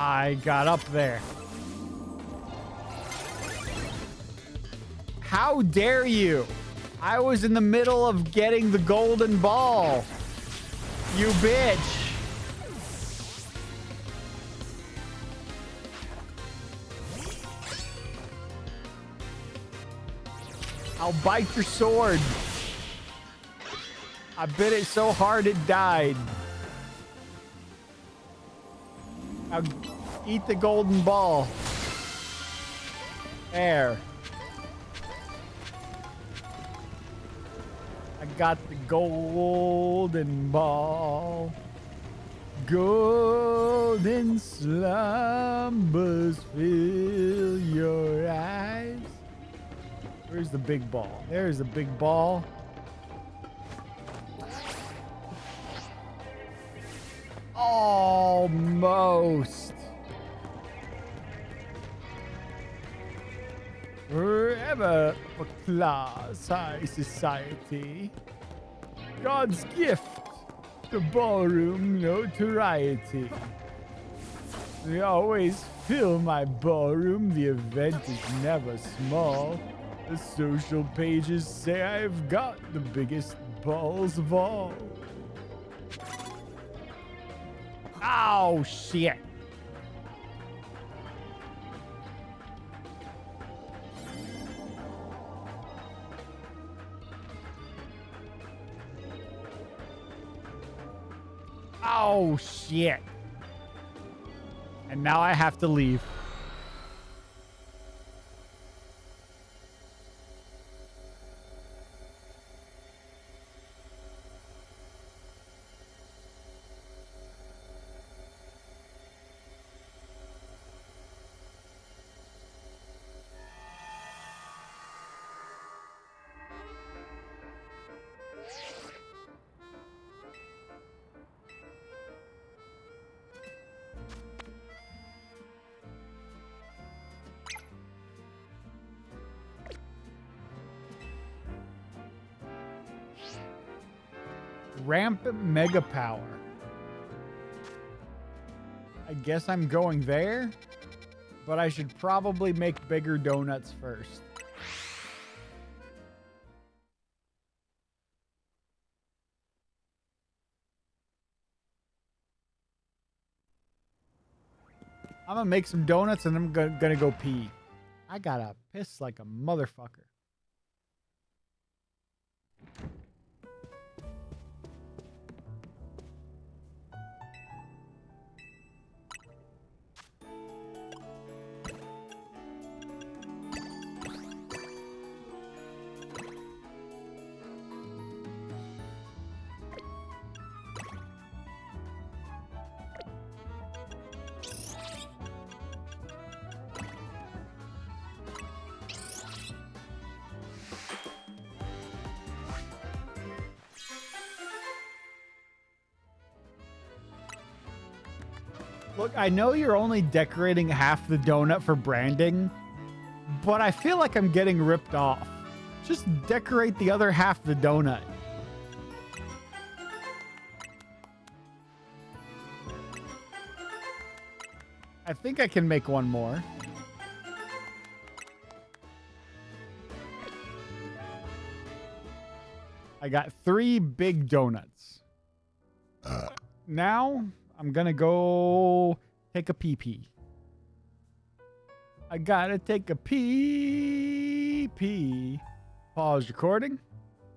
Speaker 1: I got up there. How dare you? I was in the middle of getting the golden ball. You bitch. I'll bite your sword. I bit it so hard it died. Now eat the golden ball. There. I got the golden ball. Golden slumbers fill your eyes. Where's the big ball? There's the big ball. Almost. Forever for class, high society. God's gift to ballroom notoriety. They always fill my ballroom. The event is never small. The social pages say I've got the biggest balls of all. Oh, shit. Oh, shit. And now I have to leave. Ramp Mega Power. I guess I'm going there, but I should probably make bigger donuts first. I'm gonna make some donuts and I'm gonna go pee. I gotta piss like a motherfucker. Look, I know you're only decorating half the donut for branding, but I feel like I'm getting ripped off. Just decorate the other half of the donut. I think I can make one more. I got 3 big donuts. Now I'm gonna go take a pee. I gotta take a pee. Pause recording.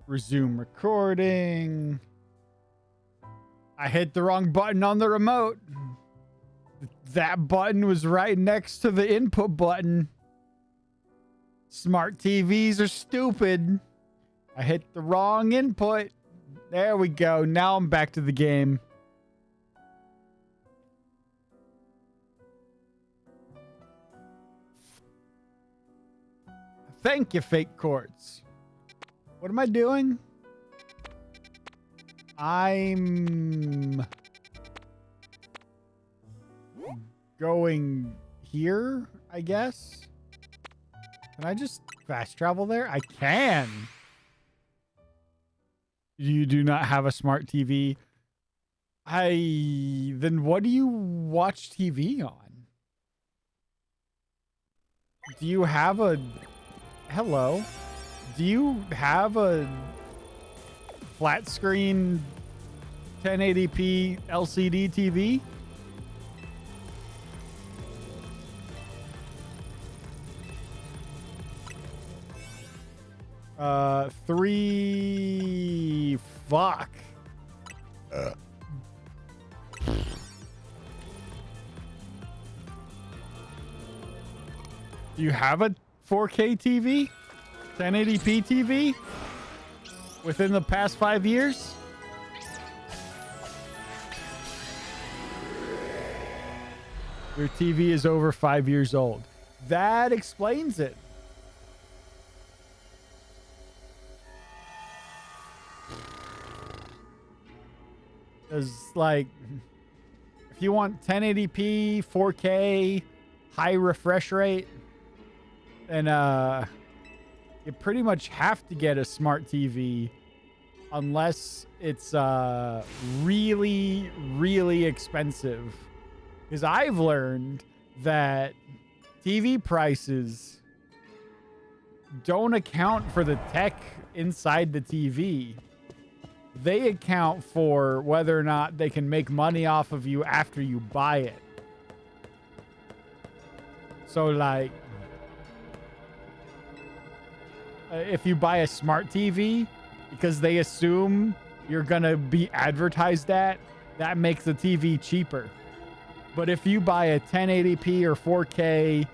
Speaker 1: Resume recording. I hit the wrong button on the remote. That button was right next to the input button. Smart TVs are stupid. I hit the wrong input. There we go. Now I'm back to the game. Thank you, fake quartz. What am I doing? I'm going here, I guess. Can I just fast travel there? I can. You do not have a smart TV. Then what do you watch TV on? Do you have a... Hello? Do you have a flat screen 1080p LCD TV? Three... Fuck. Do you have a 4K TV? 1080p TV? Within the past 5 years? Your TV is over 5 years old. That explains it. Because, like, if you want 1080p, 4K, high refresh rate, then you pretty much have to get a smart TV unless it's really, really expensive. Because I've learned that TV prices don't account for the tech inside the TV. They account for whether or not they can make money off of you after you buy it. So, like, if you buy a smart TV, because they assume you're going to be advertised at, that makes the TV cheaper. But if you buy a 1080p or 4K,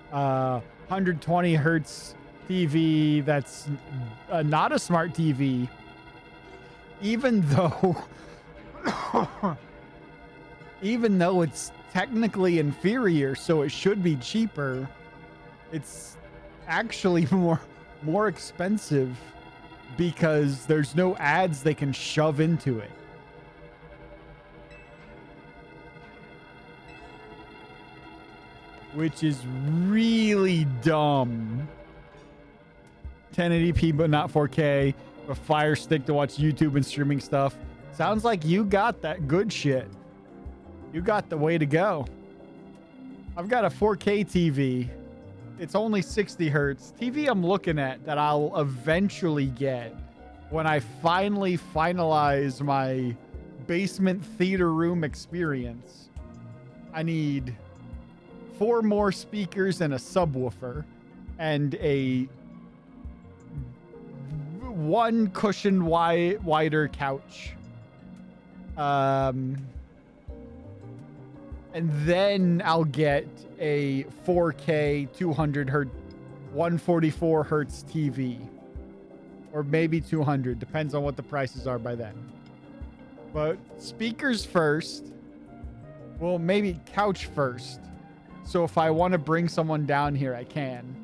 Speaker 1: 120 hertz TV that's not a smart TV, even though it's technically inferior, so it should be cheaper, it's actually more expensive because there's no ads they can shove into it. Which is really dumb. 1080p but not 4K. A Fire Stick to watch YouTube and streaming stuff. Sounds like you got that good shit. You got the way to go. I've got a 4K TV. It's only 60 hertz. TV I'm looking at that I'll eventually get when I finally finalize my basement theater room experience. I need 4 more speakers and a subwoofer and a 1 cushion wider couch. And then I'll get a 4K 200 hertz 144 hertz TV, or maybe 200, depends on what the prices are by then. But speakers first. Well, maybe couch first. So if I want to bring someone down here, I can,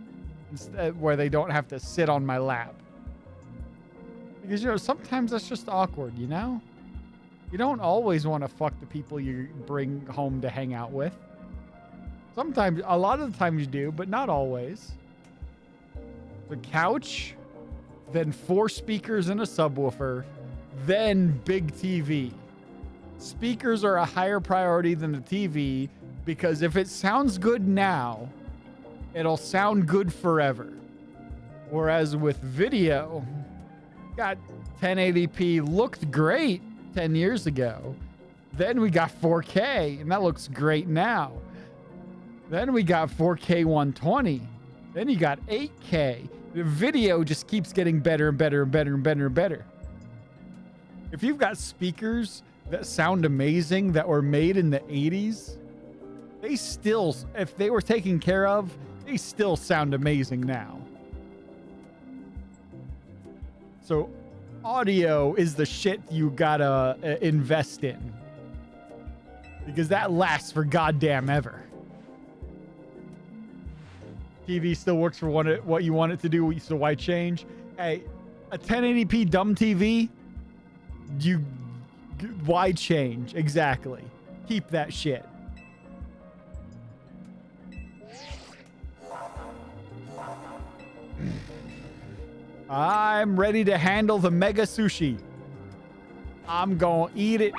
Speaker 1: instead, where they don't have to sit on my lap. Because, sometimes that's just awkward, You don't always want to fuck the people you bring home to hang out with. Sometimes, a lot of the times you do, but not always. The couch, then 4 speakers and a subwoofer, then big TV. Speakers are a higher priority than the TV because if it sounds good now, it'll sound good forever. Whereas with video, got 1080p, looked great 10 years ago. Then we got 4K, and that looks great now. Then we got 4K 120. Then you got 8K. The video just keeps getting better and better and better and better and better. If you've got speakers that sound amazing that were made in the 80s, they still, if they were taken care of, they still sound amazing now. So audio is the shit you gotta invest in. Because that lasts for goddamn ever. TV still works for what you want it to do, so why change? Hey, a 1080p dumb TV, why change? Exactly. Keep that shit. I'm ready to handle the mega sushi. I'm gonna eat it.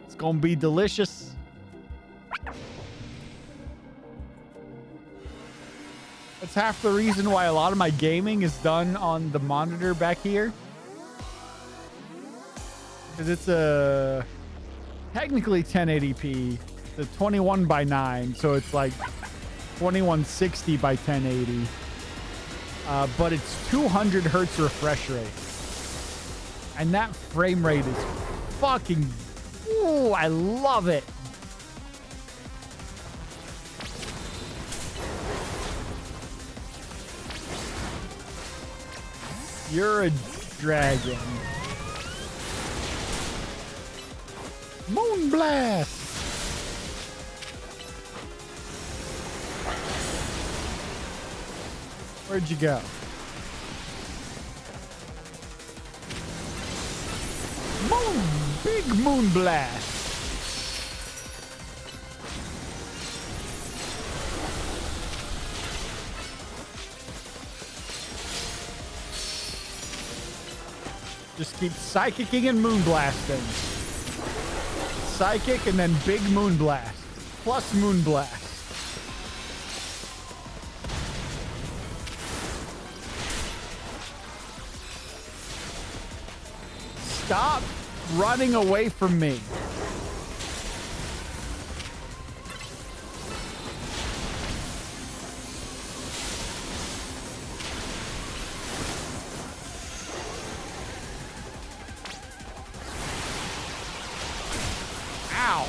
Speaker 1: It's gonna be delicious. That's half the reason why a lot of my gaming is done on the monitor back here. Because it's a technically 1080p. It's a 21:9, so it's like 2160 by 1080. But it's 200 hertz refresh rate. And that frame rate is fucking... Ooh, I love it. You're a dragon. Moon Blast! Where'd you go? Big Moon Blast! Just keep psychicking and moon blasting. Psychic and then big moon blast. Plus moon blast. Stop running away from me. Ow.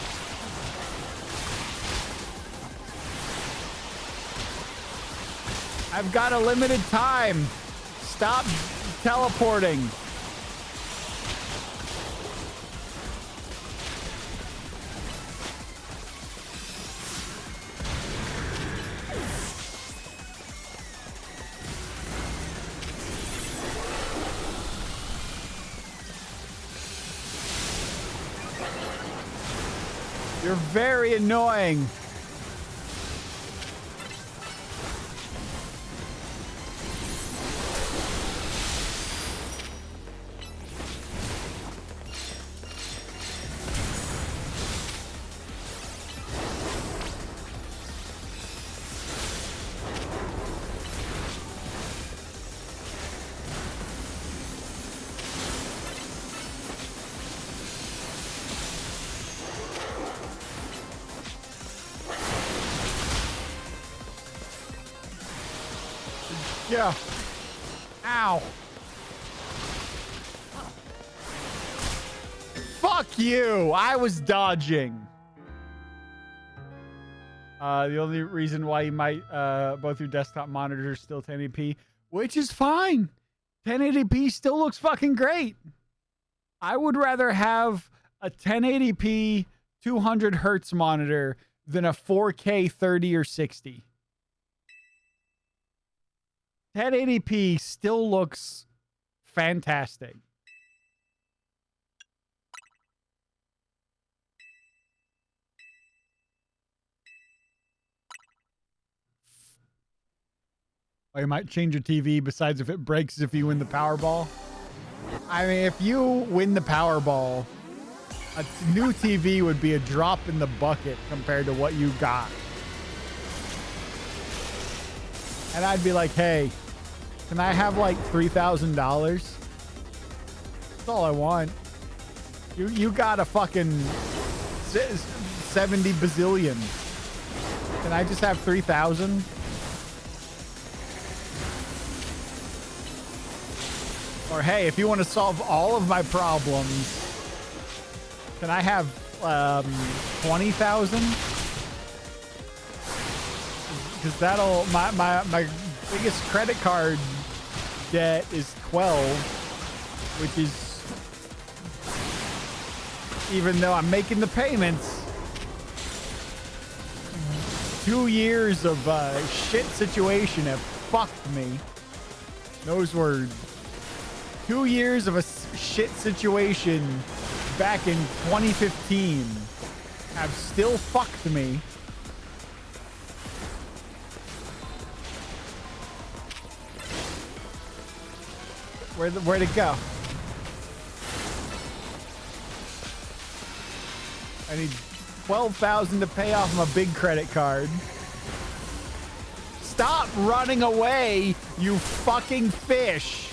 Speaker 1: I've got a limited time. Stop teleporting. You're very annoying. Yeah. Ow. Fuck you. I was dodging. The only reason why you might both your desktop monitors are still 1080p, which is fine. 1080p still looks fucking great. I would rather have a 1080p 200 hertz monitor than a 4K 30 or 60. 1080p still looks fantastic. Or you might change your TV besides if it breaks if you win the Powerball. I mean, if you win the Powerball, a new TV would be a drop in the bucket compared to what you got. And I'd be like, hey, can I have like $3,000? That's all I want. You got a fucking 70 bazillion. Can I just have 3,000? Or hey, if you want to solve all of my problems, can I have 20,000? Because that'll my biggest credit card debt is 12, which is, even though I'm making the payments, 2 years of shit situation have fucked me. Those were 2 years of a shit situation back in 2015 have still fucked me. Where'd it go? I need 12,000 to pay off my big credit card. Stop running away, you fucking fish.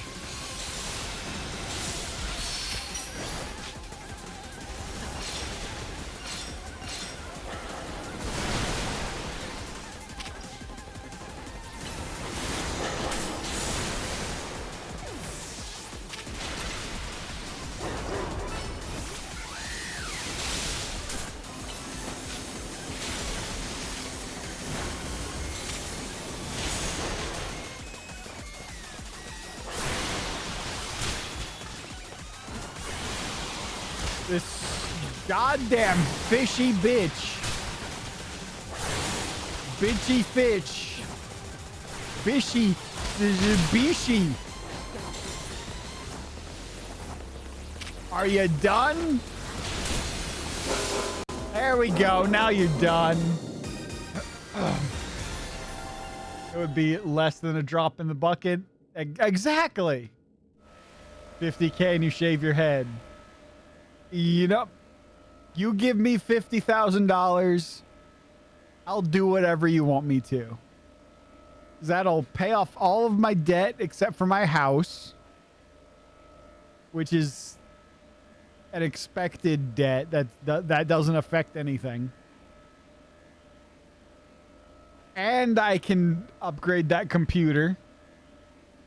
Speaker 1: This goddamn fishy bitch. Bitchy fish. Fishy. Bishy. Are you done? There we go. Now you're done. It would be less than a drop in the bucket. Exactly. 50K and you shave your head. You know, you give me $50,000, I'll do whatever you want me to. That'll pay off all of my debt except for my house, which is an expected debt that doesn't affect anything. And I can upgrade that computer.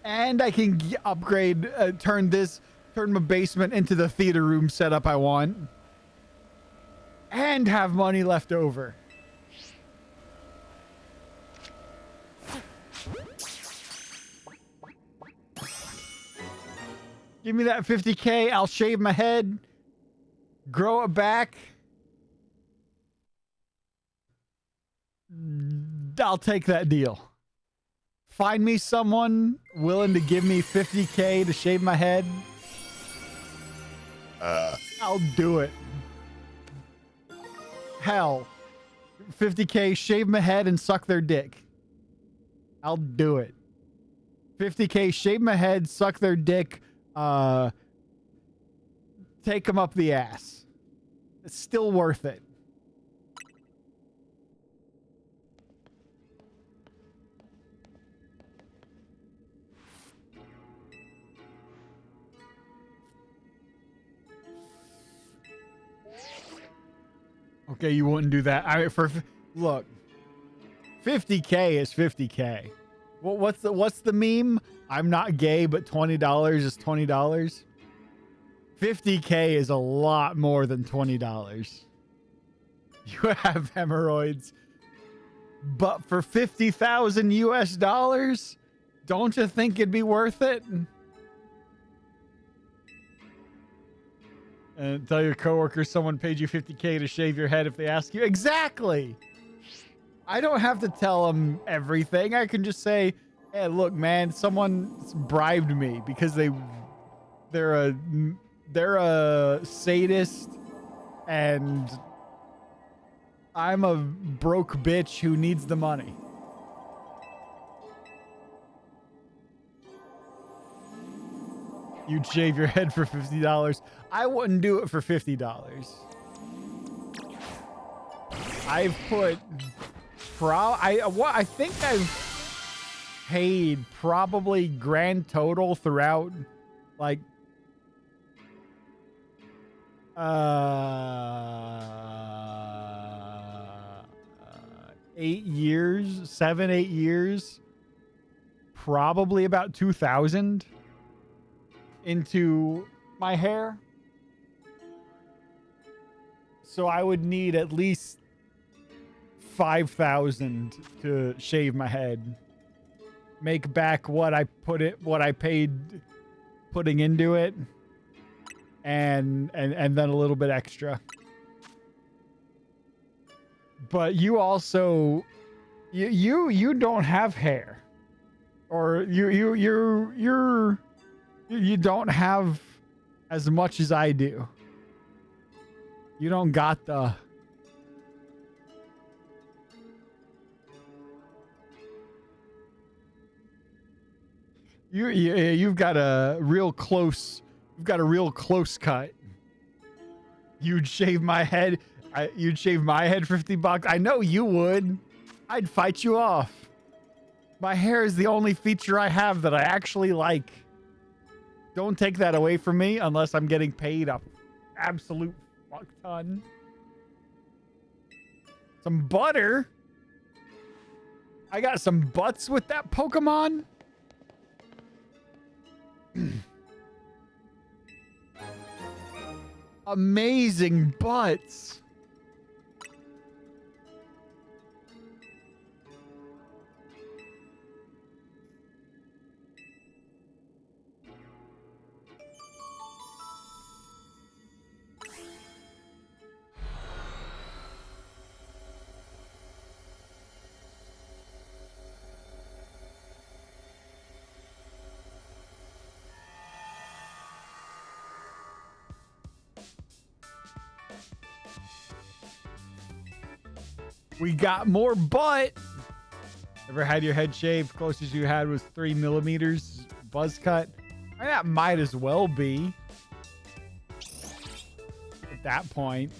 Speaker 1: And I can upgrade, turn my basement into the theater room setup I want. And have money left over. Give me that 50K, I'll shave my head, grow it back. I'll take that deal. Find me someone willing to give me 50K to shave my head. I'll do it. Hell, 50K, shave my head and suck their dick. I'll do it. 50K, shave my head, suck their dick, take them up the ass. It's still worth it. Okay, you wouldn't do that. I mean, look, 50K is 50K. What's the meme? I'm not gay, but $20 is $20. 50K is a lot more than $20. You have hemorrhoids, but for 50,000 US dollars, don't you think it'd be worth it? And tell your coworkers someone paid you 50K to shave your head if they ask you. Exactly. I don't have to tell them everything. I can just say, hey, look, man, someone bribed me because they're a sadist and I'm a broke bitch who needs the money. You'd shave your head for $50. I wouldn't do it for $50. I've put I think I've paid probably grand total throughout like 8 years, 7, 8 years, probably about 2,000 into my hair. So I would need at least 5,000 to shave my head. Make back what I paid putting into it, and then a little bit extra. But you also you don't have hair, or you don't have as much as I do. You don't got the you've got a real close cut. You'd shave my head. You'd shave my head $50. I know you would. I'd fight you off. My hair is the only feature I have that I actually like. Don't take that away from me unless I'm getting paid a absolute fuck ton. Some butter. I got some butts with that Pokemon. Amazing butts. We got more butt. Ever had your head shaved? Closest you had was 3 millimeters buzz cut. That might as well be at that point.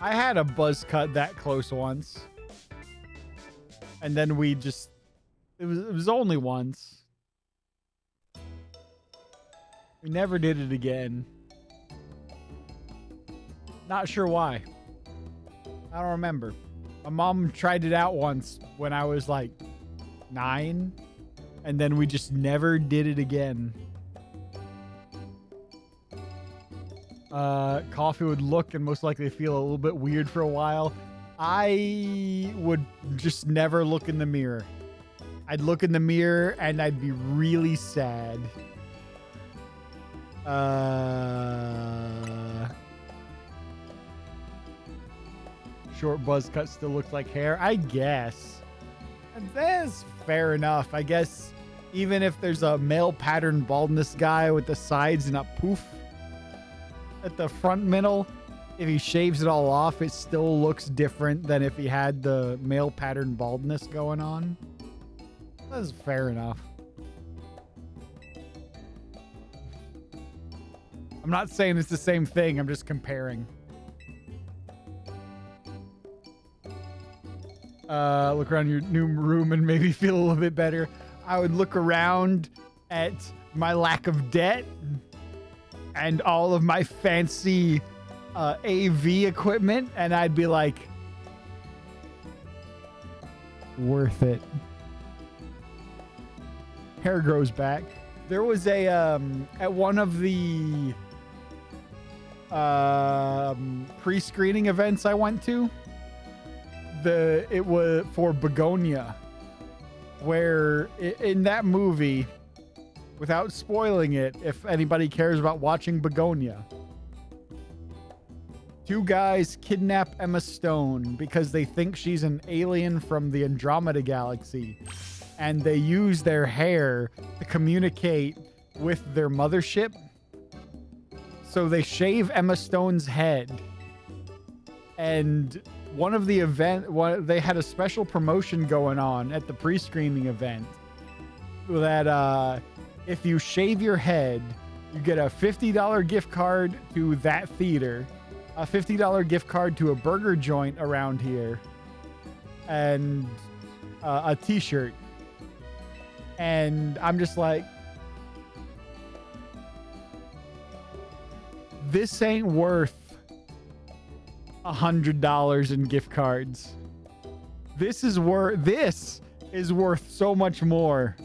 Speaker 1: I had a buzz cut that close once, and then we just it was only once. We never did it again. Not sure why. I don't remember. My mom tried it out once when I was like 9, and then we just never did it again. Coffee would look and most likely feel a little bit weird for a while. I would just never look in the mirror. I'd look in the mirror and I'd be really sad. Short buzz cut still looks like hair, I guess. And that's fair enough. I guess even if there's a male pattern baldness guy with the sides and a poof at the front middle, if he shaves it all off, it still looks different than if he had the male pattern baldness going on. That's fair enough. I'm not saying it's the same thing, I'm just comparing. Look around your new room and maybe feel a little bit better. I would look around at my lack of debt and all of my fancy AV equipment, and I'd be like, worth it. Hair grows back. There was a at one of the pre-screening events I went to. It was for Begonia, where in that movie, without spoiling it, if anybody cares about watching Begonia, 2 guys kidnap Emma Stone because they think she's an alien from the Andromeda Galaxy, and they use their hair to communicate with their mothership. So they shave Emma Stone's head, and one of the they had a special promotion going on at the pre-screening event that If you shave your head, you get a $50 gift card to that theater, a $50 gift card to a burger joint around here, and a t-shirt. And I'm just like, this ain't worth $100 in gift cards. This is worth so much more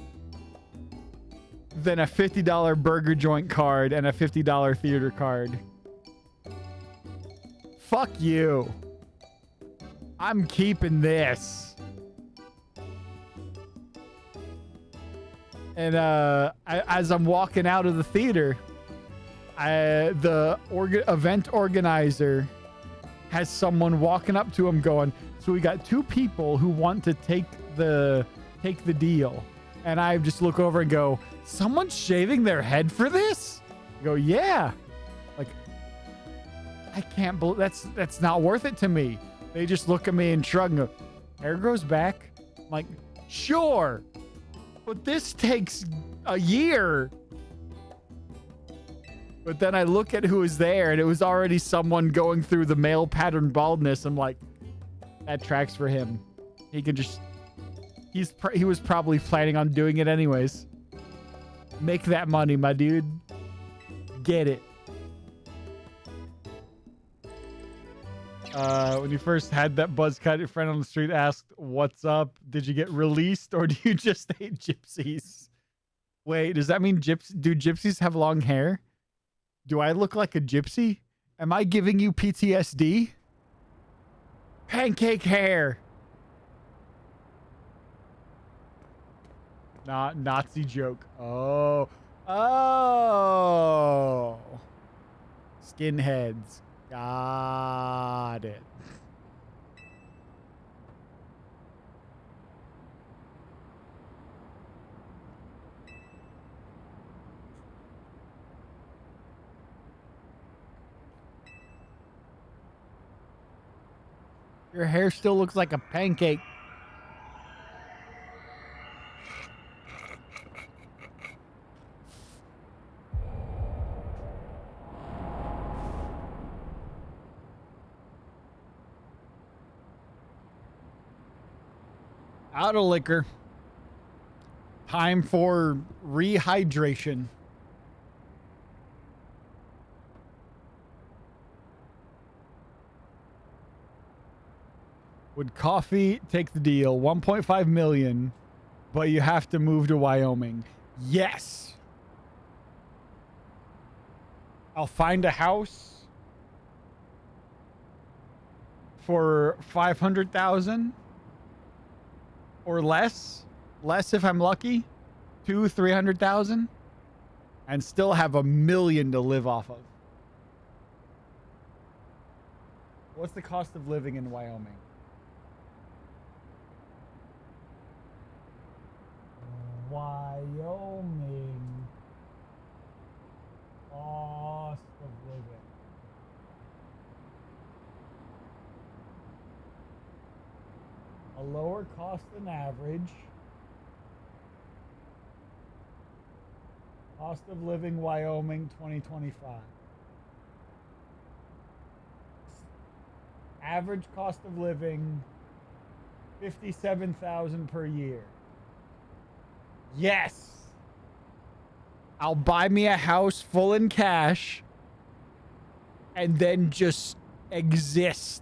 Speaker 1: than a $50 burger joint card and a $50 theater card. Fuck you. I'm keeping this. And as I'm walking out of the theater, the event organizer has someone walking up to him going, so we got two people who want to take the deal. And I just look over and go, someone's shaving their head for this? I go, yeah. Like, I can't believe that's not worth it to me. They just look at me and shrug and go, hair grows back? I'm like, sure. But this takes a year. But then I look at who was there, and it was already someone going through the male pattern baldness. I'm like, that tracks for him. He can just... He was probably planning on doing it anyways. Make that money, my dude. Get it. When you first had that buzz cut, your friend on the street asked, what's up? Did you get released, or do you just hate gypsies? Wait, does that mean do gypsies have long hair? Do I look like a gypsy? Am I giving you PTSD? Pancake hair. Not Nazi joke. Oh. Oh. Skinheads. Got it. Your hair still looks like a pancake. Out of liquor. Time for rehydration. Would coffee take the deal? 1.5 million, but you have to move to Wyoming. Yes. I'll find a house for 500,000 or less if I'm lucky, 300,000, and still have $1 million to live off of. What's the cost of living in Wyoming? Wyoming cost of living. A lower cost than average. Cost of living Wyoming 2025. Average cost of living $57,000 per year. Yes. I'll buy me a house full in cash and then just exist.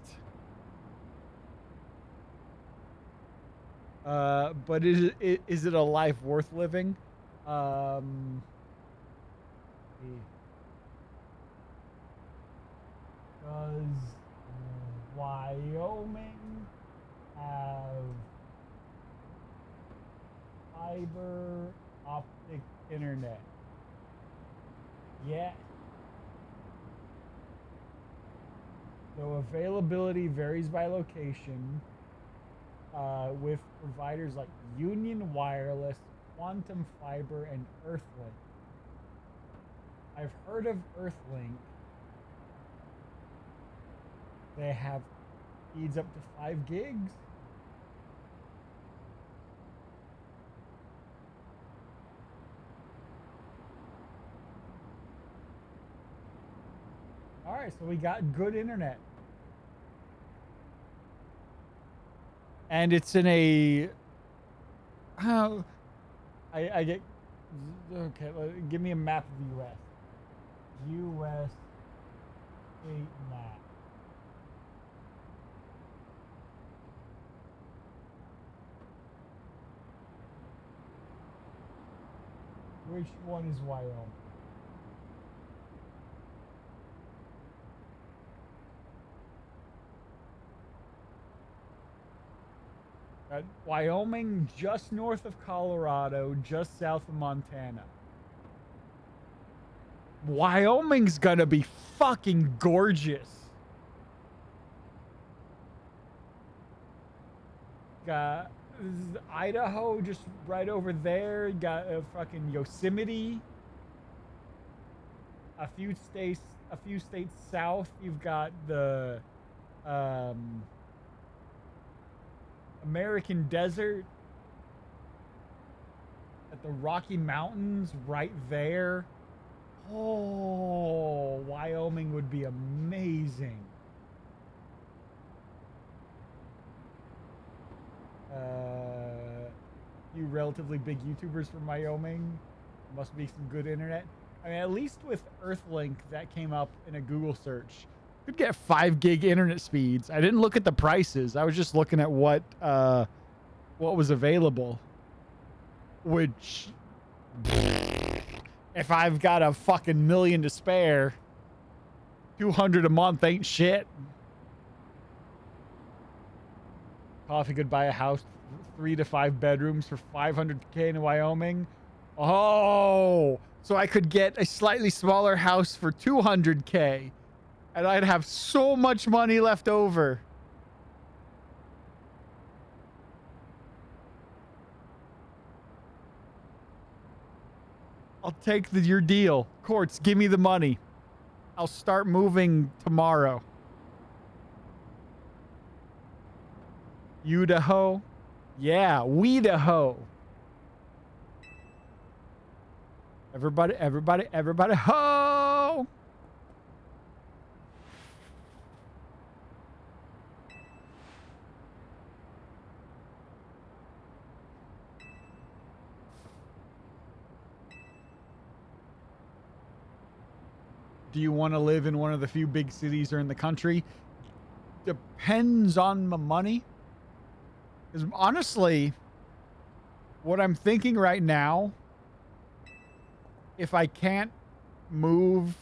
Speaker 1: But is it a life worth living? Does Wyoming have fiber optic internet? Yeah. So availability varies by location, with providers like Union Wireless, Quantum Fiber, and Earthlink. I've heard of Earthlink. They have speeds up to 5 gigs. All right, so we got good internet. And it's in a... Oh, I get... Okay, give me a map of the U.S. U.S. state map. Which one is Wyoming? Wyoming, just north of Colorado, just south of Montana. Wyoming's gonna be fucking gorgeous. Got Idaho just right over there. You got fucking Yosemite. A few states south. You've got the American desert at the Rocky Mountains right there. Oh, Wyoming would be amazing. You relatively big YouTubers from Wyoming. Must be some good internet. I mean, at least with Earthlink that came up in a Google search, could get 5 gig internet speeds. I didn't look at the prices. I was just looking at what was available. Which, if I've got a fucking million to spare, 200 a month ain't shit. Coffee could buy a house, 3 to 5 bedrooms for $500K in Wyoming. Oh, so I could get a slightly smaller house for $200K, and I'd have so much money left over. I'll take your deal. Courts, give me the money. I'll start moving tomorrow. Idaho? Yeah, Weedaho. Everybody, ho! Do you want to live in one of the few big cities or in the country? Depends on my money. Because honestly, what I'm thinking right now, if I can't move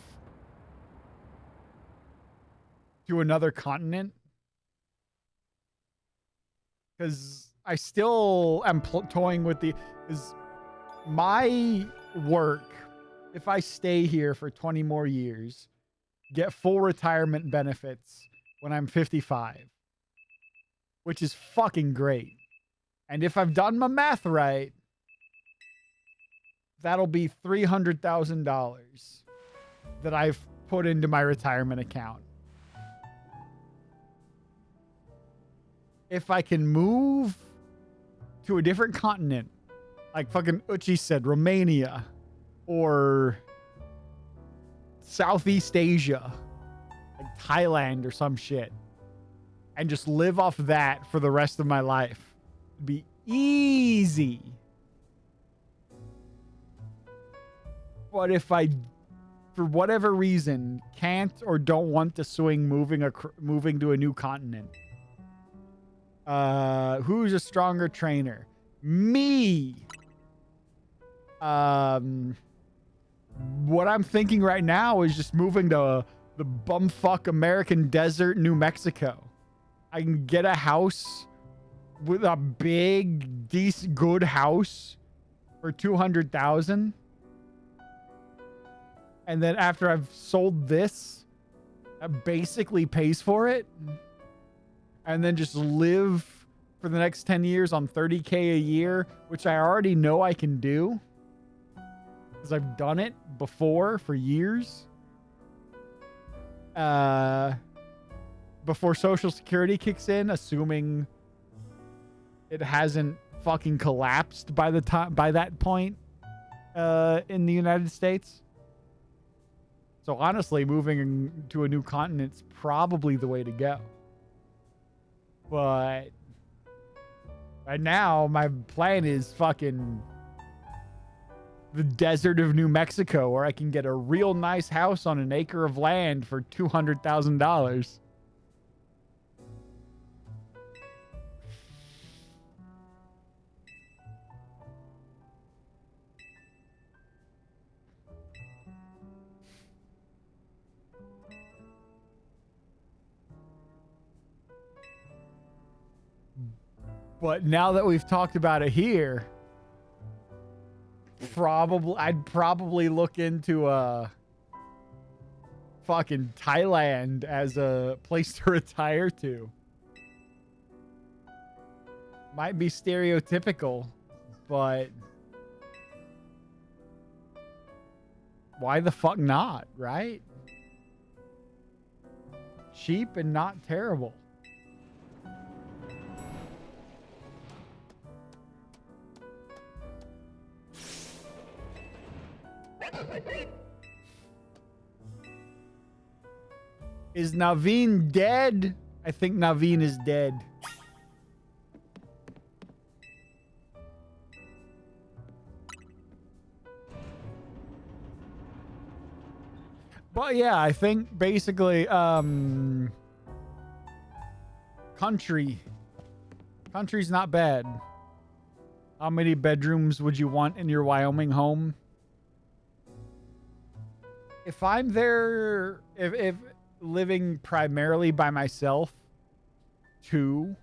Speaker 1: to another continent, because I still am toying with is my work, if I stay here for 20 more years, get full retirement benefits when I'm 55, which is fucking great. And if I've done my math right, that'll be $300,000 that I've put into my retirement account. If I can move to a different continent, like fucking Uchi said, Romania or Southeast Asia, like Thailand or some shit, and just live off that for the rest of my life, it'd be easy. But if I, for whatever reason, can't or don't want to swing moving to a new continent, who's a stronger trainer? Me. What I'm thinking right now is just moving to the bumfuck American desert, New Mexico. I can get a house with a big, decent, good house for $200,000. And then after I've sold this, that basically pays for it. And then just live for the next 10 years on $30K a year, which I already know I can do, because I've done it before for years. Before Social Security kicks in, assuming it hasn't fucking collapsed by that point in the United States. So honestly, moving to a new continent's probably the way to go. But right now, my plan is fucking the desert of New Mexico, where I can get a real nice house on an acre of land for $200,000. But now that we've talked about it here, I'd probably look into fucking Thailand as a place to retire to. Might be stereotypical, but why the fuck not, right? Cheap and not terrible. Is Naveen dead? I think Naveen is dead. But yeah, I think basically country's not bad. How many bedrooms would you want in your Wyoming home? If I'm there, if living primarily by myself, 2.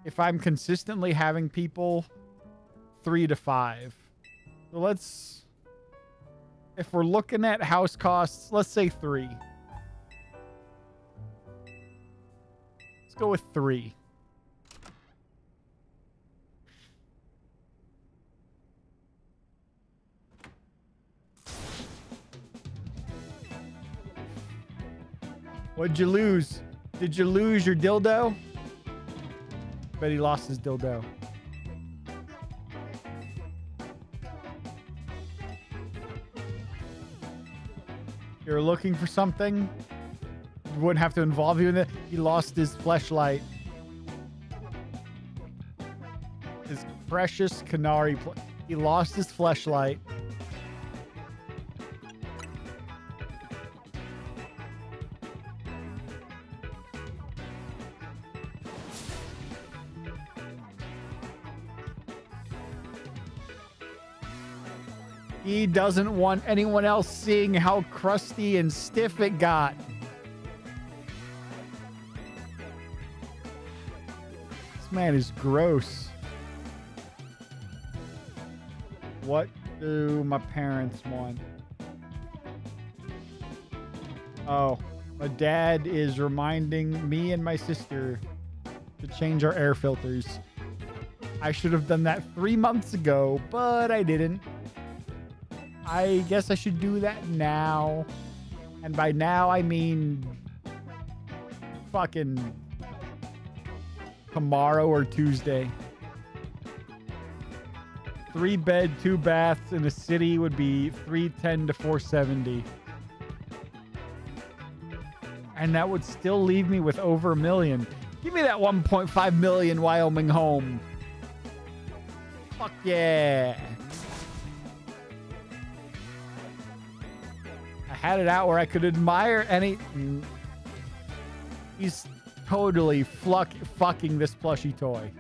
Speaker 1: If I'm consistently having people, 3 to 5. So if we're looking at house costs, let's say 3. Let's go with 3. What'd you lose? Did you lose your dildo? Bet he lost his dildo. You're looking for something? You wouldn't have to involve you in it. He lost his fleshlight. His precious canary. He lost his fleshlight. He doesn't want anyone else seeing how crusty and stiff it got. This man is gross. What do my parents want? Oh, my dad is reminding me and my sister to change our air filters. I should have done that 3 months ago, but I didn't. I guess I should do that now. And by now, I mean fucking tomorrow or Tuesday. 3 bed, 2 baths in a city would be $310 to $470. And that would still leave me with over $1 million. Give me that 1.5 million Wyoming home. Fuck yeah. Had it out where I could admire any. He's totally fucking this plushie toy.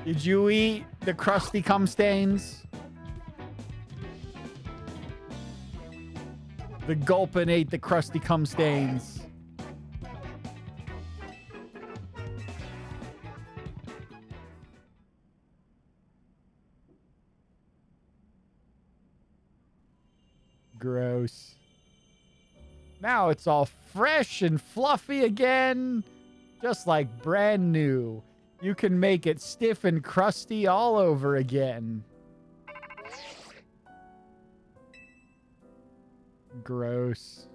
Speaker 1: Did you eat the crusty cum stains? The gulpin ate the crusty cum stains. Gross. Now it's all fresh and fluffy again, just like brand new. You can make it stiff and crusty all over again. Gross.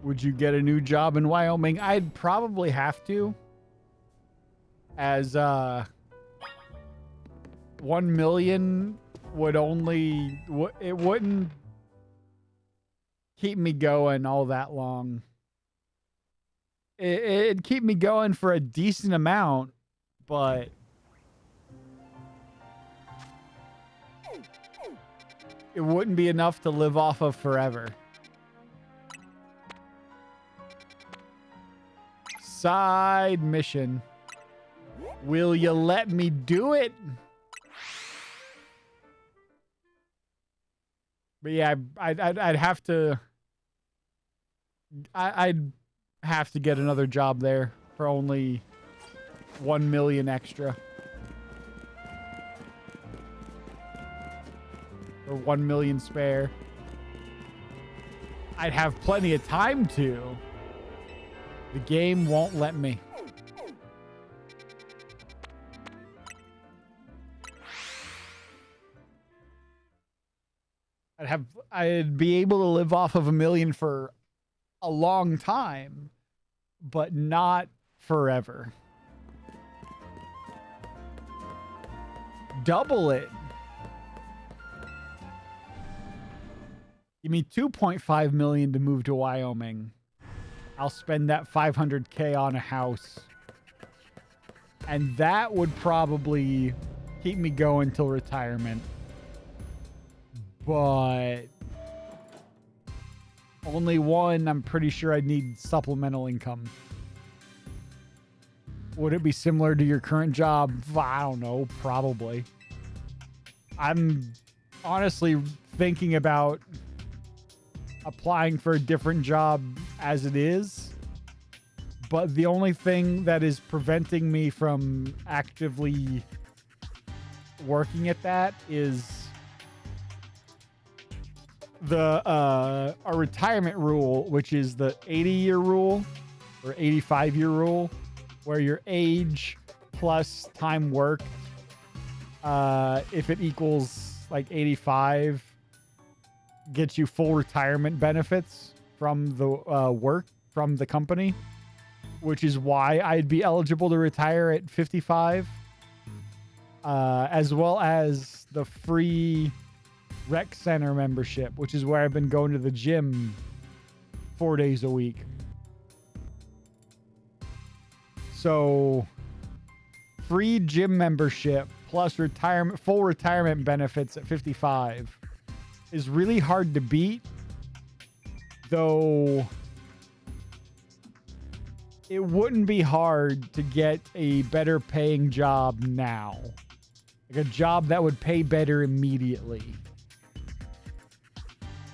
Speaker 1: Would you get a new job in Wyoming? I'd probably have to. As 1 million would only it wouldn't keep me going all that long. It'd keep me going for a decent amount, but it wouldn't be enough to live off of forever. Side mission. Will you let me do it? But yeah, I'd have to. I'd have to get another job there for only 1 million extra. Or 1 million spare. I'd have plenty of time to. The game won't let me. I'd be able to live off of 1 million for a long time, but not forever. Double it. Give me 2.5 million to move to Wyoming. I'll spend that 500K on a house. And that would probably keep me going till retirement. But only one, I'm pretty sure I'd need supplemental income. Would it be similar to your current job? I don't know, probably. I'm honestly thinking about applying for a different job as it is. But the only thing that is preventing me from actively working at that is our retirement rule, which is the 80-year rule or 85-year rule, where your age plus time worked, if it equals like 85, gets you full retirement benefits from the work from the company, which is why I'd be eligible to retire at 55, as well as the free rec center membership, which is where I've been going to the gym 4 days a week. So free gym membership plus full retirement benefits at 55 is really hard to beat, though it wouldn't be hard to get a better paying job now. Like a job that would pay better immediately,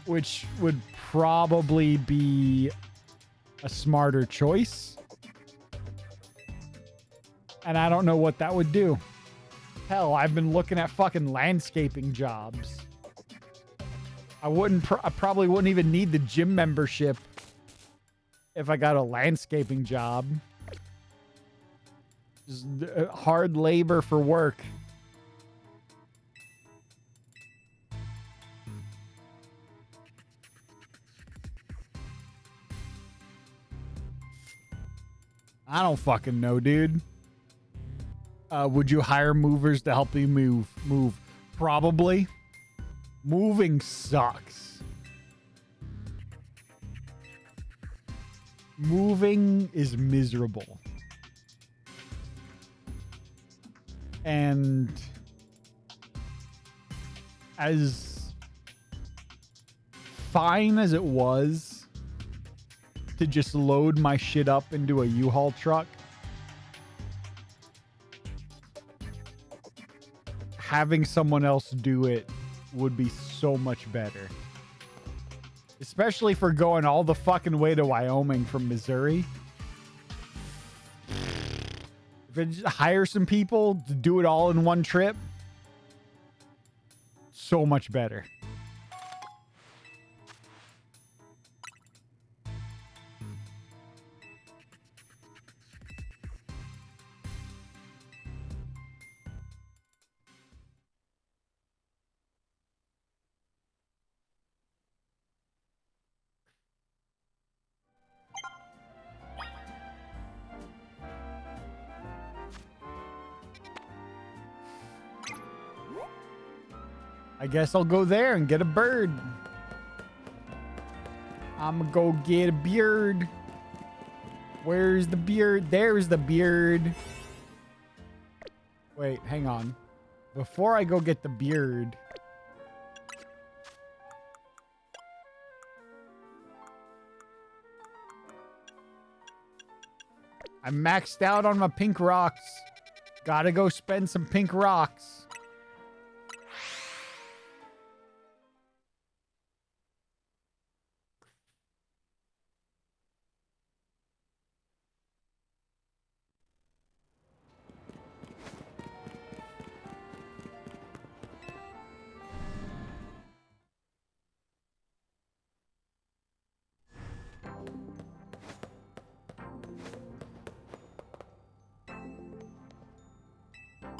Speaker 1: which would probably be a smarter choice. And I don't know what that would do. Hell, I've been looking at fucking landscaping jobs. I probably wouldn't even need the gym membership if I got a landscaping job. Just hard labor for work. I don't fucking know, dude. Would you hire movers to help you move? Probably. Moving sucks. Moving is miserable. And as fine as it was to just load my shit up into a U-Haul truck, having someone else do it would be so much better. Especially for going all the fucking way to Wyoming from Missouri. If I just hire some people to do it all in one trip, so much better. I guess I'll go there and get a bird. I'm gonna go get a beard. Where's the beard? There's the beard. Wait, hang on. Before I go get the beard, I'm maxed out on my pink rocks. Gotta go spend some pink rocks.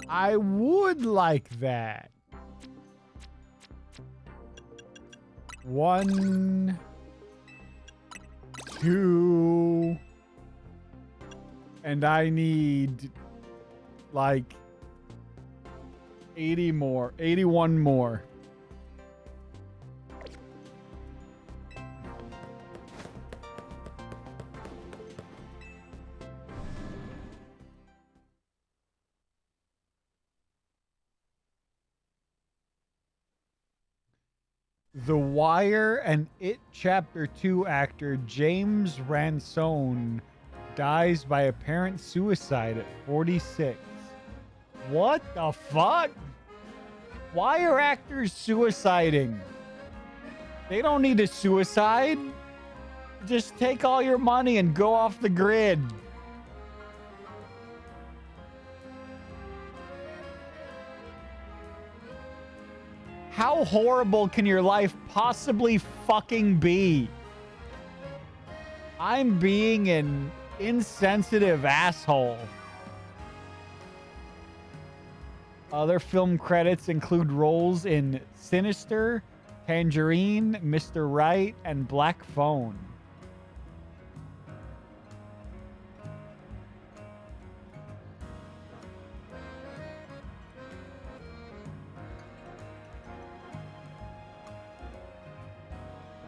Speaker 1: I would like that. 1, 2, and I need like 80 more, 81 more. The Wire and It Chapter 2 actor James Ransone dies by apparent suicide at 46. What the fuck? Why are actors suiciding? They don't need to suicide. Just take all your money and go off the grid. How horrible can your life possibly fucking be? I'm being an insensitive asshole. Other film credits include roles in Sinister, Tangerine, Mr. Right, and Black Phone.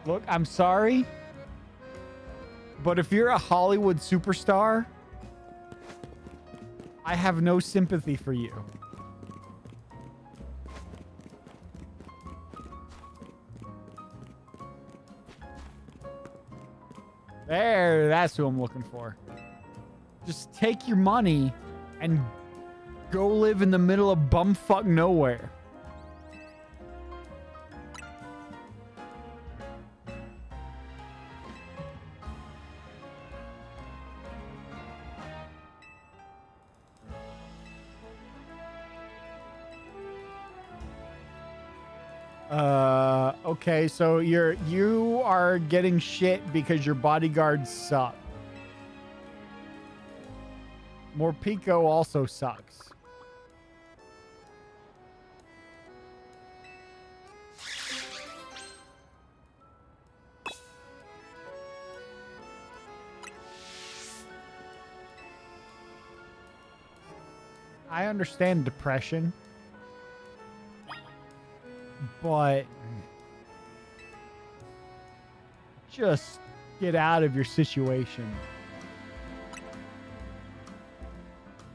Speaker 1: Look, I'm sorry, but if you're a Hollywood superstar, I have no sympathy for you. There, that's who I'm looking for. Just take your money and go live in the middle of bumfuck nowhere. Okay, so you are getting shit because your bodyguards suck. Morpico also sucks. I understand depression, but just get out of your situation.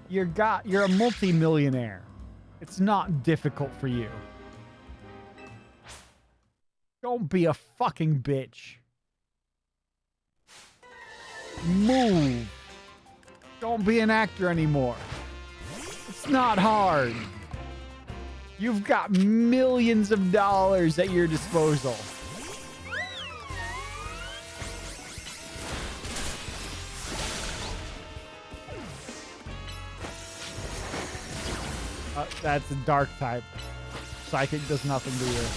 Speaker 1: You're a multi-millionaire. It's not difficult for you. Don't be a fucking bitch. Move. Don't be an actor anymore. It's not hard. You've got millions of dollars at your disposal. That's a dark type. Psychic does nothing to you.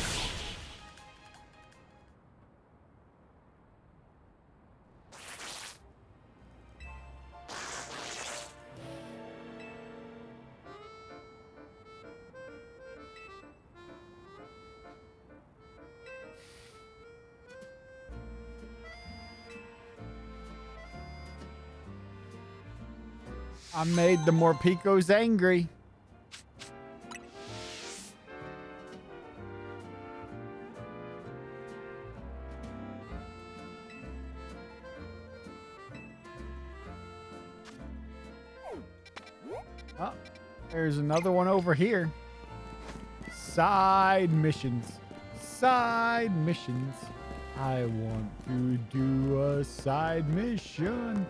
Speaker 1: I made the Morpicos angry. Oh, there's another one over here. Side missions. Side missions. I want to do a side mission.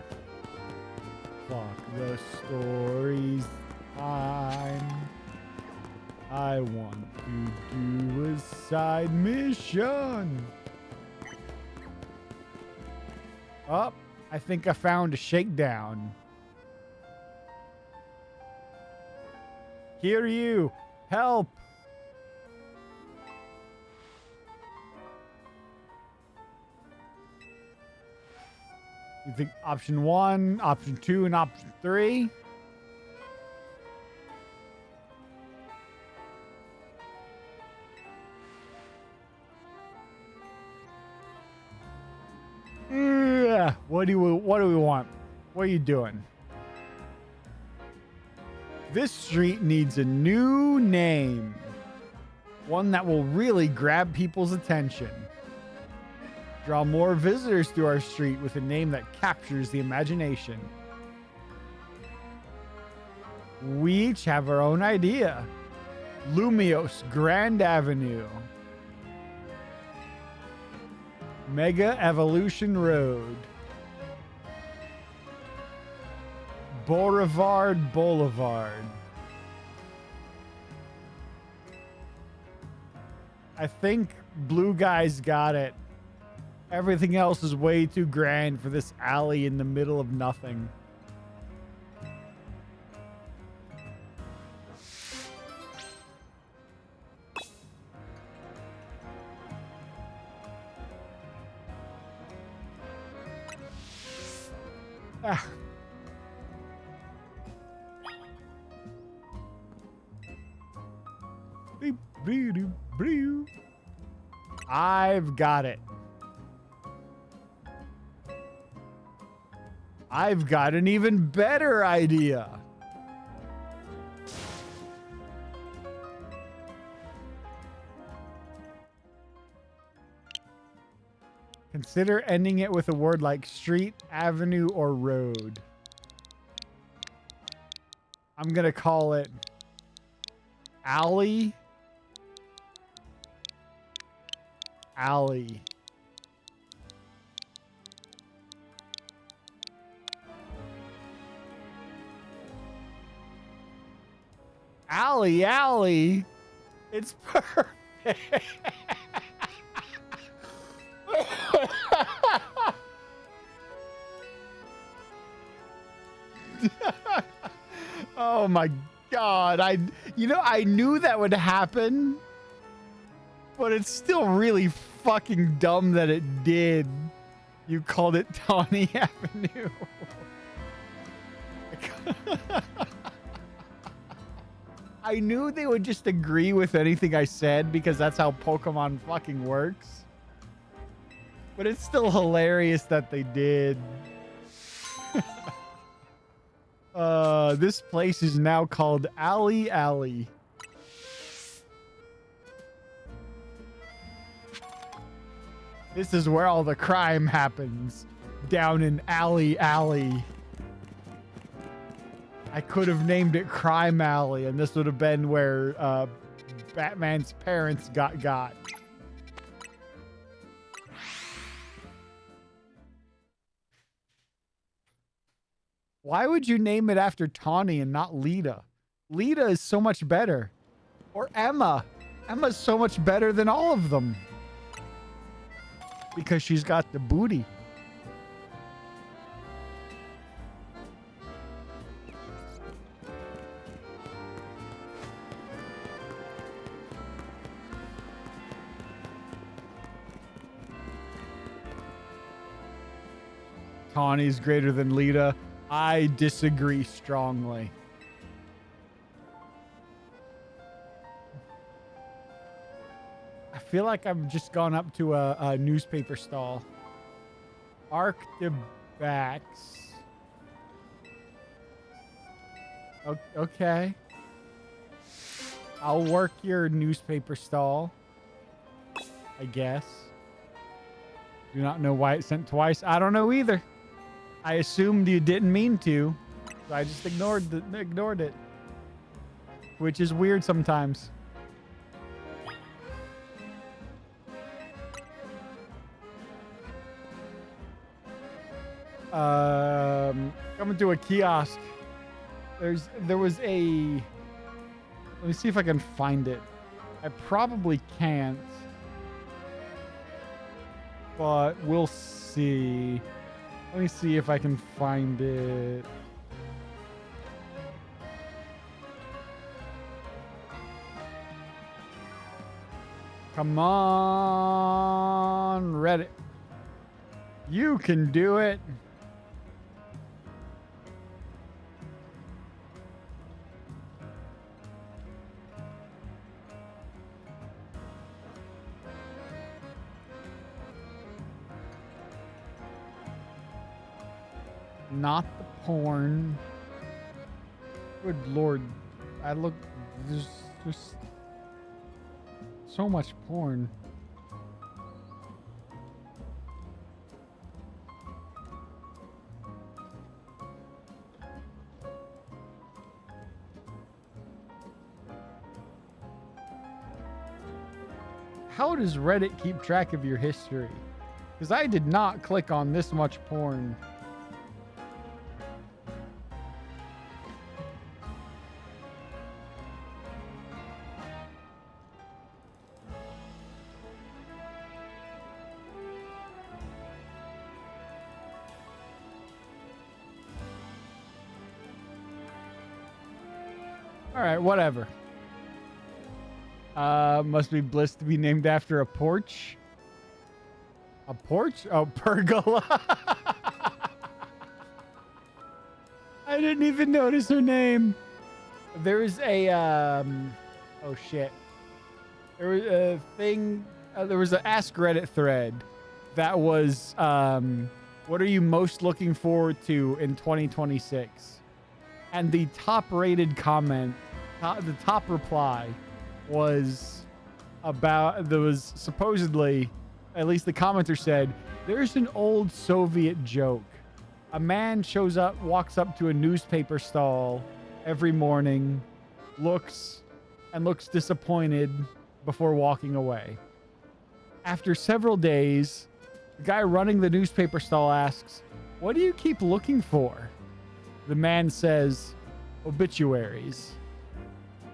Speaker 1: Fuck the stories time. I want to do a side mission. Oh, I think I found a shakedown. Hear you. Help. You think option 1, option 2, and option 3? What do we want? What are you doing? This street needs a new name. One that will really grab people's attention. Draw more visitors to our street with a name that captures the imagination. We each have our own idea. Lumios Grand Avenue. Mega Evolution Road. Boulevard Boulevard. I think Blue Guy's got it. Everything else is way too grand for this alley in the middle of nothing. Ah. I've got it. I've got an even better idea. Consider ending it with a word like street, avenue, or road. I'm going to call it alley. Alley. Alley. It's perfect. Oh my God. I knew that would happen, but it's still really fucking dumb that it did. You called it Tawny Avenue. I knew they would just agree with anything I said because that's how Pokemon fucking works. But it's still hilarious that they did. This place is now called Alley. This is where all the crime happens. Down in Alley. I could have named it Crime Alley, and this would have been where Batman's parents got. Why would you name it after Tawny and not Lita? Lita is so much better. Or Emma. Emma's so much better than all of them. Because she's got the booty. Tawny's greater than Lita. I disagree strongly. I feel like I've just gone up to a newspaper stall. Arctibax. Okay. I'll work your newspaper stall, I guess. Do not know why it sent twice. I don't know either. I assumed you didn't mean to, so I just ignored it. which is weird sometimes. Coming to a kiosk. There was a. Let me see if I can find it. I probably can't, but we'll see. Let me see if I can find it. Come on, Reddit. You can do it. Not the porn. Good Lord. There's just so much porn. How does Reddit keep track of your history? Because I did not click on this much porn. All right, whatever. Must be bliss to be named after a porch. A porch? Oh, pergola. I didn't even notice her name. There is a oh shit. There was a thing. There was an Ask Reddit thread that was what are you most looking forward to in 2026? And the top rated comment, the top reply was about, there was supposedly, at least the commenter said, there's an old Soviet joke. A man walks up to a newspaper stall every morning, looks disappointed before walking away. After several days, the guy running the newspaper stall asks, "What do you keep looking for?" The man says, "Obituaries."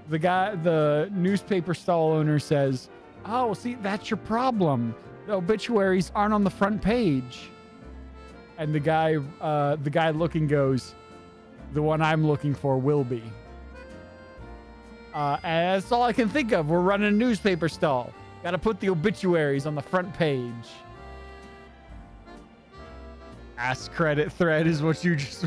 Speaker 1: The newspaper stall owner says, "Oh, see, that's your problem. The obituaries aren't on the front page." And the guy looking goes, "The one I'm looking for will be." And that's all I can think of. We're running a newspaper stall. Got to put the obituaries on the front page. Ask Credit thread is what you just...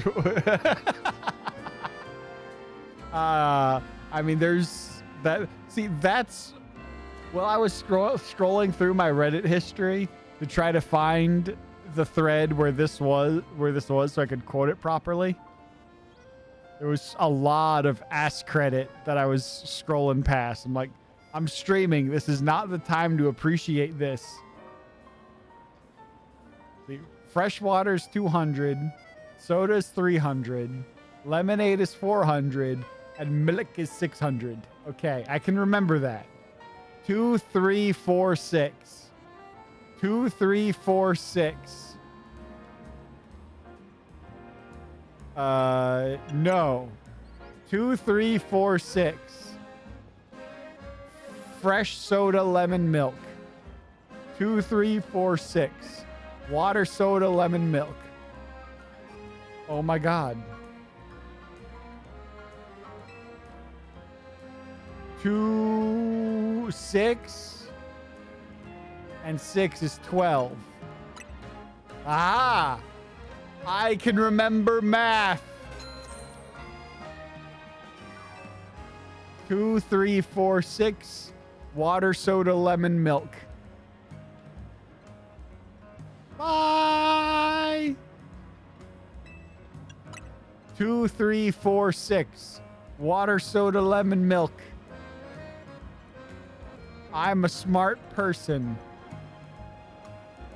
Speaker 1: I mean, there's that. See, that's... Well, I was scrolling through my Reddit history to try to find the thread where this was so I could quote it properly. There was a lot of Ask Credit that I was scrolling past. I'm like, I'm streaming. This is not the time to appreciate this. The fresh water is 200, soda is 300, lemonade is 400, and milk is 600. Okay, I can remember that. 2, 3, 4, 6. 2, 3, 4, 6. No. 2, 3, 4, 6. Fresh soda, lemon, milk. 2, 3, 4, 6. Water, soda, lemon, milk. Oh my God. 2, 6. And 6 is 12. Ah! I can remember math. 2, 3, 4, 6. Water, soda, lemon, milk. Bye. 2, 3, 4, 6. Water, soda, lemon, milk. I'm a smart person.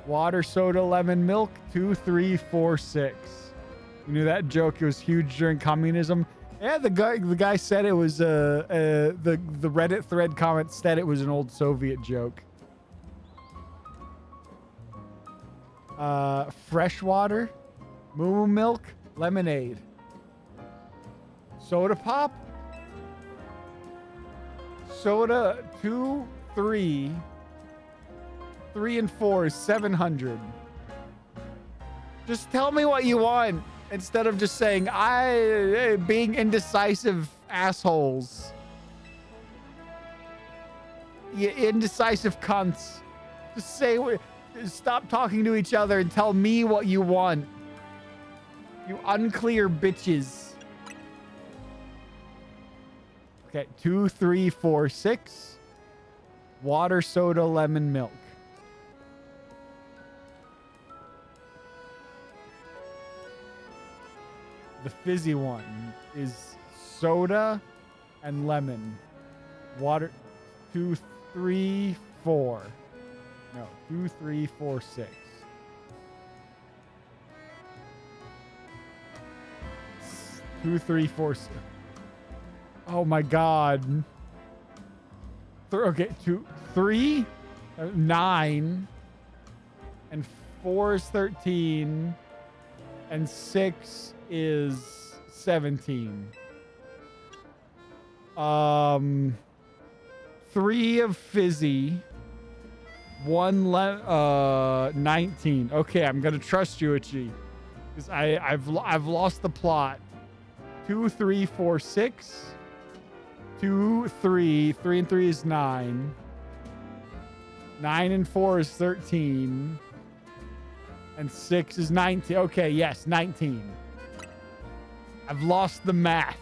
Speaker 1: Water, soda, lemon, milk. 2, 3, 4, 6. You knew that joke? It was huge during communism. Yeah, the guy said it was the Reddit thread comment said it was an old Soviet joke. Fresh water, moo milk, lemonade, soda pop, soda 2, 3, 3 and 4 is 700. Just tell me what you want instead of just saying being indecisive assholes. You indecisive cunts. Just say stop talking to each other and tell me what you want. You unclear bitches. Okay, 2, 3, 4, 6. Water, soda, lemon, milk. The fizzy one is soda and lemon. Water, 2, 3, 4. No, 2, 3, 4, 6. 2, 3, 4, 6. Oh my God. Okay, 2, 3, 9, and 4 is 13, and 6 is 17. 3 of fizzy, 1 19. Okay, I'm gonna trust you, Ichi, because I've lost the plot. 2, 3, 4, 6. 2, 3. 3 and 3 is 9. 9 and 4 is 13. And 6 is 19. Okay, yes, 19. I've lost the math.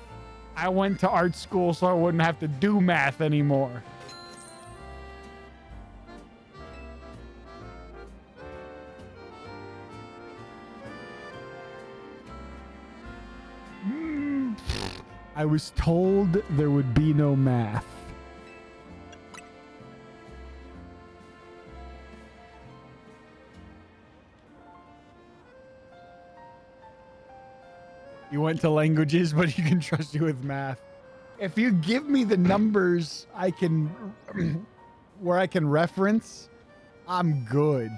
Speaker 1: I went to art school so I wouldn't have to do math anymore. I was told there would be no math. You went to languages, but you can trust you with math. If you give me the numbers I can where I can reference, I'm good.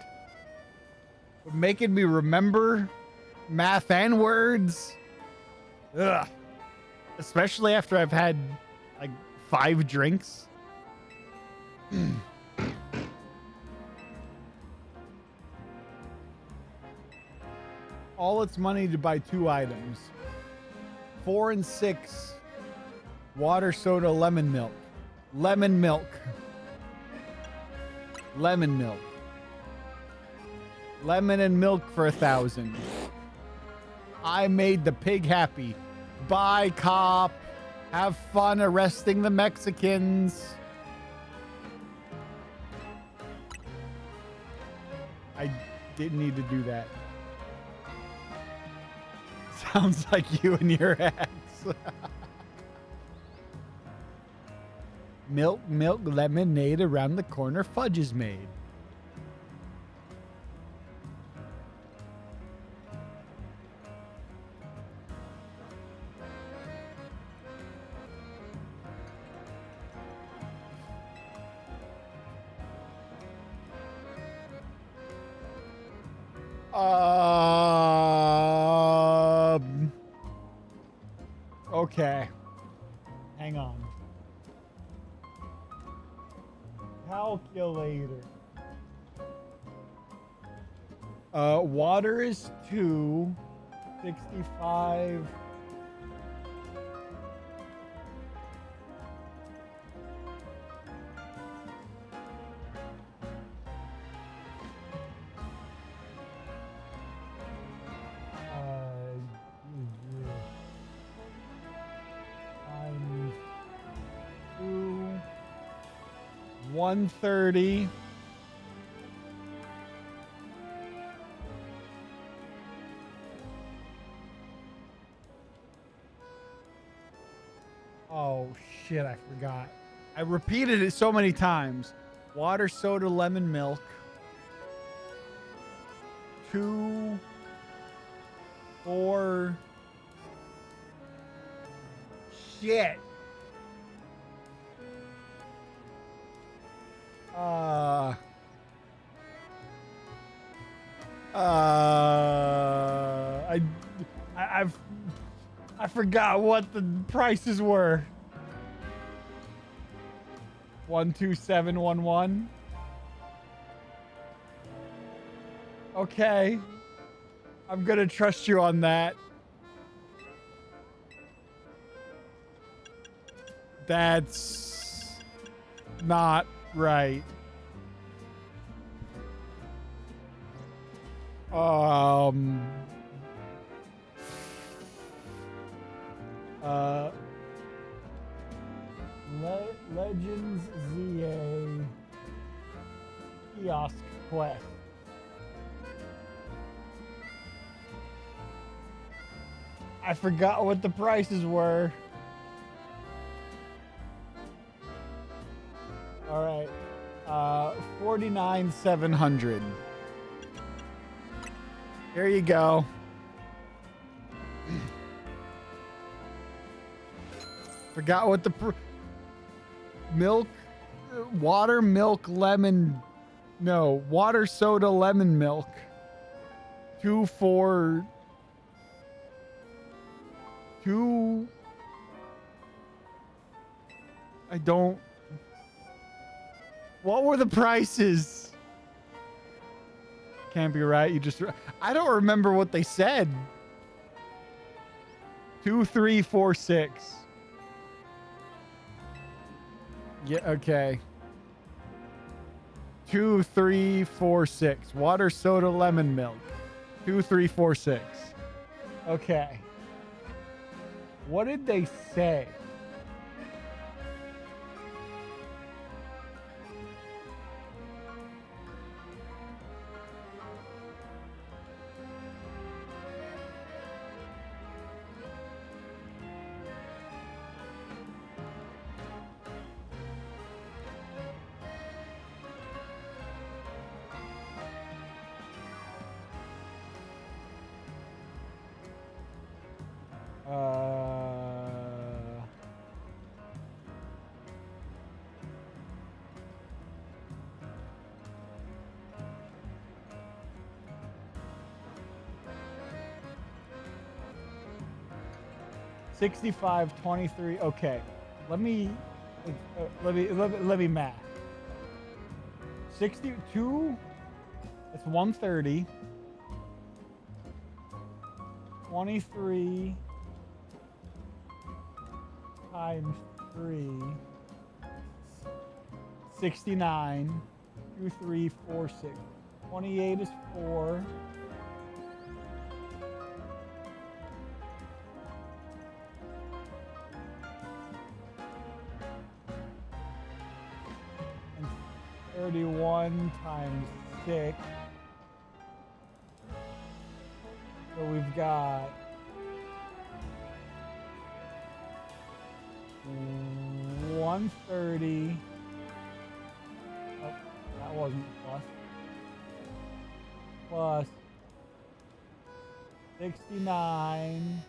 Speaker 1: But making me remember math and words, ugh. Especially after I've had like 5 drinks. All its money to buy 2 items. 4 and 6. Water, soda, lemon milk. Lemon milk. Lemon milk. Lemon and milk for 1,000. I made the pig happy. Bye, cop. Have fun arresting the Mexicans. I didn't need to do that. Sounds like you and your ex. Milk, milk, lemonade around the corner. Fudge is made. Okay. Hang on. Calculator. Water is 2. 65. Times 2. 130. Oh shit, I forgot. I repeated it so many times. Water, soda, lemon, milk. 2, 4, shit. I forgot what the prices were. 12711. Okay. I'm gonna trust you on that. That's not right. Uh, Legends ZA Kiosk Quest. I forgot what the prices were. All right. 49,700. There you go. Forgot what the milk, water, milk, lemon. No, water, soda, lemon milk. 2 for 2. I don't. What were the prices? Can't be right. You just. I don't remember what they said. 2, 3, 4, 6. Yeah. Okay. 2, 3, 4, 6. Water, soda, lemon milk. 2, 3, 4, 6. Okay. What did they say? $65.23. Okay, let me math. 62. That's 130. 23 times 3. 69. 2, 3, 4, 6. 28 is 4. And 31 times 6. So we've got 130. Oh, that wasn't plus. Plus 69.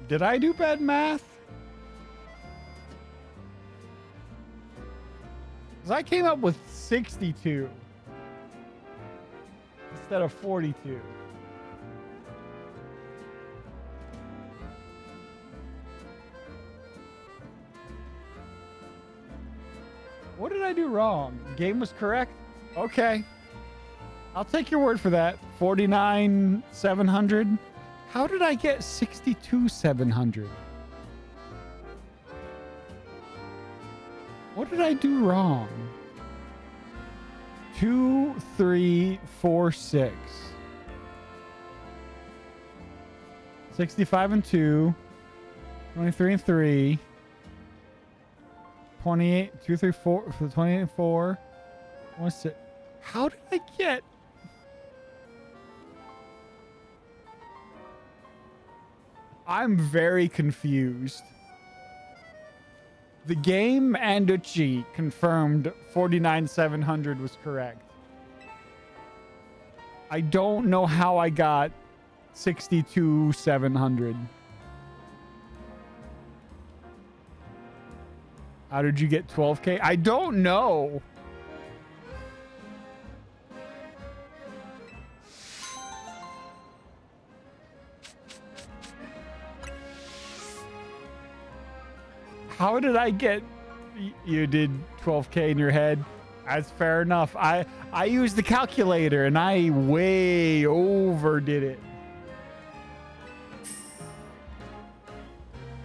Speaker 1: Did I do bad math? Because I came up with 62 instead of 42. What did I do wrong? Game was correct? Okay. I'll take your word for that. 49,700. How did I get 62,700? What did I do wrong? 2, 3, 4, 6. 65 and 2. 23 and 3. 28, 2, 3, 4, 28 and 4. 1, 6. How did I get? I'm very confused. The game and Uchi confirmed 49,700 was correct. I don't know how I got 62,700. How did you get 12K? I don't know. How did I get? You did 12K in your head. That's fair enough. I used the calculator and I way overdid it.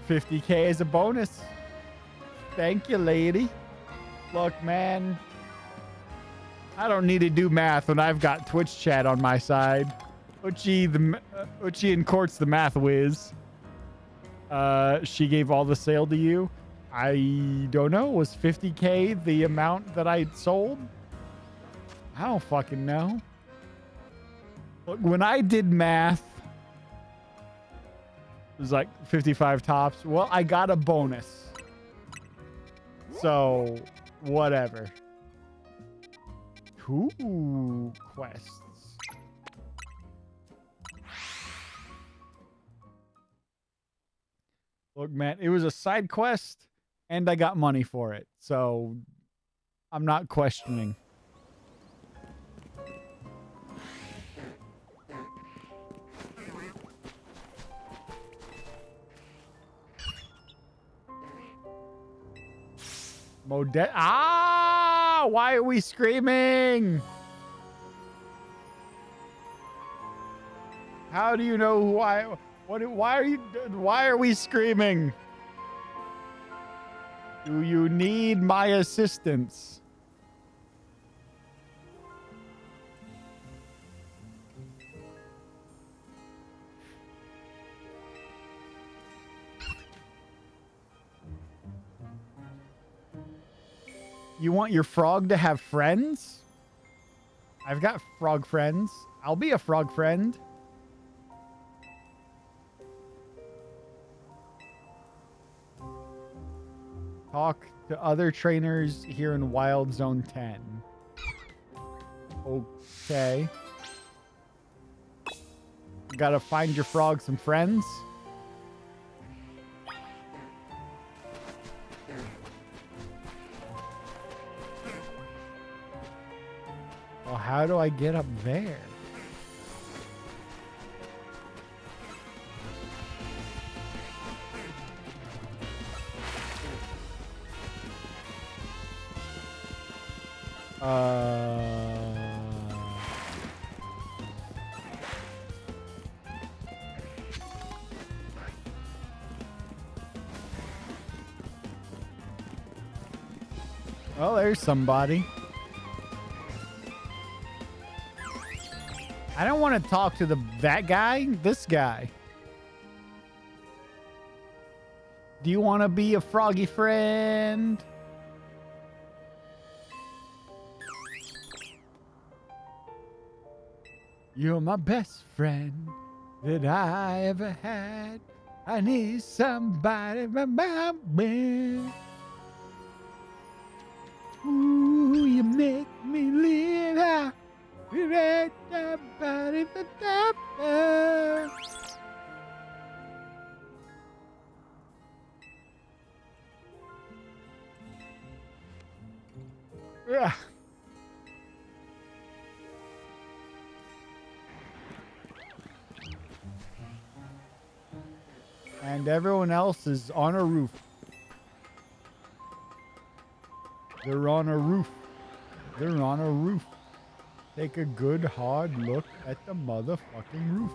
Speaker 1: 50K as a bonus. Thank you, lady. Look, man. I don't need to do math when I've got Twitch chat on my side. Uchi and Court's the math whiz. She gave all the sale to you. I don't know. Was 50K the amount that I sold? I don't fucking know. Look, when I did math, it was like 55 tops. Well, I got a bonus. So, whatever. 2 quests. Look, man, it was a side quest, and I got money for it. So, I'm not questioning. Why are we screaming? How do you know who why are we screaming? Do you need my assistance? You want your frog to have friends? I've got frog friends. I'll be a frog friend. Talk to other trainers here in Wild Zone 10. Okay. Gotta find your frog some friends. Well, how do I get up there? Well, there's somebody. I don't want to talk to that guy. This guy. Do you want to be a froggy friend? You're my best friend that I ever had. I need somebody remind me. Ooh, you make me live. You ain't somebody for that. Yeah. And everyone else is on a roof. They're on a roof. They're on a roof. Take a good hard look at the motherfucking roof.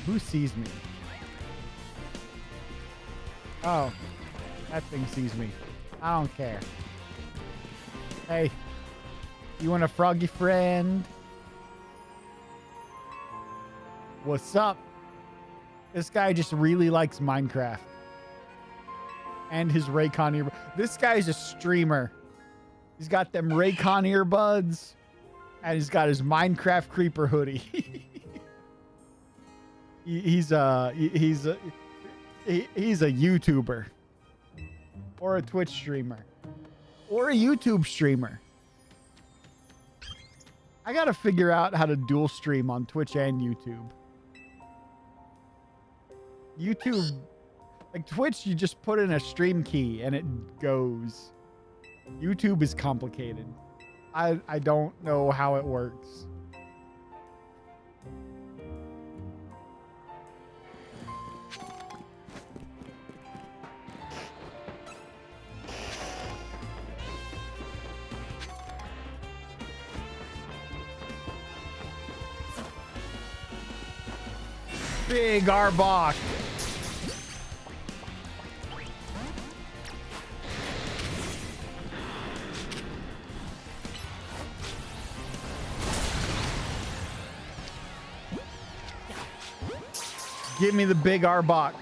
Speaker 1: Who sees me? Oh, that thing sees me. I don't care. Hey, you want a froggy friend? What's up? This guy just really likes Minecraft. And his Raycon earbuds. This guy's a streamer. He's got them Raycon earbuds. And he's got his Minecraft creeper hoodie. he's a YouTuber. Or a Twitch streamer. Or a YouTube streamer. I gotta figure out how to dual stream on Twitch and YouTube. YouTube, like Twitch, you just put in a stream key and it goes. YouTube is complicated. I don't know how it works. Big Arbok. Give me the big Arbok.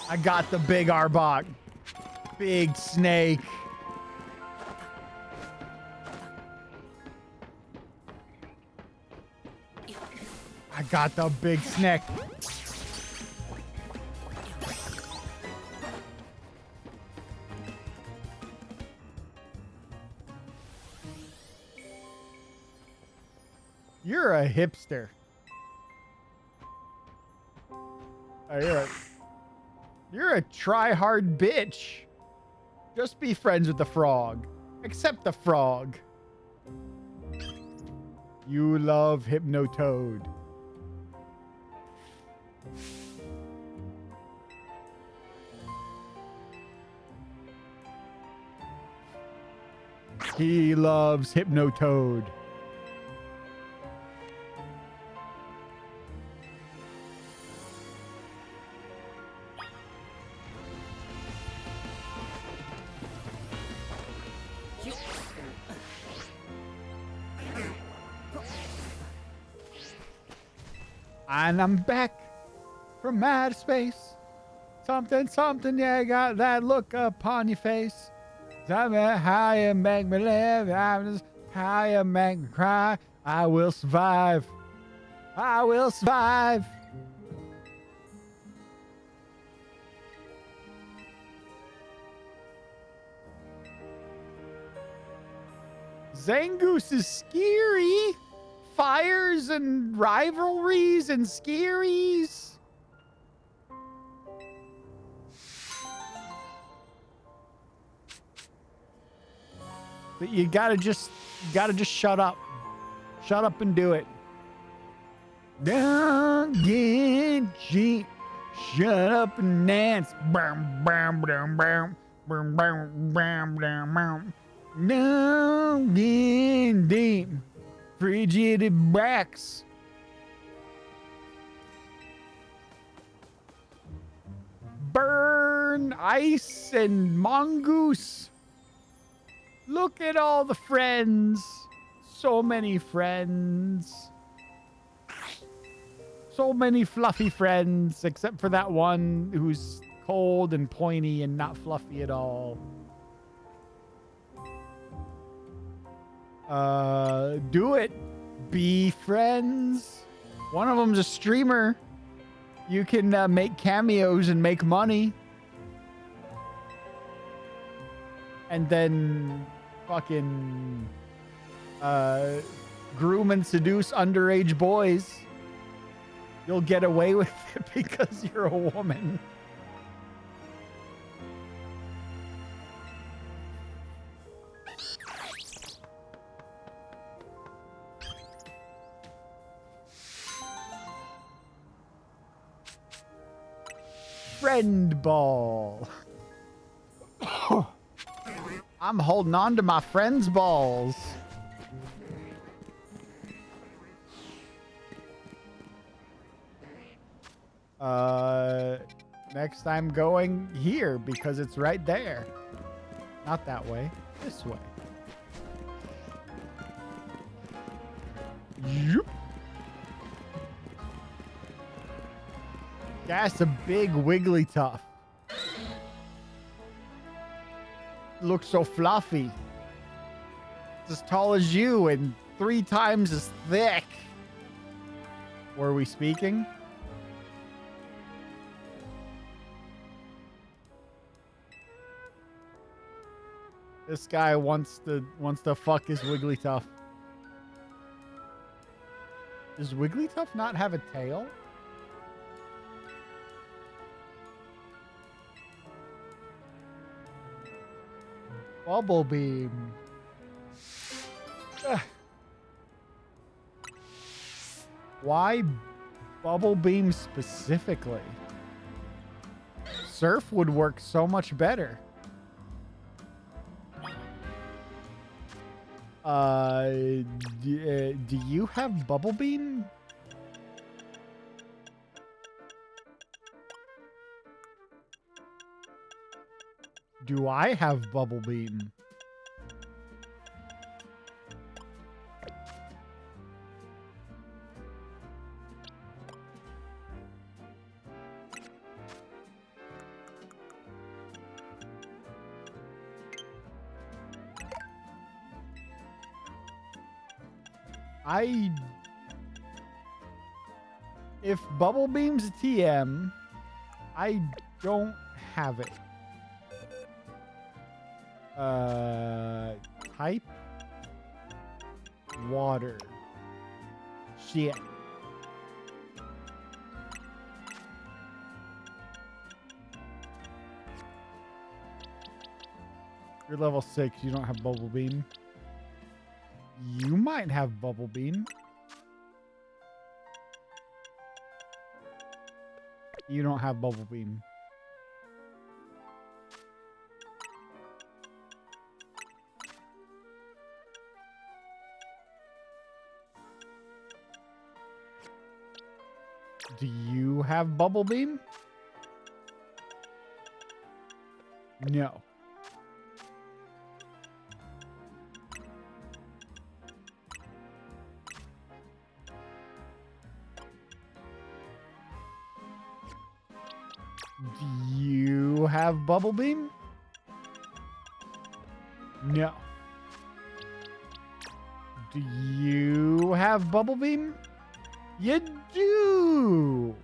Speaker 1: I got the big Arbok. Big snake. I got the big snake. You're a hipster. Oh, you're a try-hard bitch. Just be friends with the frog. Accept the frog. You love Hypnotoad. He loves Hypnotoad. And I'm back from outer space. Something, something, yeah, got that look upon your face. Something, how you make me live, how you make me cry. I will survive. I will survive. Zangoose is scary. Fires and rivalries and scaries. But you gotta just shut up. Shut up and do it. Don't get cheap. Shut up and dance. Bam, bam, bam, bam, bam, bam, bam, bam, bam. Don't get deep. Frigid Brax. Burn, ice, and mongoose. Look at all the friends. So many friends. So many fluffy friends, except for that one who's cold and pointy and not fluffy at all. Do it. Be friends. One of them's a streamer. You can make cameos and make money. And then fucking groom and seduce underage boys. You'll get away with it because you're a woman. Friend ball. I'm holding on to my friend's balls. next time going here because it's right there. Not that way. This way. Yep. That's a big wiggly tough. Looks so fluffy. It's as tall as you and 3 times as thick. Were we speaking? This guy wants to fuck his Wigglytuff. Does Wigglytuff not have a tail? Bubble beam. Ugh. Why bubble beam specifically? Surf would work so much better. Do you have bubble beam? Do I have bubble beam? If bubble beam's a TM, I don't have it. Type water. Shit. You're level 6. You don't have bubble beam. You might have bubble beam. You don't have bubble beam. Do you have bubble beam? No. Do you have bubble beam? No. Do you have bubble beam? You do.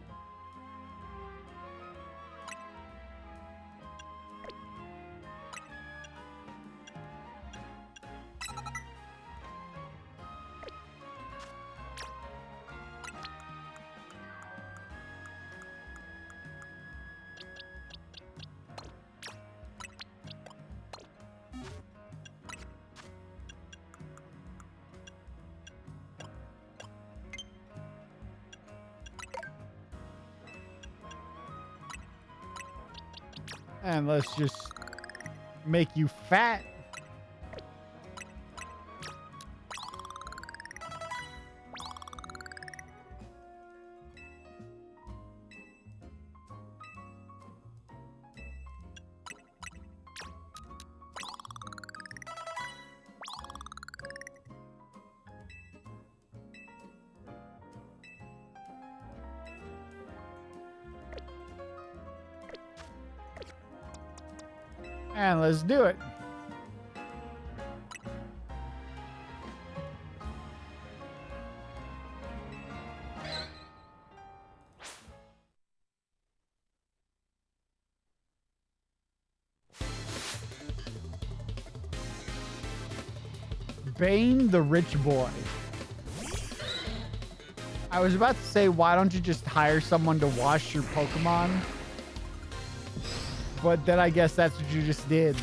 Speaker 1: And let's just make you fat. And let's do it. Bane the rich boy. I was about to say, why don't you just hire someone to wash your Pokemon? But then I guess that's what you just did.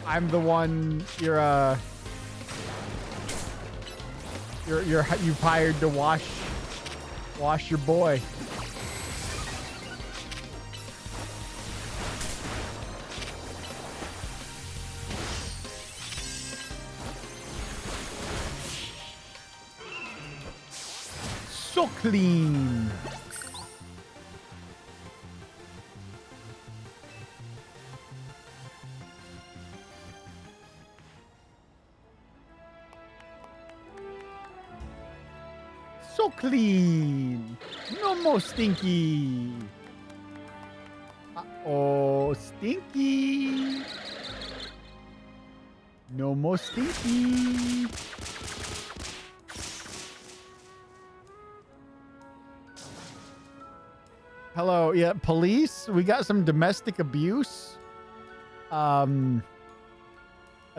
Speaker 1: I'm the one you've hired to wash your boy. So clean. so clean. No more stinky. Uh-oh, stinky. No more stinky. Hello, yeah, police. We got some domestic abuse. A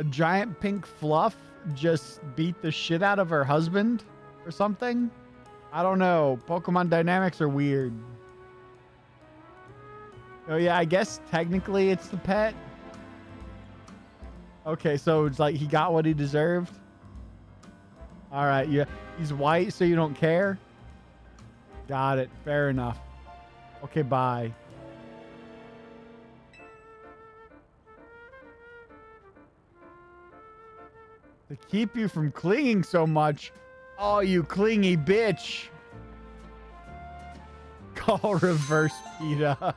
Speaker 1: giant pink fluff just beat the shit out of her husband or something. I don't know. Pokemon dynamics are weird. Oh yeah, I guess technically it's the pet. Okay, so it's like he got what he deserved. All right, yeah. He's white, so you don't care? Got it. Fair enough. Okay, bye. To keep you from clinging so much. Oh, you clingy bitch. Call reverse PETA.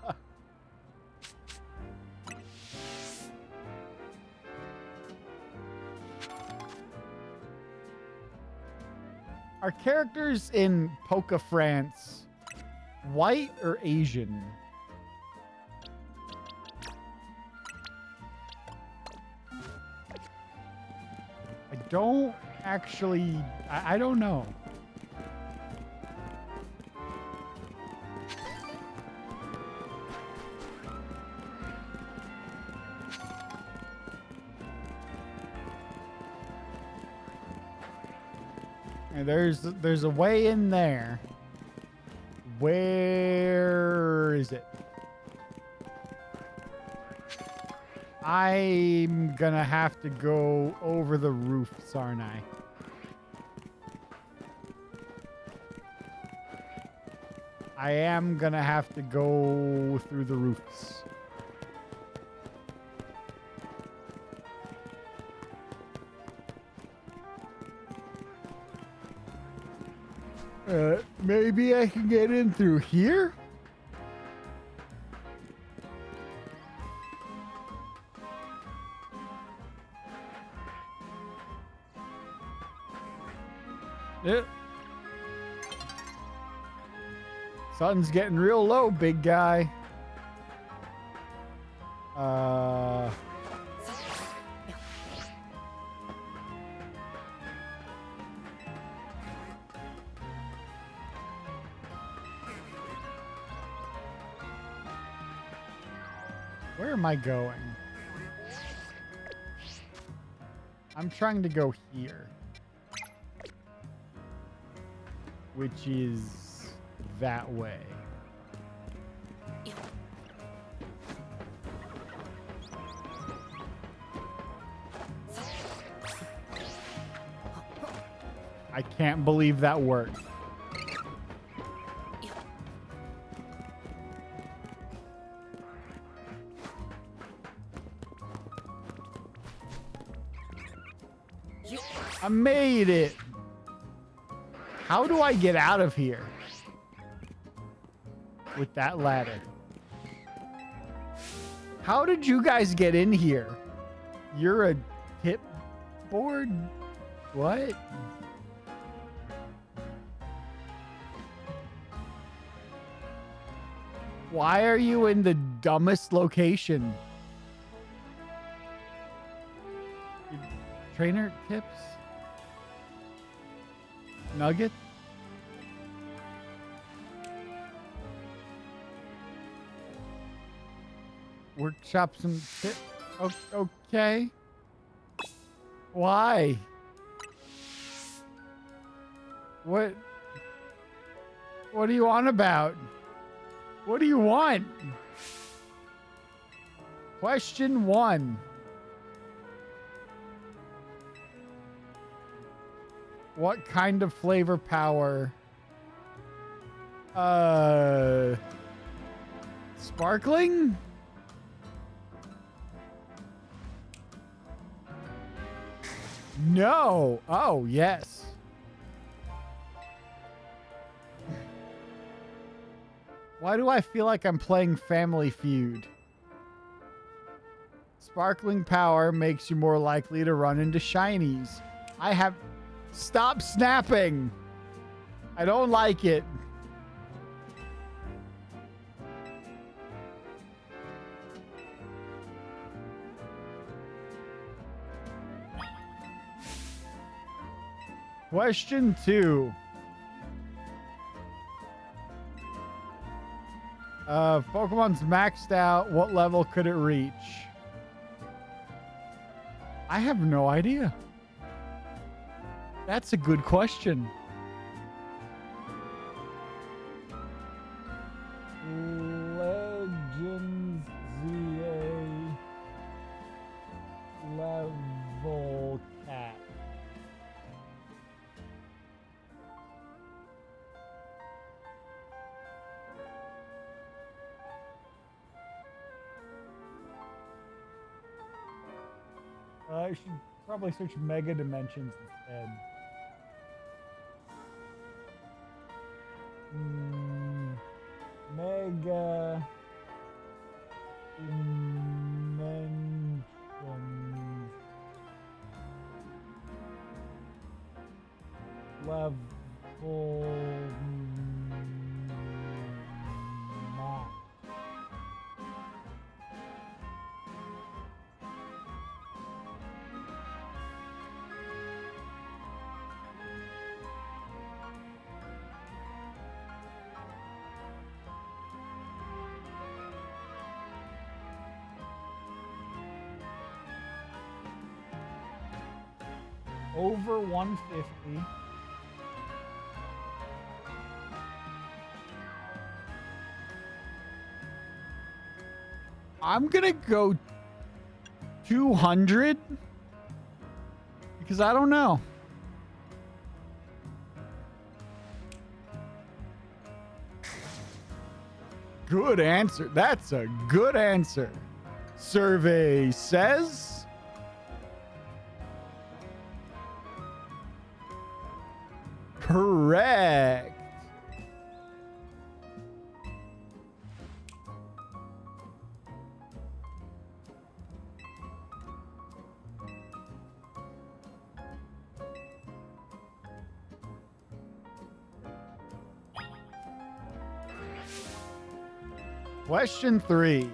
Speaker 1: Are characters in Poke France white or Asian? I don't actually... I don't know. And there's a way in there. Where is it? I'm gonna have to go over the roofs, aren't I? I am gonna have to go through the roofs. Maybe I can get in through here? Yep. Sun's getting real low, big guy. Where am I going? I'm trying to go here. Which is that way. I can't believe that worked. I made it. How do I get out of here with that ladder? How did you guys get in here? You're a tip board? What? Why are you in the dumbest location? Trainer tips? Nugget? Workshop some tips? Okay. Why? What are you on about? What do you want? Question 1. What kind of flavor power? Sparkling? No. Oh, yes. Why do I feel like I'm playing Family Feud? Sparkling power makes you more likely to run into shinies. I have... Stop snapping! I don't like it. Question 2. Pokemon's maxed out. What level could it reach? I have no idea. That's a good question. Legends ZA level cap. I should probably search Mega Dimensions instead. Mega Dimensions level map. Over 150. I'm gonna go 200 because I don't know. Good answer. That's a good answer. Survey says correct. Question 3.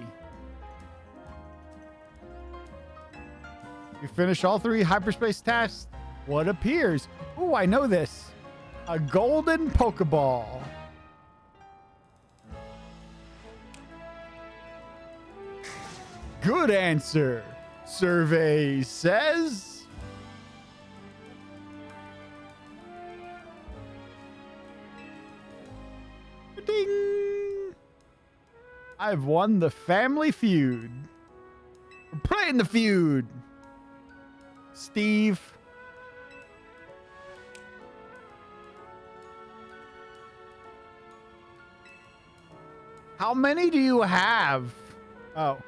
Speaker 1: You finish all 3 hyperspace tasks. What appears? Oh, I know this. A golden Pokeball. Good answer. Survey says ding. I've won the family feud. We're playing the feud. Steve. How many do you have? Oh,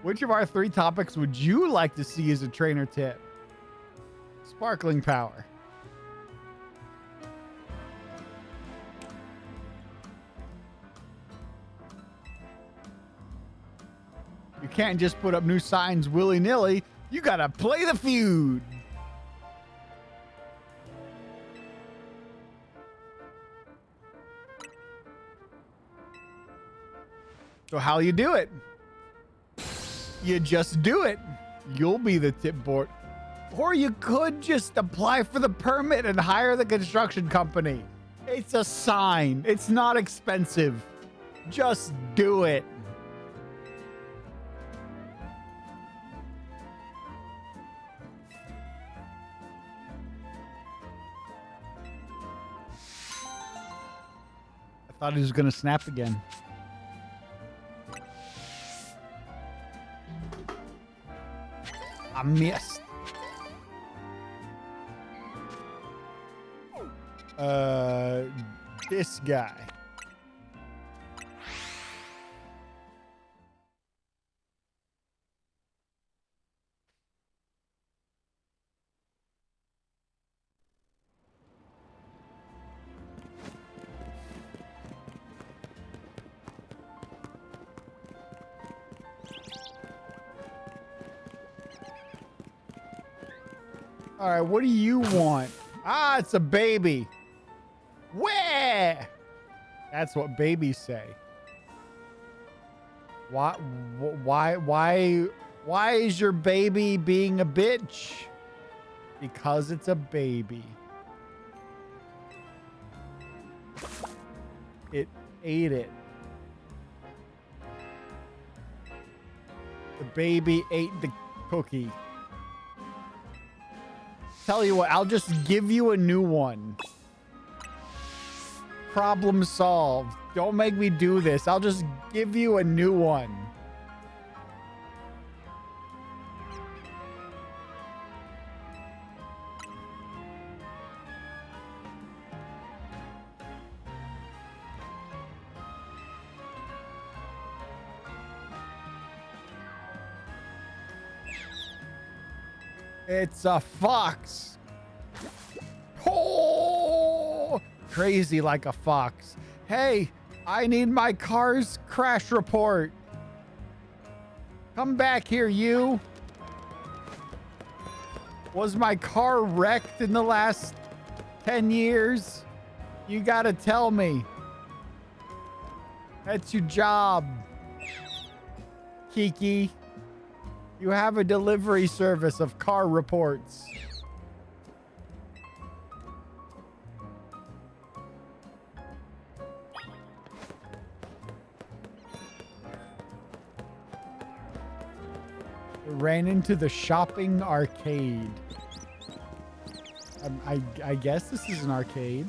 Speaker 1: which of our 3 topics would you like to see as a trainer tip? Sparkling power. You can't just put up new signs willy-nilly. You gotta play the feud. So how you do it? You just do it. You'll be the tip board. Or you could just apply for the permit and hire the construction company. It's a sign. It's not expensive. Just do it. I thought he was going to snap again. I missed. This guy. All right, what do you want? Ah, it's a baby. Where? Yeah. That's what babies say. Why is your baby being a bitch? Because it's a baby. It ate it. The baby ate the cookie. Tell you what, I'll just give you a new one. Problem solved. Don't make me do this. I'll just give you a new one. It's a fox. Oh, crazy like a fox. Hey, I need my car's crash report. Come back here, you. Was my car wrecked in the last 10 years? You gotta tell me. That's your job, Kiki. You have a delivery service of car reports. Ran into the shopping arcade. I guess this is an arcade.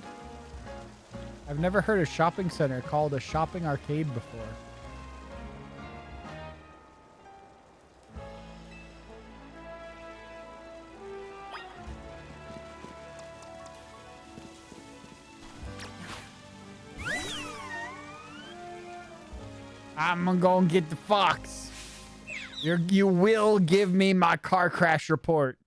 Speaker 1: I've never heard a shopping center called a shopping arcade before. I'm gonna get the fox. You will give me my car crash report.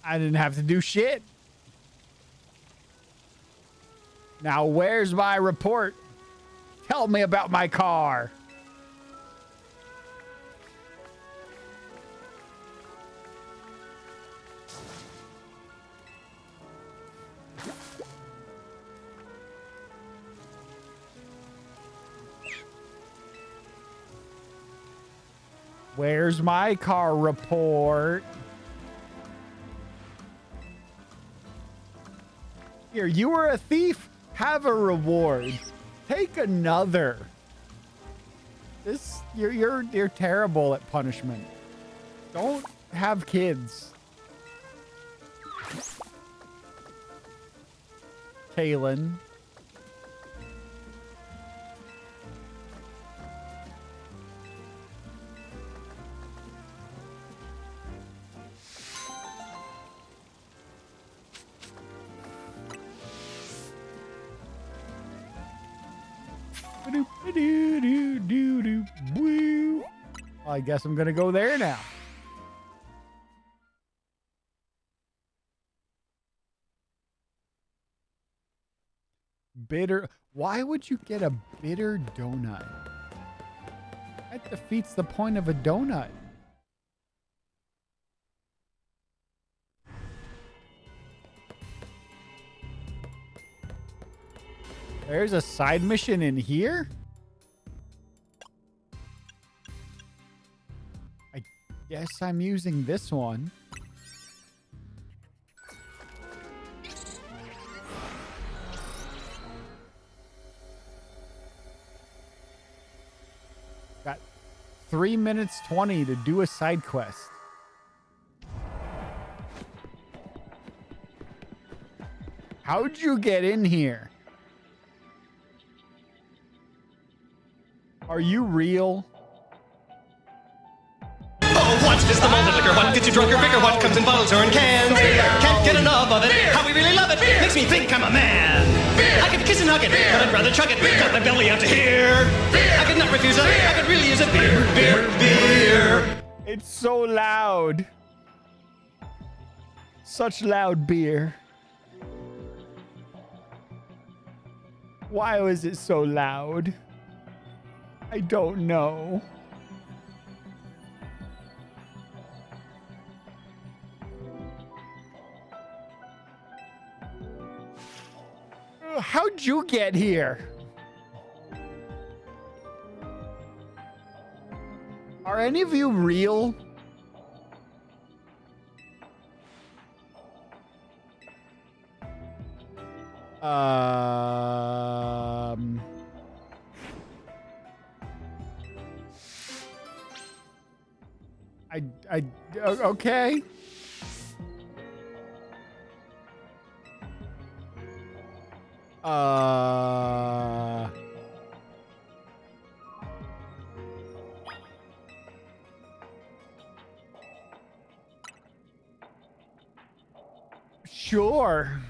Speaker 1: I didn't have to do shit. Now, where's my report? Tell me about my car. Where's my car report? Here, you were a thief. Have a reward. Take another. You're terrible at punishment. Don't have kids. Kaylin. Well, I guess I'm gonna go there now. Bitter. Why would you get a bitter donut? That defeats the point of a donut. There's a side mission in here? I guess I'm using this one. Got 3 minutes 20 to do a side quest. How'd you get in here? Are you real?
Speaker 3: Oh, what's just the moment liquor? What gets you drunker, bigger? What comes in bottles or in cans? Can't get enough of it. How we really love it. Makes me think I'm a man. I could kiss and hug it, but I'd rather chug it. Got my belly out to here. I could not refuse it. I could really use a beer, beer, beer.
Speaker 1: It's so loud. Such loud beer. Why was it so loud? I don't know. How'd you get here? Are any of you real? Okay. Sure.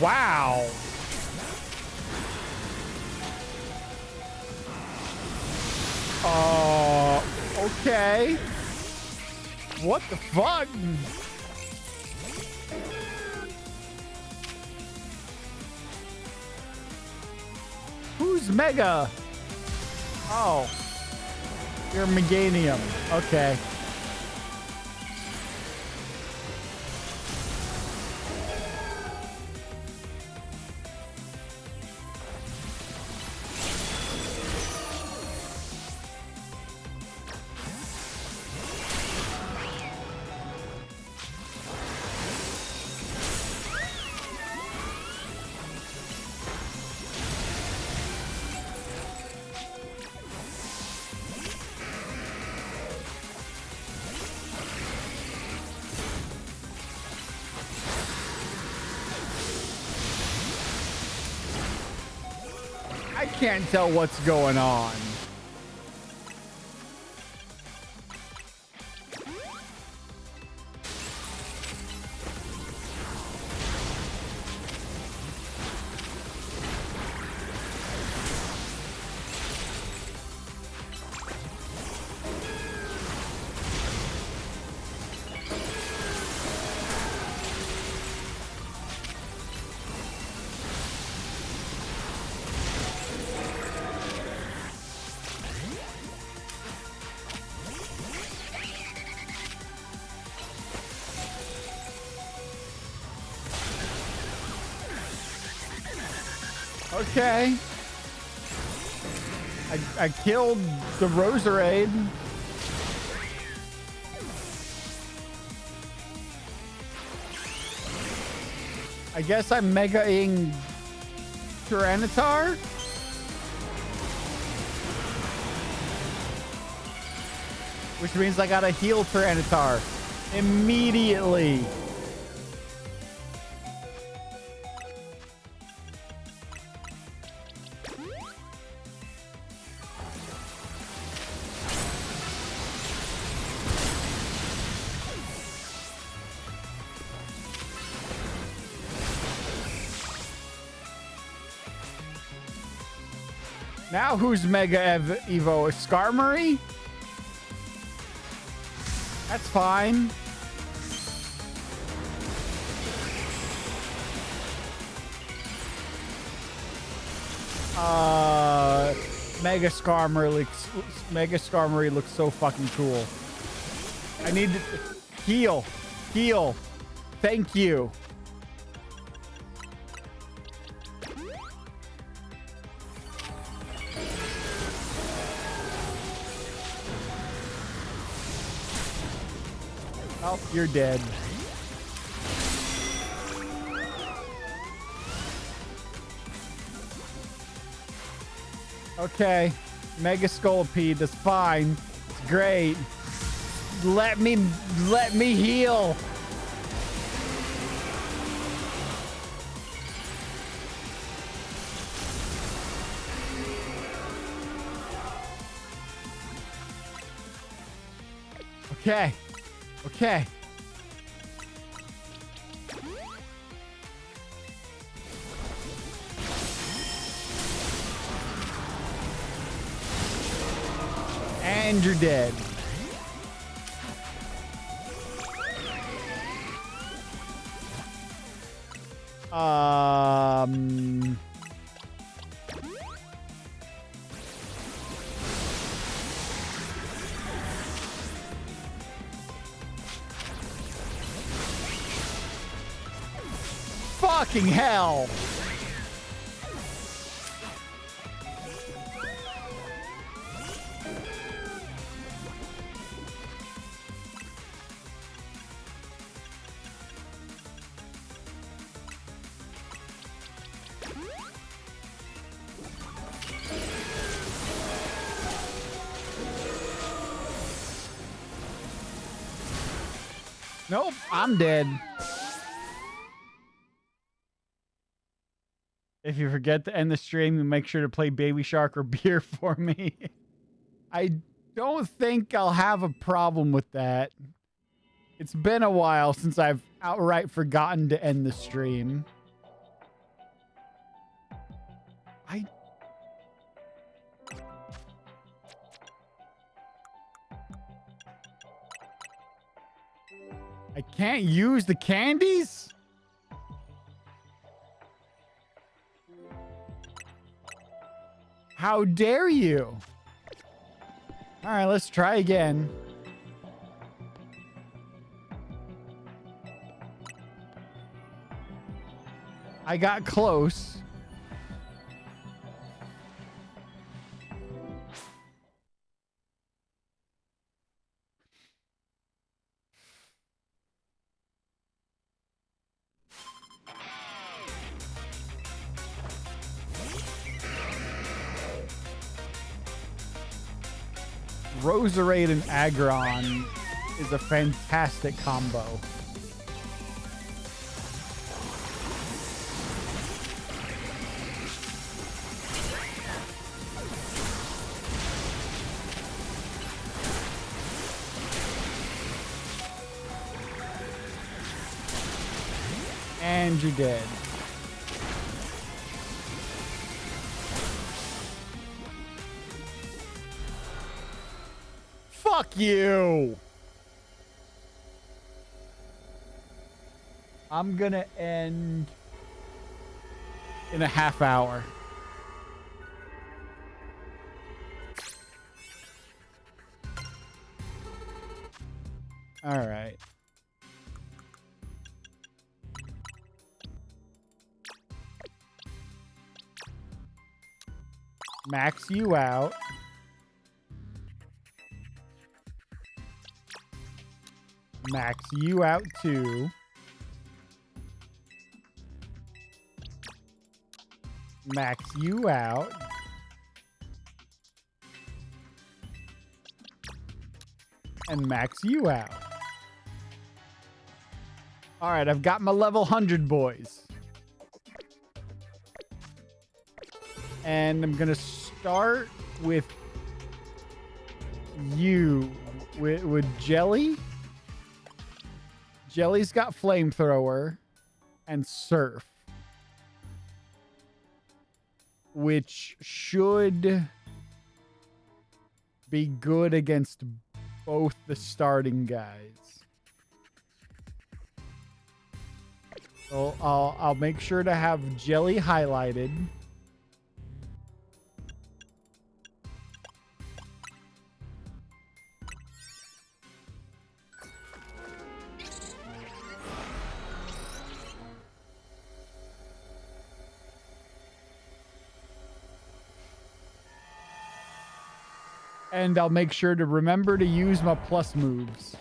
Speaker 1: Wow. Okay. What the fuck? Who's Mega? Oh. You're Meganium. Okay. I can't tell what's going on. Okay. I killed the Roserade. I guess I'm Mega-ing Tyranitar? Which means I gotta heal Tyranitar immediately. Now who's Mega Evo? Skarmory? That's fine. Mega Skarmory looks so fucking cool. I need to heal. Heal. Thank you. Oh, you're dead. Okay. Mega Scolipede. That's fine. It's great. Let me heal. Okay. Okay. And you're dead. Fucking hell. Nope, I'm dead. If you forget to end the stream, you make sure to play Baby Shark or Beer for me. I don't think I'll have a problem with that. It's been a while since I've outright forgotten to end the stream. I can't use the candies? How dare you? All right, let's try again. I got close. Roserade and Aggron is a fantastic combo. And you're dead. Fuck you. I'm gonna end in a half hour. All right. Max you out. Max you out too. Max you out. And max you out. All right, I've got my level 100 boys. And I'm going to start with you, with Jelly. Jelly's got Flamethrower and Surf, which should be good against both the starting guys. So I'll make sure to have Jelly highlighted. And I'll make sure to remember to use my plus moves.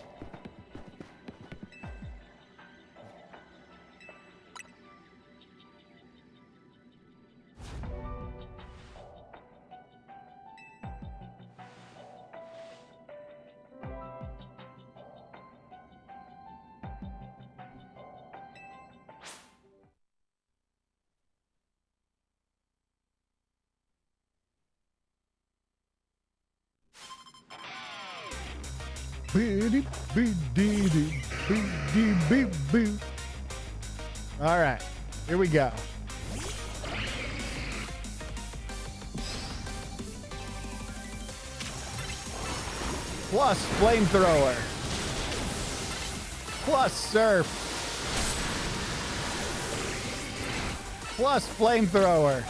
Speaker 1: All right, here we go. Plus flamethrower. Plus surf. Plus flamethrower.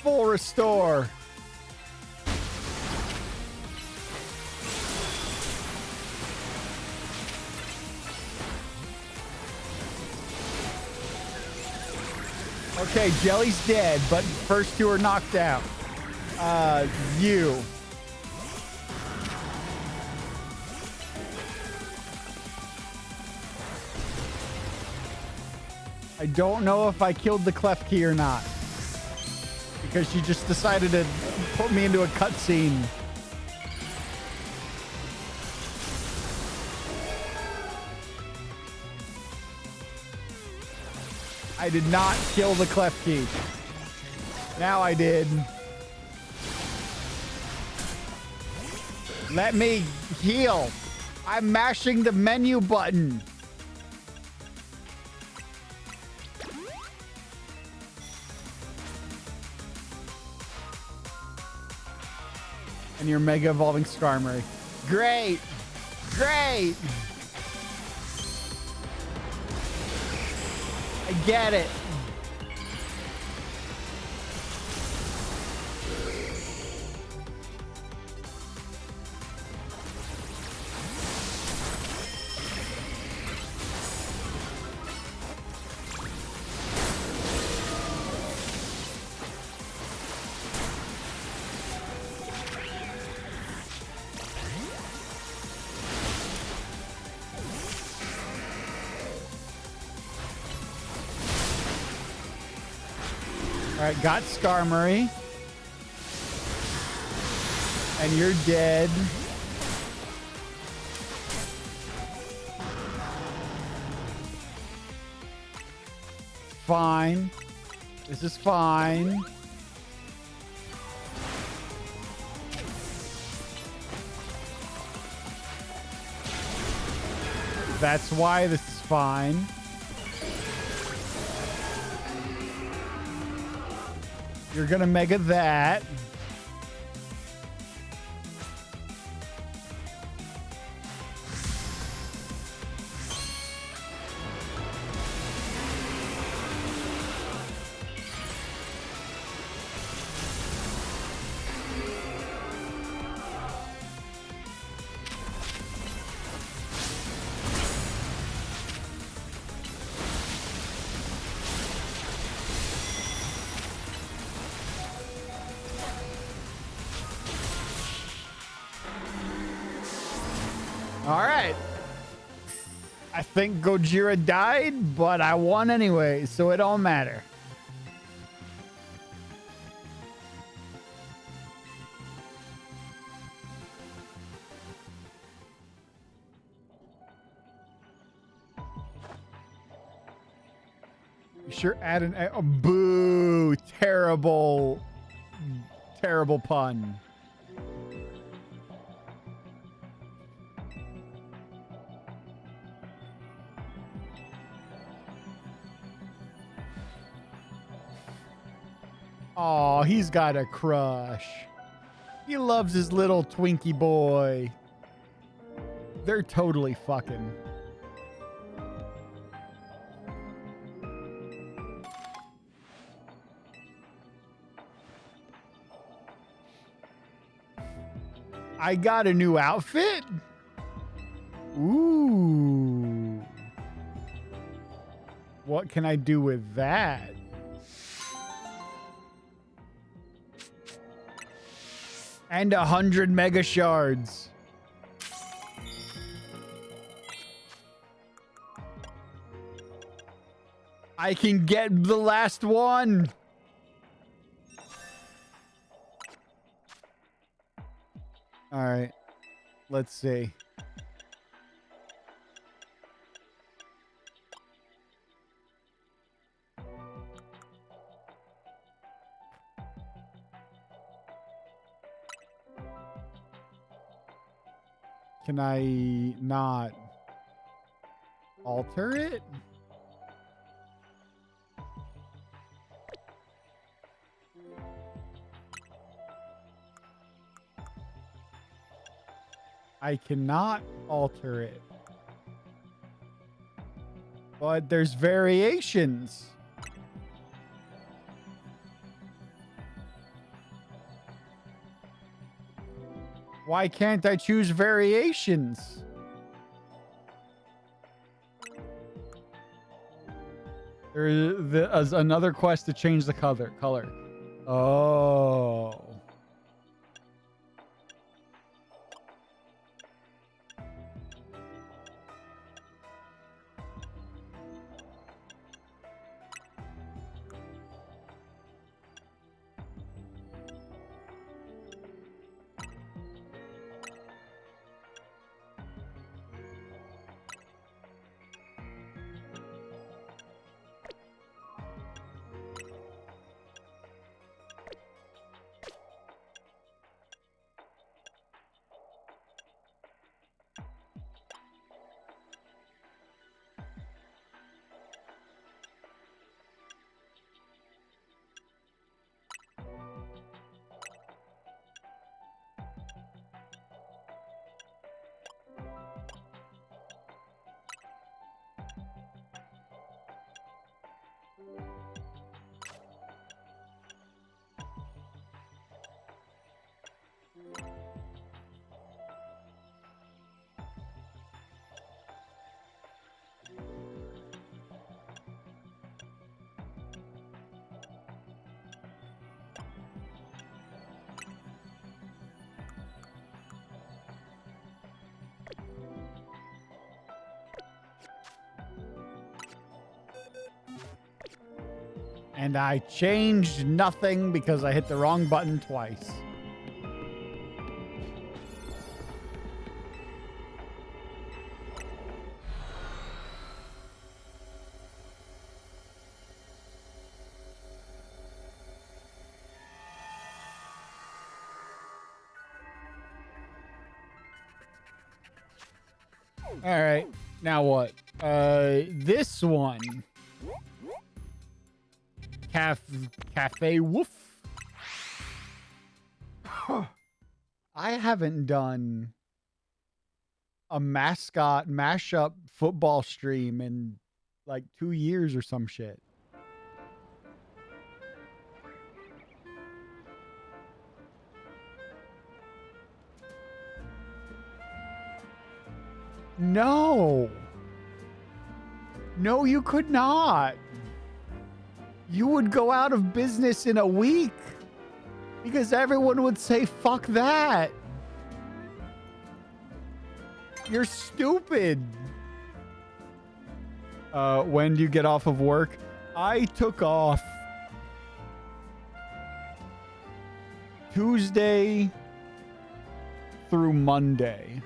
Speaker 1: Full restore. Okay, Jelly's dead, but first two are knocked out. You. I don't know if I killed the Clef Key or not. Because she just decided to put me into a cutscene. I did not kill the Clef Key. Now I did. Let me heal. I'm mashing the menu button. And your Mega Evolving Skarmory. Great. Great. I get it. All right, got Skarmory. And you're dead. Fine. This is fine. That's why this is fine. You're gonna Mega that. All right. I think Gojira died, but I won anyway, so it don't matter. You sure add an... Oh, boo. Terrible. Terrible pun. Oh, he's got a crush. He loves his little Twinkie boy. They're totally fucking. I got a new outfit? Ooh. What can I do with that? And 100 Mega Shards. I can get the last one. All right. Let's see. Can I not alter it? I cannot alter it. But there's variations. Why can't I choose variations? There is another quest to change the color. Oh. And I changed nothing because I hit the wrong button twice. All right, now what? This one. Cafe Woof. I haven't done a mascot mashup football stream in like 2 years or some shit. No. No, you could not. You would go out of business in a week because everyone would say, fuck that. You're stupid. When do you get off of work? I took off Tuesday through Monday.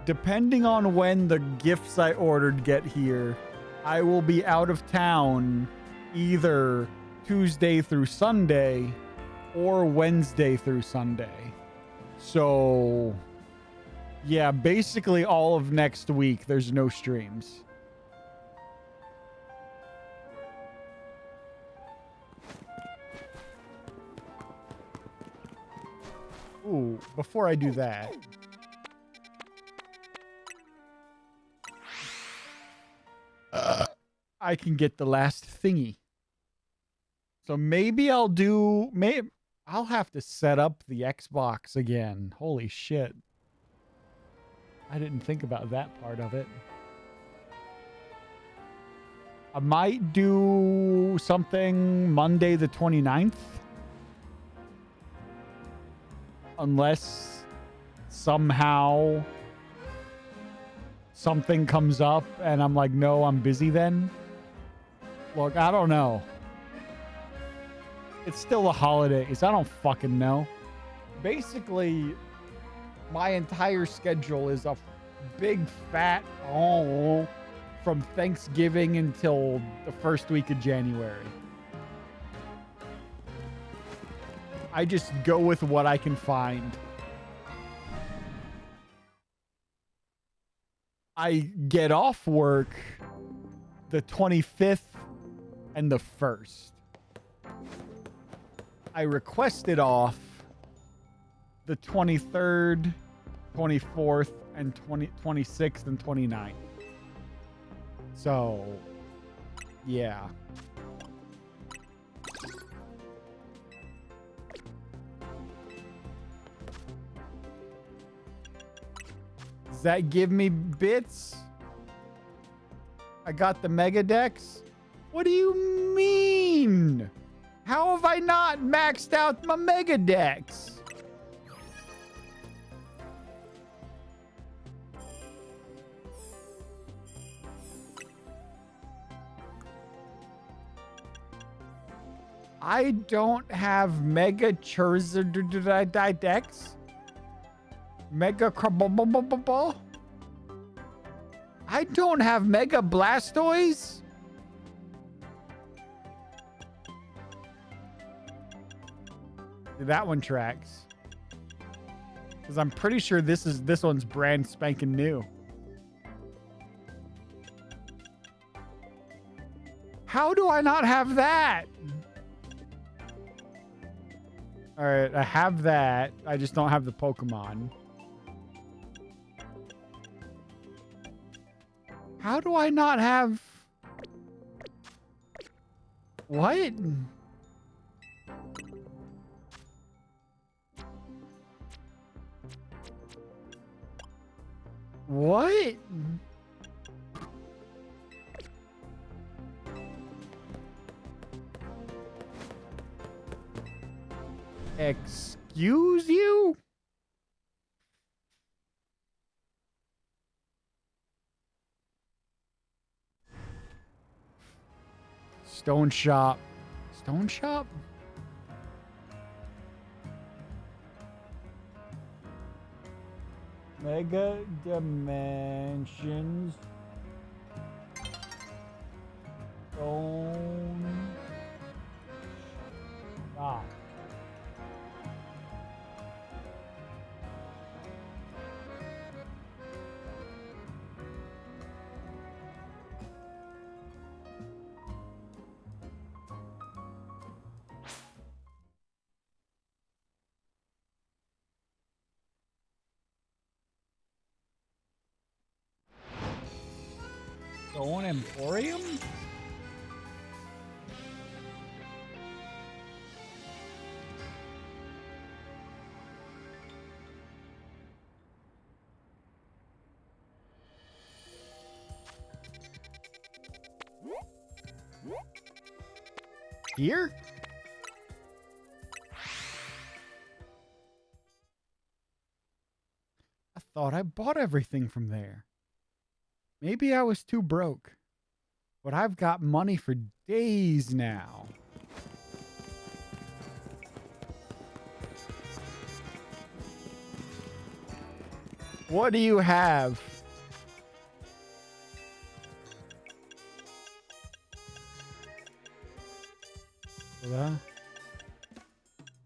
Speaker 1: Depending on when the gifts I ordered get here, I will be out of town either Tuesday through Sunday or Wednesday through Sunday. So, yeah, basically all of next week, there's no streams. Ooh, before I do that, I can get the last thingy. So maybe I'll have to set up the Xbox again. Holy shit. I didn't think about that part of it. I might do something Monday the 29th. Unless somehow something comes up and I'm like, no, I'm busy then. Look, I don't know. It's still the holidays. I don't fucking know. Basically, my entire schedule is a big fat from Thanksgiving until the first week of January. I just go with what I can find. I get off work the 25th and the 1st. I requested off the 23rd, 24th, and 26th and 29th. So, yeah. Does that give me bits? I got the Mega Dex? What do you mean? How have I not maxed out my Mega Dex? I don't have Mega Charizard Dex. Mega Crabble. I don't have Mega Blastoise. That one tracks. Because I'm pretty sure this one's brand spanking new. How do I not have that? All right, I have that. I just don't have the Pokemon. How do I not have... What? What? Excuse you? Stone Shop. Stone Shop? Mega Dimensions. Stone Shop. Stone Emporium? Here? I thought I bought everything from there. Maybe I was too broke, but I've got money for days now. What do you have?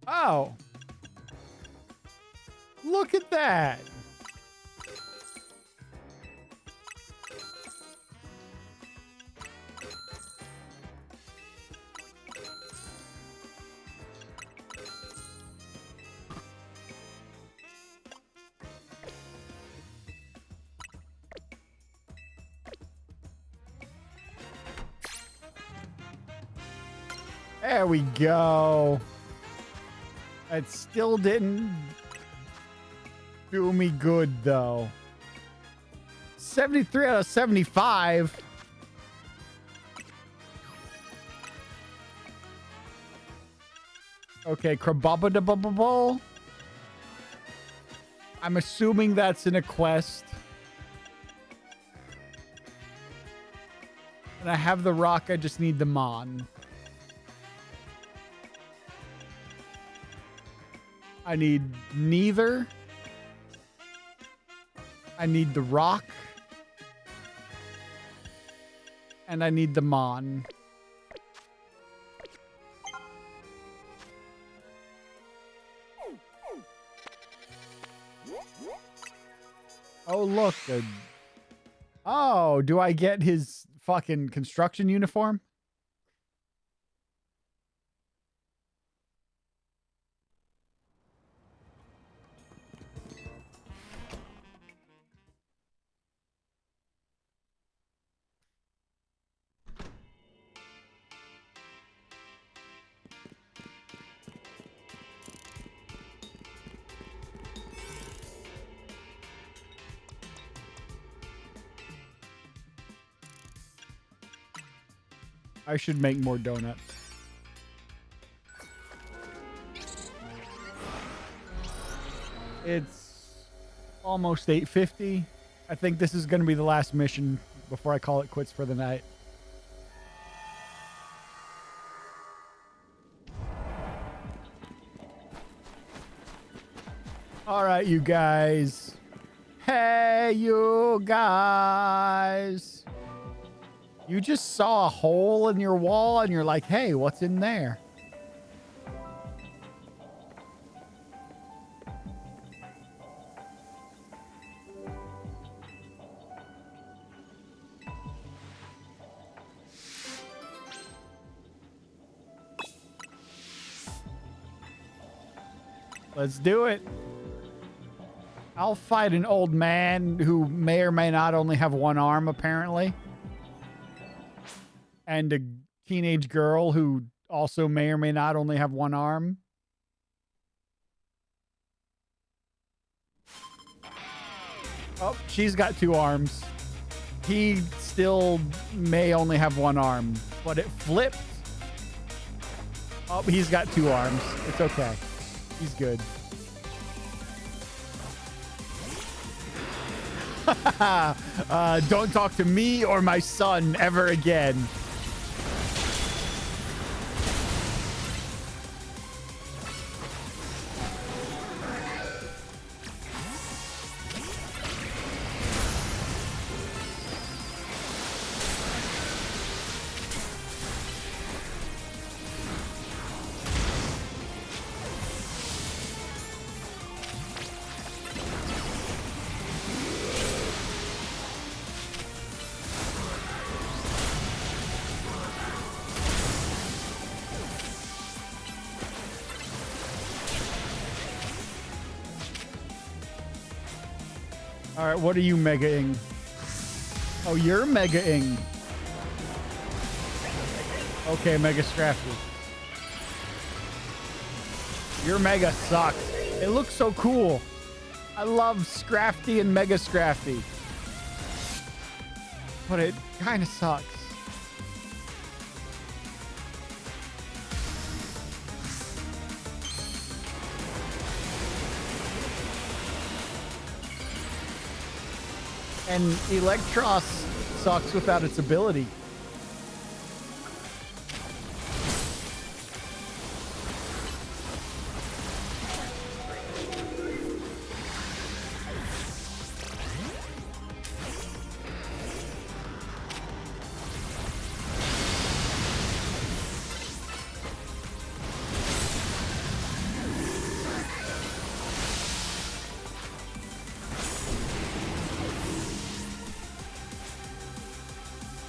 Speaker 1: Oh, look at that. There we go. It still didn't do me good, though. 73 out of 75. Okay, Crababba. I'm assuming that's in a quest. And I have the rock, I just need the Mon. I need neither. I need the rock. And I need the Mon. Oh, look. Oh, do I get his fucking construction uniform? I should make more donuts. It's almost 8:50. I think this is going to be the last mission before I call it quits for the night. All right, you guys. Hey, you guys. You just saw a hole in your wall and you're like, hey, what's in there? Let's do it. I'll fight an old man who may or may not only have one arm, apparently. And a teenage girl who also may or may not only have one arm. Oh, she's got two arms. He still may only have one arm, but it flipped. Oh, he's got two arms. It's okay. He's good. Don't talk to me or my son ever again. All right, what are you mega-ing? Oh, you're mega-ing. Okay, Mega Scrafty. Your Mega sucks. It looks so cool. I love Scrafty and Mega Scrafty. But it kind of sucks. And Electros sucks without its ability.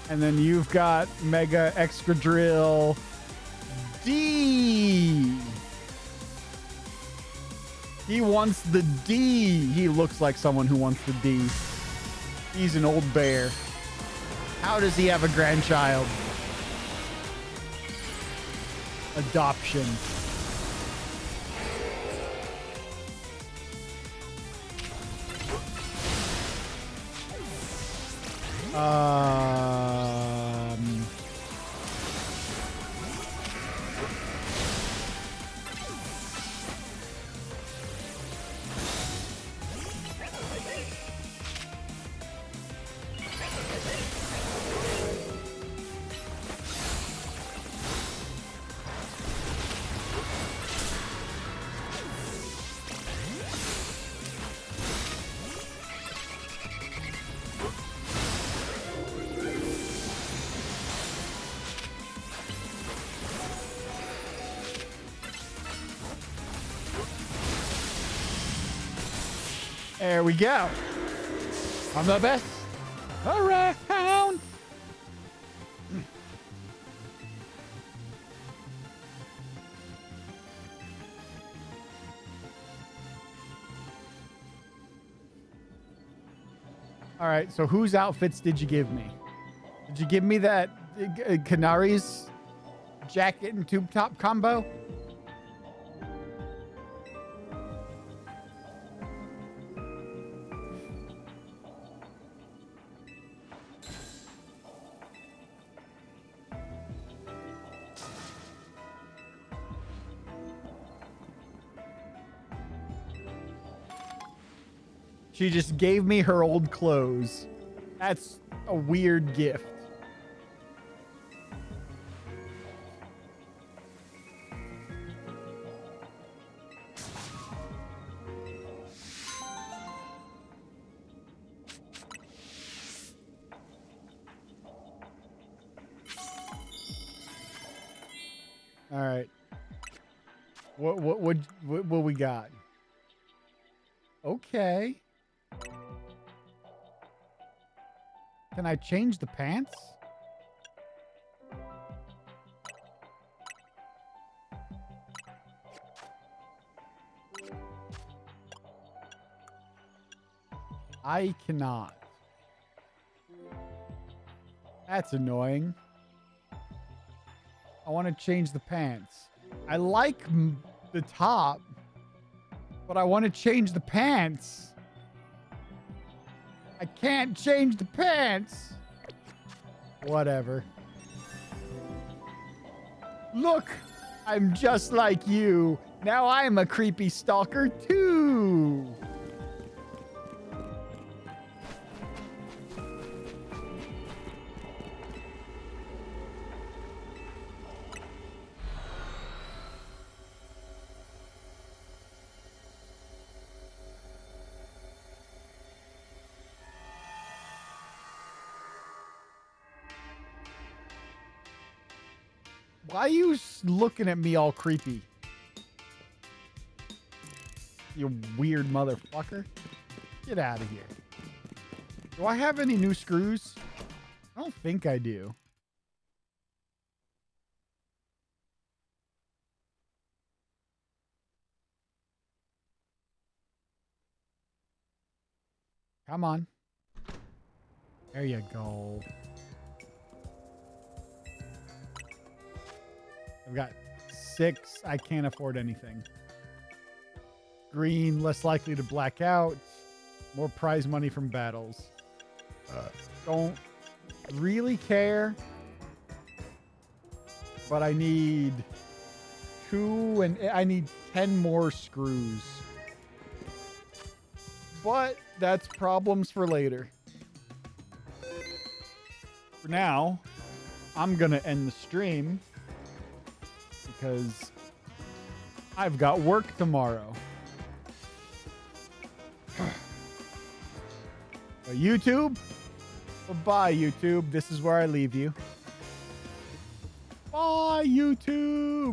Speaker 1: And then you've got Mega Extra Drill D. He wants the D. He looks like someone who wants the D. He's an old bear. How does he have a grandchild? Adoption. There we go. I'm the best. Around. All right, so whose outfits did you give me? Did you give me that Canaries jacket and tube top combo? She just gave me her old clothes. That's a weird gift. All right. What we got? Okay. Can I change the pants? I cannot. That's annoying. I want to change the pants. I like the top, but I want to change the pants. I can't change the pants. Whatever. Look, I'm just like you. Now I'm a creepy stalker too. Why are you looking at me all creepy? You weird motherfucker. Get out of here. Do I have any new screws? I don't think I do. Come on. There you go. I've got 6. I can't afford anything. Green, less likely to black out. More prize money from battles. Don't really care. But I need 2 and I need 10 more screws. But that's problems for later. For now, I'm going to end the stream. Because I've got work tomorrow. YouTube? Bye, YouTube. This is where I leave you. Bye, YouTube.